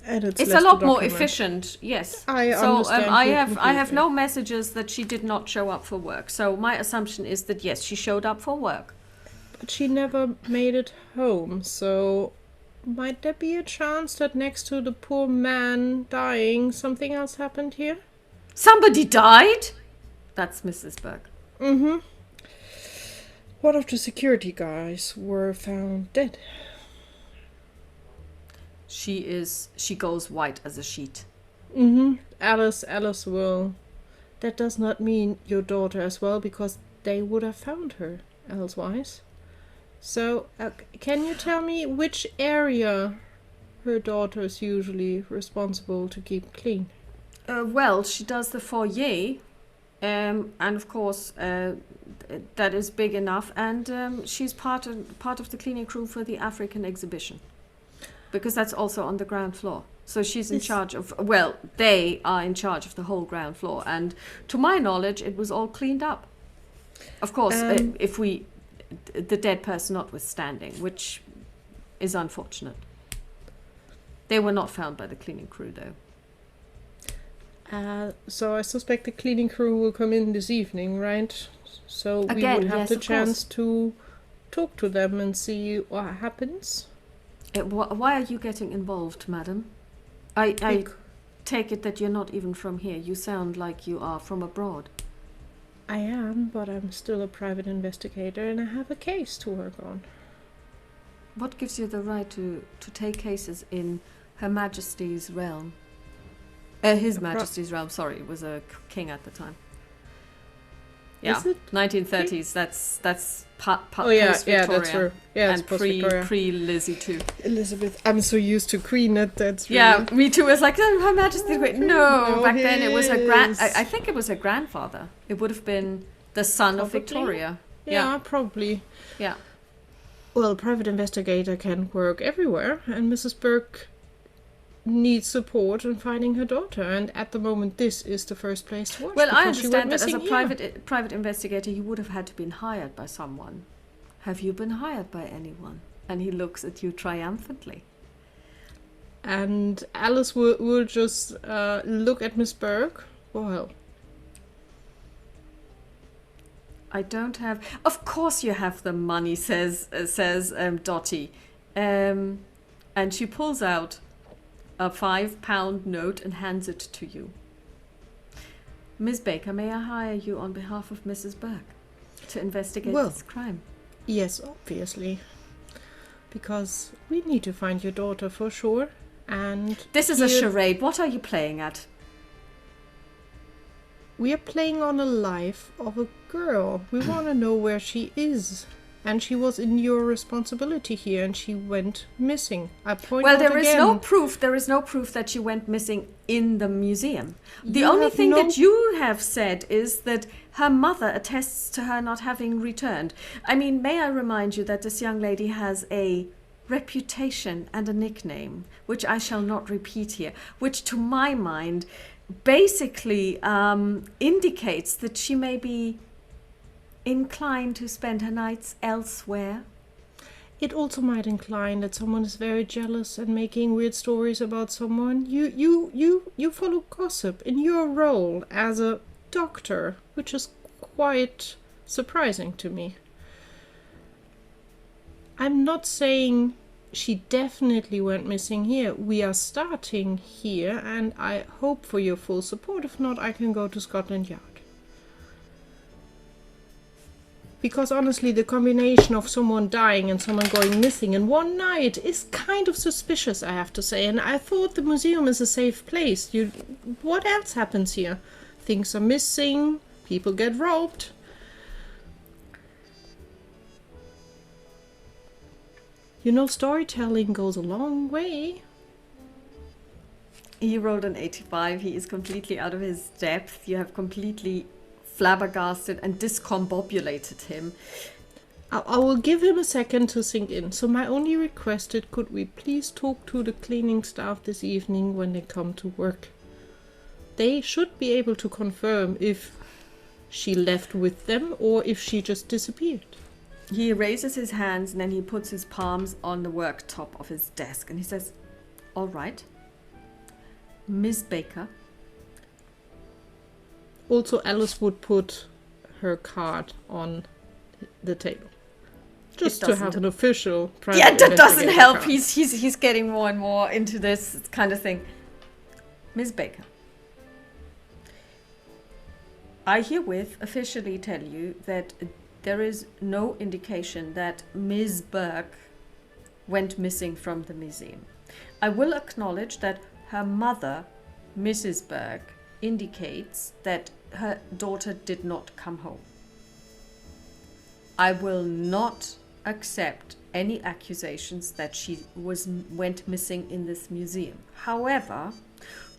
And It's less a to lot more document. efficient, yes. I So understand I you have completely. no messages that she did not show up for work. So my assumption is that yes, she showed up for work. But she never made it home, so might there be a chance that next to the poor man dying, something else happened here? Somebody died. That's Mrs. Burke. Mm-hmm. One of the security guys were found dead. She goes white as a sheet. Mm-hmm. Alice will. That does not mean your daughter as well, because they would have found her elsewise. So, can you tell me which area her daughter is usually responsible to keep clean? Well, she does the foyer, and of course that is big enough. And she's part of the cleaning crew for the African exhibition, because that's also on the ground floor. So she's in charge of. Well, they are in charge of the whole ground floor, and to my knowledge, it was all cleaned up. Of course, if we. The dead person notwithstanding, which is unfortunate. They were not found by the cleaning crew, though. So I suspect the cleaning crew will come in this evening, right? So we Again, would have yes, the of chance to talk to them and see what happens. Why are you getting involved, madam? I take it that you're not even from here. You sound like you are from abroad. I am, but I'm still a private investigator and I have a case to work on. What gives you the right to take cases in Her Majesty's realm? His Majesty's realm, sorry, it was a king at the time. Yeah, Is it? 1930s, that's Oh yeah, post-Victoria. yeah, that's true. Yeah, it's And post-Victoria. pre-Lizzie too. Elizabeth, I'm so used to Queen that's really... Yeah, me too. It's like, oh, Her Majesty's great. No, No, back then it was her his. I think it was her grandfather. It would have been the son of Probably. Victoria. Yeah, probably. Yeah. Well, private investigator can work everywhere, and Mrs. Burke needs support in finding her daughter, and at the moment this is the first place to watch. Well, I because she went understand that as a missing here. private investigator, you would have had to been hired by someone. Have you been hired by anyone? And he looks at you triumphantly. And Alice will just look at Miss Burke. Well, I don't have. Of course, you have the money, says Dottie, and she pulls out a £5 note and hands it to you. Miss Baker, may I hire you on behalf of Mrs. Burke to investigate Well, this crime? yes, obviously. Because we need to find your daughter for sure. And This is a here charade. What are you playing at? we are playing on a life of a girl. We want to know where she is. And she was in your responsibility here, and she went missing. I point Well, out there is again. no proof. There is no proof that she went missing in the museum. The You only have thing no- that you have said is that her mother attests to her not having returned. I mean, may I remind you that this young lady has a reputation and a nickname, which I shall not repeat here, which to my mind basically indicates that she may be inclined to spend her nights elsewhere. It also might incline that someone is very jealous and making weird stories about someone. You follow gossip in your role as a doctor, which is quite surprising to me. I'm not saying she definitely went missing here. We are starting here, and I hope for your full support. If not, I can go to Scotland Yard. Because honestly, the combination of someone dying and someone going missing in one night is kind of suspicious, I have to say. And I thought the museum is a safe place. What else happens here? Things are missing, people get robbed. You know, storytelling goes a long way. He wrote an 85. He is completely out of his depth. You have completely flabbergasted and discombobulated him. I will give him a second to sink in. So my only request is, could we please talk to the cleaning staff this evening when they come to work? They should be able to confirm if she left with them or if she just disappeared. He raises his hands and then he puts his palms on the worktop of his desk and he says, all right, Miss Baker. Also, Alice would put her card on the table. Just to have an official private Yeah, that doesn't help. Card. He's getting more and more into this kind of thing. Miss Baker, I herewith officially tell you that there is no indication that Ms. Burke went missing from the museum. I will acknowledge that her mother, Mrs. Burke, indicates that her daughter did not come home. I will not accept any accusations that she went missing in this museum. However,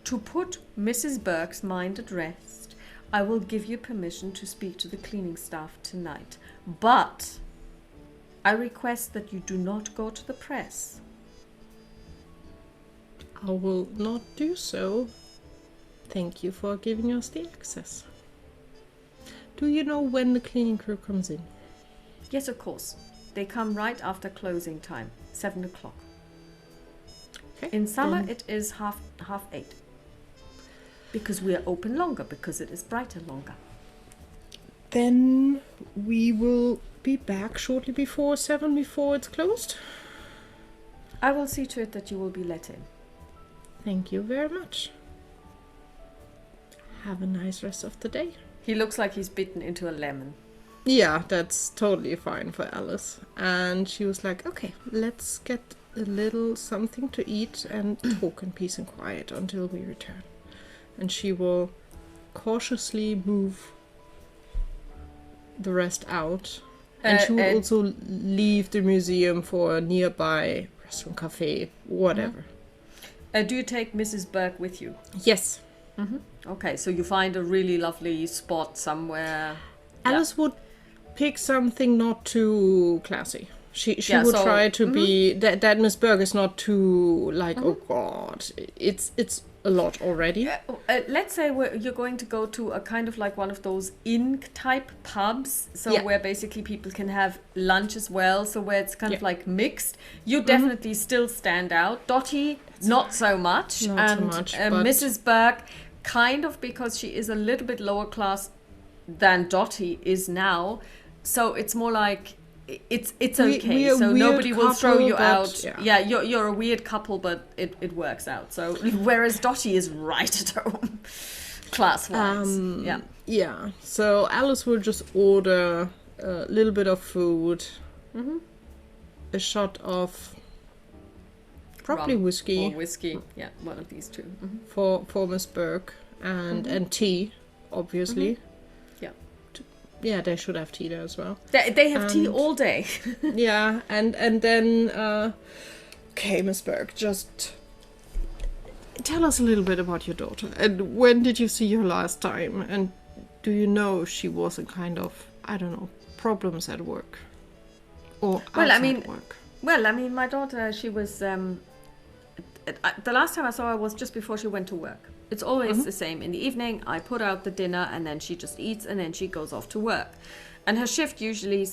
to put Mrs. Burke's mind at rest, I will give you permission to speak to the cleaning staff tonight. But I request that you do not go to the press. I will not do so. Thank you for giving us the access. Do you know when the cleaning crew comes in? Yes, of course. They come right after closing time, 7 o'clock. Okay. In summer, it is half 8. Because we are open longer, because it is brighter longer. Then we will be back shortly before 7, before it's closed. I will see to it that you will be let in. Thank you very much. Have a nice rest of the day. He looks like he's bitten into a lemon. Yeah, that's totally fine for Alice. And she was like, okay, let's get a little something to eat and talk in peace and quiet until we return. And she will cautiously move the rest out. And she will also leave the museum for a nearby restaurant, cafe, whatever. Do you take Mrs. Burke with you? Yes. Mm-hmm. Okay, so you find a really lovely spot somewhere. Alice would pick something not too classy. She would try to be that Miss Burke is not too like oh god, it's a lot already. Let's say you're going to go to a kind of like one of those inn type pubs, so where basically people can have lunch as well, so where it's kind of like mixed. You definitely still stand out. Dottie, not so much, but Mrs. Burke, kind of, because she is a little bit lower class than Dottie is now, so it's more like it's okay. So nobody will throw you out. Yeah, you're a weird couple, but it works out. So whereas Dottie is right at home, class wise. Yeah. So Alice will just order a little bit of food, a shot of probably rum whiskey. Or whiskey, yeah, one of these two. For Miss Burke and tea, obviously. Yeah, they should have tea there as well. They have tea all day. Yeah, and then, okay, Miss Burke, just tell us a little bit about your daughter. And when did you see her last time? And do you know she was in kind of, I don't know, problems at work? Or outside work? Well, I mean, my daughter, she was... the last time I saw her was just before she went to work. It's always the same. In the evening, I put out the dinner and then she just eats and then she goes off to work. And her shift usually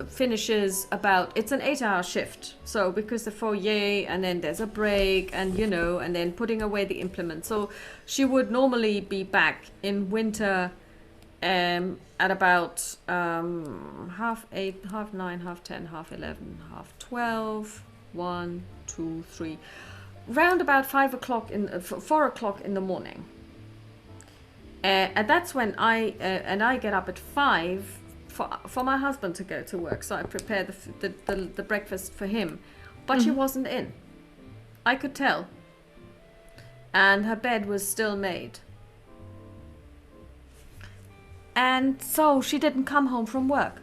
finishes about, it's an 8-hour shift. So because the foyer and then there's a break and, and then putting away the implements. So she would normally be back in winter at about 8:30, 9:30, 10:30, 11:30, 12:30, 1, 2, 3... round about 4 o'clock in the morning, and that's when I get up at 5 for my husband to go to work, so I prepared the breakfast for him. But she wasn't in. I could tell. And her bed was still made. And so she didn't come home from work.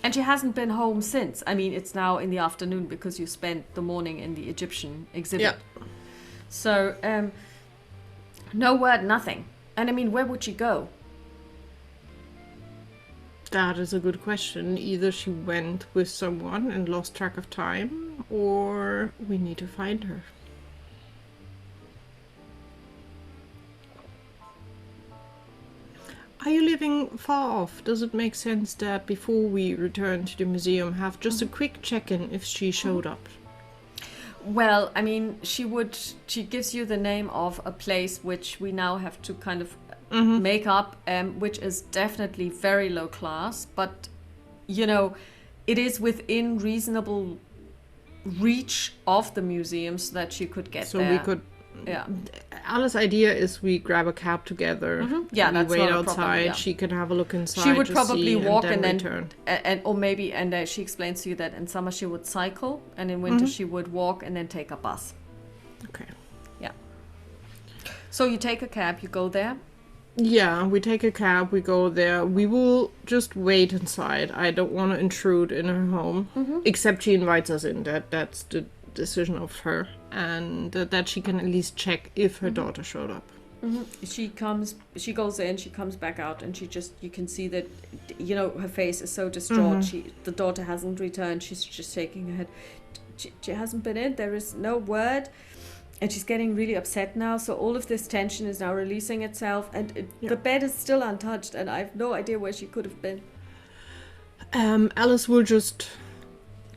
And she hasn't been home since. I mean, it's now in the afternoon because you spent the morning in the Egyptian exhibit. Yeah. So, no word, nothing. And I mean, where would she go? That is a good question. Either she went with someone and lost track of time, or we need to find her. Are you living far off? Does it make sense that before we return to the museum, have just a quick check-in if she showed up? Well, I mean, she gives you the name of a place which we now have to kind of make up, which is definitely very low class, but, you know, it is within reasonable reach of the museum so that she could get there. So we could... Yeah. Alice's idea is we grab a cab together. Yeah, we that's wait not a outside. problem, yeah. She can have a look inside. She would to probably see, walk and then return. return. Or maybe, she explains to you that in summer she would cycle, and in winter she would walk and then take a bus. Okay. Yeah. So you take a cab, you go there. Yeah, we take a cab, we go there. We will just wait inside. I don't want to intrude in her home, except she invites us in. That's the decision of her, and that she can at least check if her daughter showed up. She goes in, she comes back out, and you can see that, you know, her face is so distraught. The daughter hasn't returned. She's just shaking her head. She hasn't been in. There is no word. And she's getting really upset now. So all of this tension is now releasing itself. And the bed is still untouched. And I have no idea where she could have been. Alice will just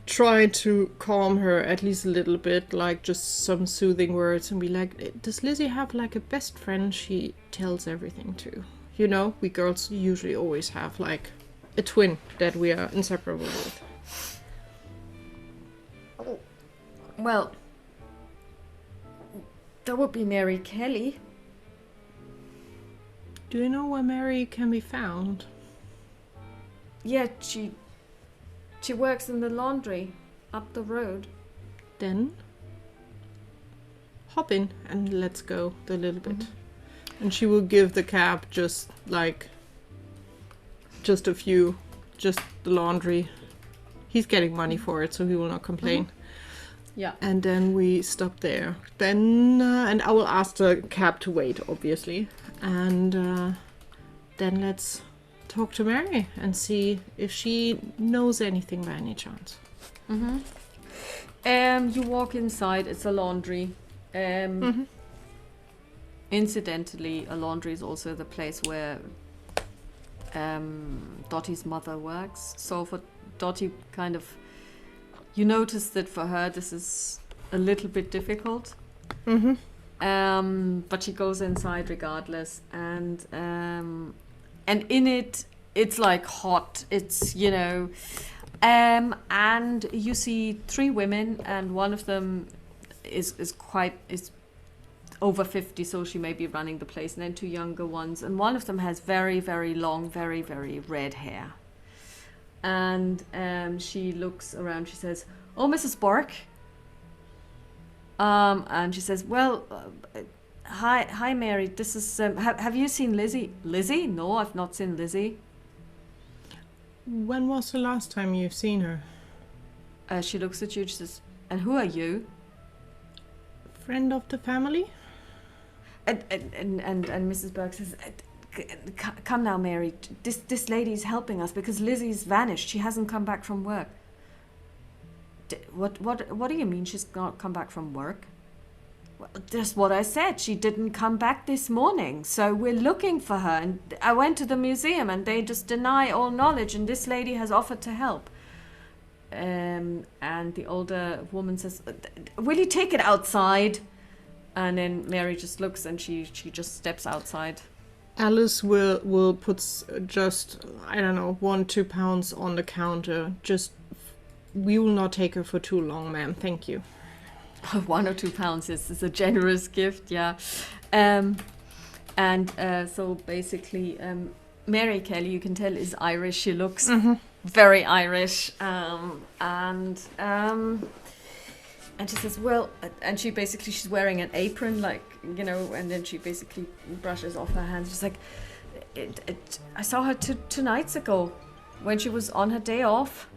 try to calm her at least a little bit. Like just some soothing words. And be like, does Lizzie have like a best friend she tells everything to? You know, we girls usually always have like a twin that we are inseparable with. Well... that would be Mary Kelly. Do you know where Mary can be found? Yeah, she works in the laundry up the road. Then hop in and let's go a little bit. And she will give the cab just the laundry. He's getting money for it, so he will not complain. Yeah. And then we stop there. Then, and I will ask the cab to wait, obviously. And then let's talk to Mary and see if she knows anything by any chance. You walk inside, it's a laundry. Incidentally, a laundry is also the place where Dottie's mother works. So for Dottie, kind of, you notice that for her this is a little bit difficult. But she goes inside regardless, and in it's like hot. It's, you know, and you see three women, and one of them is over 50, so she may be running the place, and then two younger ones, and one of them has very, very long, very, very red hair. And she looks around, she says, "Oh, Mrs. Bork." And she says, "Well, hi, Mary. This is, have you seen Lizzie?" "Lizzie? No, I've not seen Lizzie." When was the last time you've seen her? She looks at you, she says, "And who are you?" Friend of the family? And Mrs. Burke says, "Come now, Mary. This lady's helping us because Lizzie's vanished. She hasn't come back from work." What do you mean she's not come back from work? Well, that's what I said. She didn't come back this morning, so we're looking for her. And I went to the museum, and they just deny all knowledge. And this lady has offered to help. And the older woman says, "Will you take it outside?" And then Mary just looks, and she just steps outside. Alice will put just, I don't know, 1-2 pounds on the counter. Just, we will not take her for too long, ma'am. Thank you. 1 or 2 pounds is a generous gift, yeah. And so basically, Mary Kelly, you can tell, is Irish. She looks very Irish. And she says, well, and she's wearing an apron, like, you know, and then she basically brushes off her hands. She's like, I saw her 2 nights ago when she was on her day off.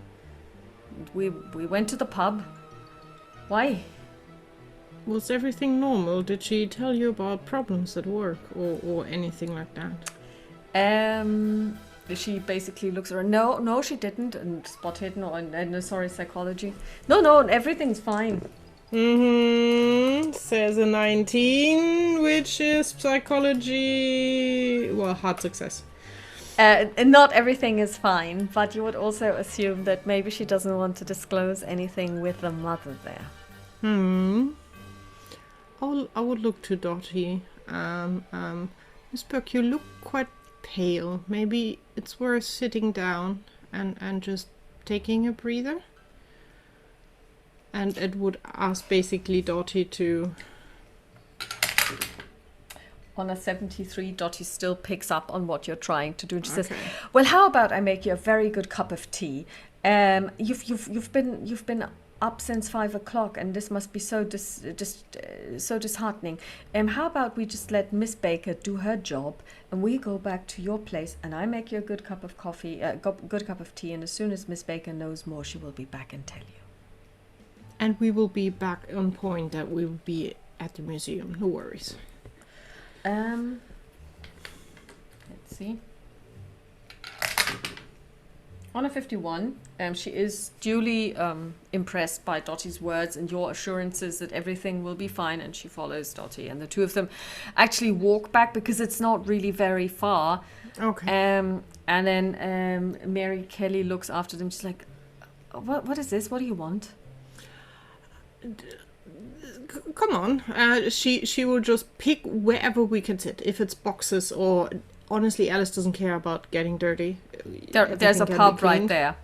We went to the pub. Why? Was everything normal? Did she tell you about problems at work or anything like that? She basically looks around. No, she didn't. And spot hidden or sorry, psychology. No, everything's fine. Says a 19, which is psychology. Well, hard success. Not everything is fine, but you would also assume that maybe she doesn't want to disclose anything with the mother there. I would look to Dottie. Miss Burke, you look quite pale. Maybe it's worth sitting down and just taking a breather. And it would ask basically Dottie to... On a 73, Dottie still picks up on what you're trying to do. And she says, well, how about I make you a very good cup of tea? You've been up since 5 o'clock, and this must be so disheartening. How about we just let Miss Baker do her job, and we go back to your place, and I make you a good cup of coffee, good cup of tea, and as soon as Miss Baker knows more, she will be back and tell you. And we will be back on point that we will be at the museum. No worries. Let's see. On a 51, she is duly impressed by Dottie's words and your assurances that everything will be fine, and she follows Dottie. And the two of them actually walk back because it's not really very far. Okay. And then Mary Kelly looks after them. She's like, what is this? What do you want? Come on. She will just pick wherever we can sit. If it's boxes or... Honestly, Alice doesn't care about getting dirty. There's a pub right there.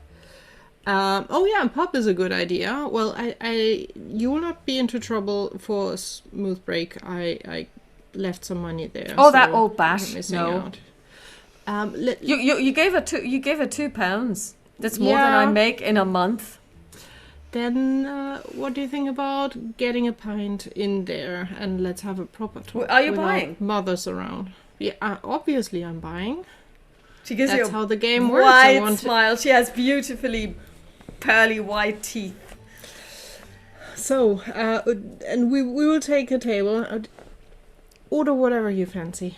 Oh yeah, a pub is a good idea. Well, you will not be into trouble for a smooth break. I left some money there. Oh, so that old bat. No. You gave her £2. That's more than I make in a month. Then what do you think about getting a pint in there and let's have a proper talk? Are you buying? Mothers around. Yeah, obviously I'm buying. She gives That's you how the game works. White smile. She has beautifully pearly white teeth. So, and we will take a table. Order whatever you fancy.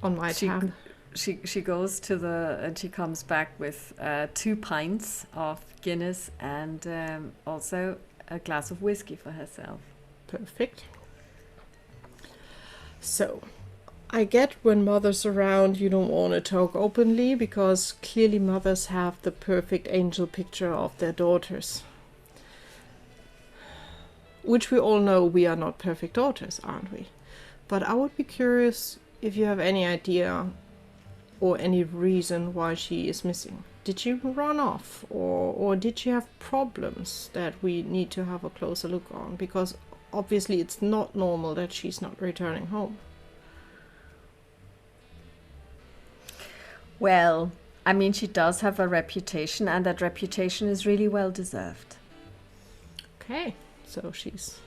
On my tab. She goes to and she comes back with 2 pints of Guinness and also a glass of whiskey for herself. Perfect. So, I get when mothers around you don't want to talk openly because clearly mothers have the perfect angel picture of their daughters. Which we all know we are not perfect daughters, aren't we? But I would be curious if you have any idea or any reason why she is missing. Did she run off or did she have problems that we need to have a closer look on? Because obviously it's not normal that she's not returning home. Well, I mean, she does have a reputation, and that reputation is really well deserved. Okay, so she's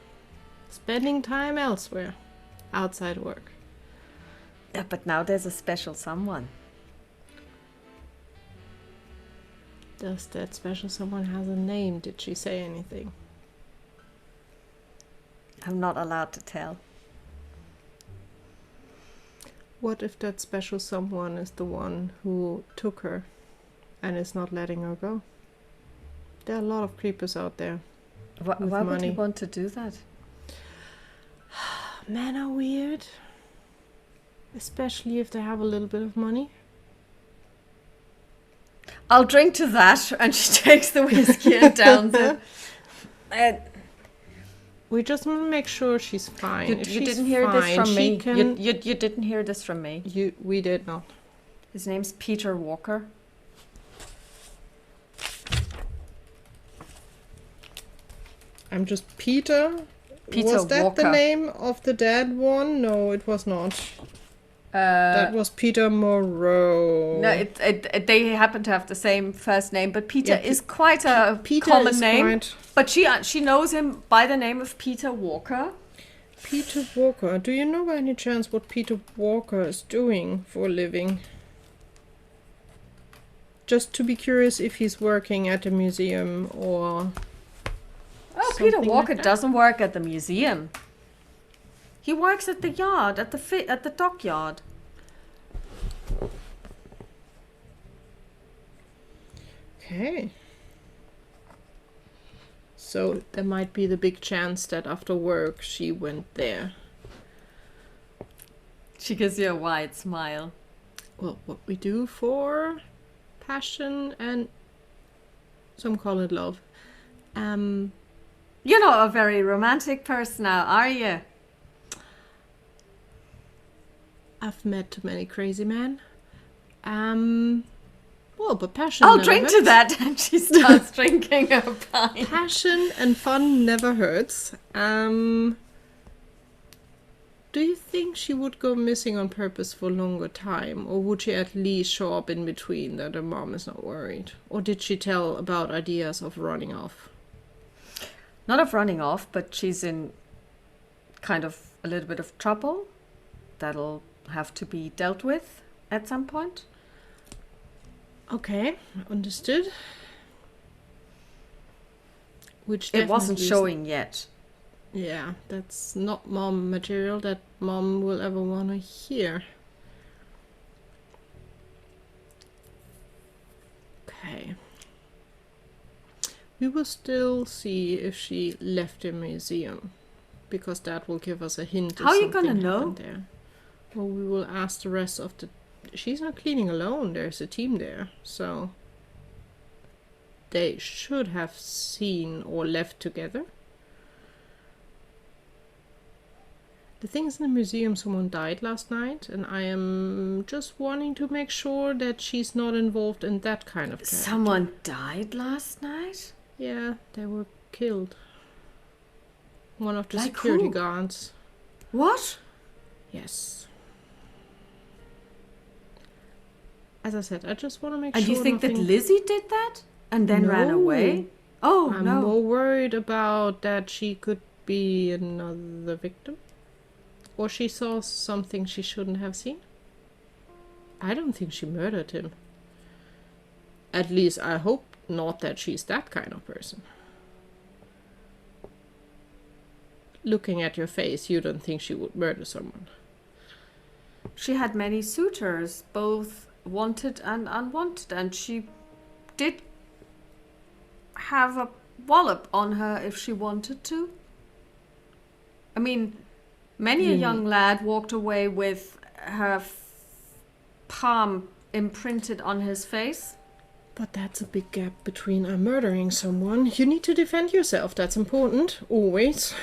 spending time elsewhere, outside work. Yeah, but now there's a special someone. Does that special someone has a name? Did she say anything? I'm not allowed to tell. What if that special someone is the one who took her and is not letting her go? There are a lot of creepers out there. Why would you want to do that? Men are weird. Especially if they have a little bit of money. I'll drink to that. And she takes the whiskey and downs it. We just want to make sure she's fine. You didn't hear this from me. You didn't hear this from me. We did not. His name's Peter Walker. I'm just Peter Peter Was that Walker. the name of the dead one? No, it was not. That was Peter Moreau. No, they happen to have the same first name, but Peter Yeah, is quite a Peter common is name. quite- But she knows him by the name of Peter Walker. Peter Walker. Do you know by any chance what Peter Walker is doing for a living? Just to be curious if he's working at a museum or... Oh, Peter something Walker like that. doesn't work at the museum. He works at the yard, at the dockyard. Okay. So there might be the big chance that after work she went there. She gives you a wide smile. Well, what we do for passion and some call it love. You're not a very romantic person now, are you? I've met too many crazy men. Well, but passion. I'll never drink to hurts. that. And she starts drinking a pint. Passion and fun never hurts. Do you think she would go missing on purpose for a longer time, or would she at least show up in between that her mom is not worried? Or did she tell about ideas of running off? Not of running off, but she's in kind of a little bit of trouble. That'll have to be dealt with at some point. Okay, understood. Which It wasn't definitely is- showing yet. Yeah, that's not mom material that mom will ever want to hear. Okay. We will still see if she left the museum, because that will give us a hint. if How are you gonna something know? happened there. Well, we will ask the rest of the... She's not cleaning alone, there's a team there, so... They should have seen or left together. The thing is, in the museum someone died last night, and I am just wanting to make sure that she's not involved in that kind of character. Someone died last night? Yeah, they were killed. One of the Like security who? guards. What? Yes. As I said, I just want to make And sure you think that nothing- Lizzie did that? And then ran No. away? Oh, I'm no. more worried about that she could be another victim. Or she saw something she shouldn't have seen. I don't think she murdered him. At least I hope not that she's that kind of person. Looking at your face, you don't think she would murder someone. She had many suitors, both wanted and unwanted, and she did have a wallop on her if she wanted to. I mean, many a young lad walked away with her palm imprinted on his face. But that's a big gap between murdering someone. You need to defend yourself, that's important, always.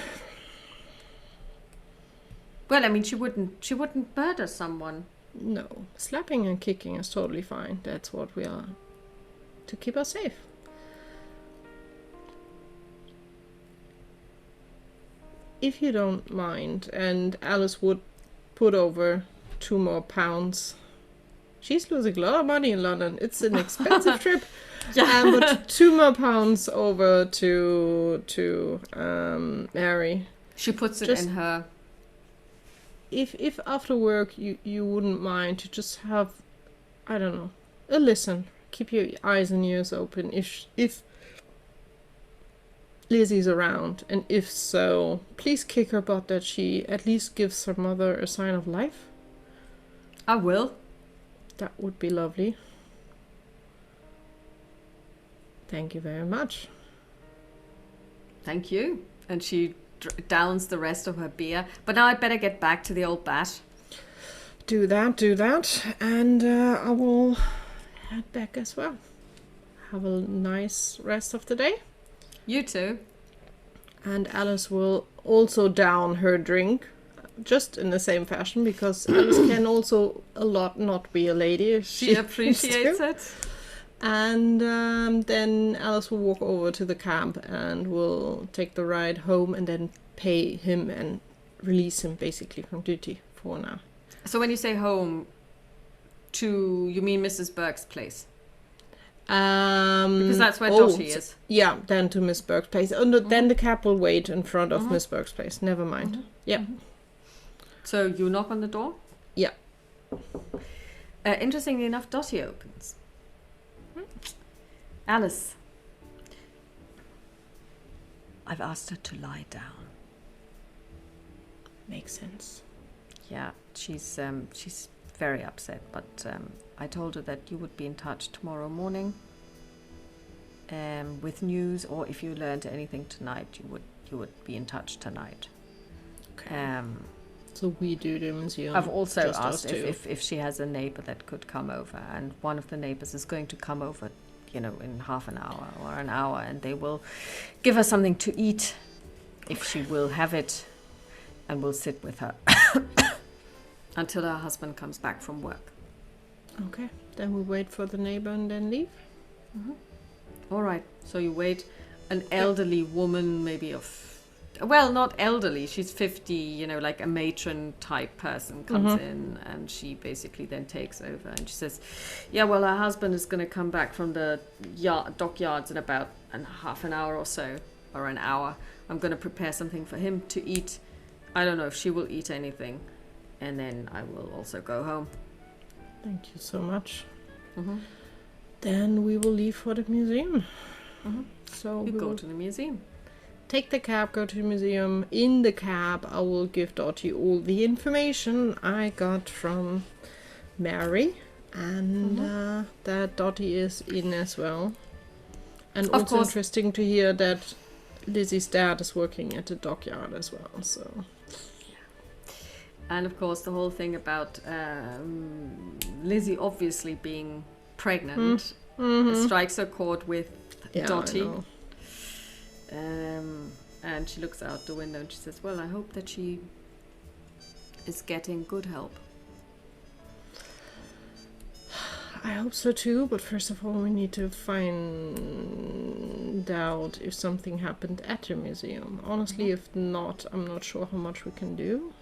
Well, I mean, she wouldn't murder someone. No, slapping and kicking is totally fine. That's what we are, to keep us safe. If you don't mind, and Alice would put over 2 more pounds. She's losing a lot of money in London. It's an expensive trip. Yeah. But 2 more pounds over to Mary. She puts it Just- in her. If after work you wouldn't mind to just have, I don't know, a listen. Keep your eyes and ears open if Lizzie's around, and if so, please kick her butt that she at least gives her mother a sign of life. I will. That would be lovely. Thank you very much. Thank you. And she downs the rest of her beer. But now I'd better get back to the old bat. Do that, and I will head back as well. Have a nice rest of the day. You too. And Alice will also down her drink, just in the same fashion, because Alice can also a lot not be a lady. If She appreciates to. it. And then Alice will walk over to the camp and will take the ride home and then pay him and release him basically from duty for now. So when you say home, you mean Mrs. Burke's place? Because that's where Dottie is. Yeah, then to Miss Burke's place. Oh, no, then the cab will wait in front of Miss Burke's place. Never mind. Yeah. So you knock on the door? Yeah. Interestingly enough, Dottie opens. Alice. I've asked her to lie down. Makes sense. Yeah, she's very upset, but I told her that you would be in touch tomorrow morning with news, or if you learned anything tonight, you would be in touch tonight. Okay. So we do the museum. I've also asked if she has a neighbor that could come over, and one of the neighbors is going to come over, in half an hour or an hour, and they will give her something to eat if she will have it, and we'll sit with her until her husband comes back from work. Okay, then we wait for the neighbor and then leave. All right, so you wait. An elderly woman, maybe not elderly, she's 50, like a matron type person comes in, and she basically then takes over, and she says, yeah, well, her husband is going to come back from the dockyards in about half an hour or so, or an hour. I'm going to prepare something for him to eat. I don't know if she will eat anything, and then I will also go home. Thank you so much. Then we will leave for the museum. So you go to the museum. Take the cab, go to the museum. In the cab, I will give Dottie all the information I got from Mary, and that Dottie is in as well. And Of also course. interesting to hear that Lizzie's dad is working at the dockyard as well. So. And of course, the whole thing about Lizzie obviously being pregnant strikes a chord with Dottie. And she looks out the window and she says, well, I hope that she is getting good help. I hope so too, but first of all we need to find out if something happened at the museum. Honestly, if not, I'm not sure how much we can do.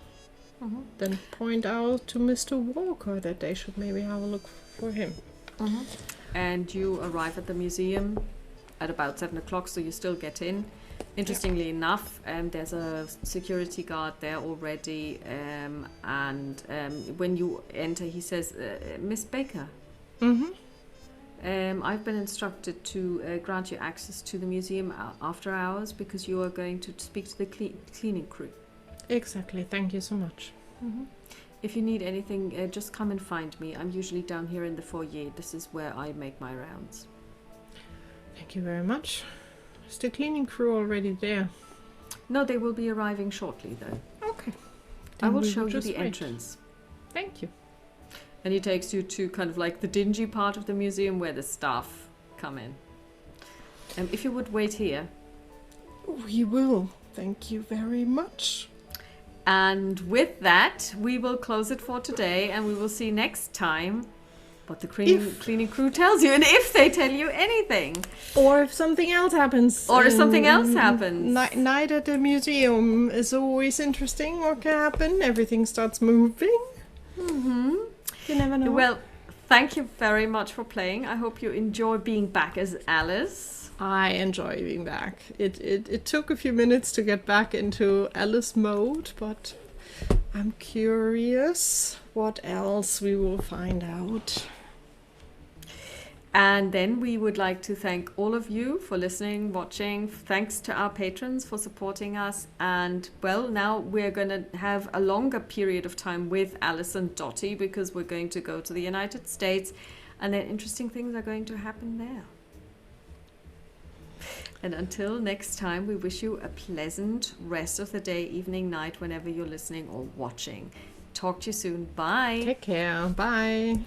Then point out to Mr. Walker that they should maybe have a look for him. And you arrive at the museum at about 7 o'clock, so you still get in. Interestingly enough, there's a security guard there already, and when you enter, he says, Miss Baker, I've been instructed to grant you access to the museum after hours because you are going to speak to the cleaning crew. Exactly, thank you so much. If you need anything, just come and find me. I'm usually down here in the foyer. This is where I make my rounds. Thank you very much. Is the cleaning crew already there? No, they will be arriving shortly, though. Okay. I will show you the entrance. Thank you. And he takes you to kind of like the dingy part of the museum where the staff come in. If you would wait here. We will. Thank you very much. And with that, we will close it for today, and we will see next time what the cleaning crew tells you, and if they tell you anything. Or if something else happens. Night at the museum is always interesting. What can happen? Everything starts moving. You never know. Well, thank you very much for playing. I hope you enjoy being back as Alice. I enjoy being back. It took a few minutes to get back into Alice mode, but I'm curious what else we will find out. And then we would like to thank all of you for listening, watching. Thanks to our patrons for supporting us. And well, now we're going to have a longer period of time with Alice and Dottie because we're going to go to the United States, and then interesting things are going to happen there. And until next time, we wish you a pleasant rest of the day, evening, night, whenever you're listening or watching. Talk to you soon. Bye. Take care. Bye.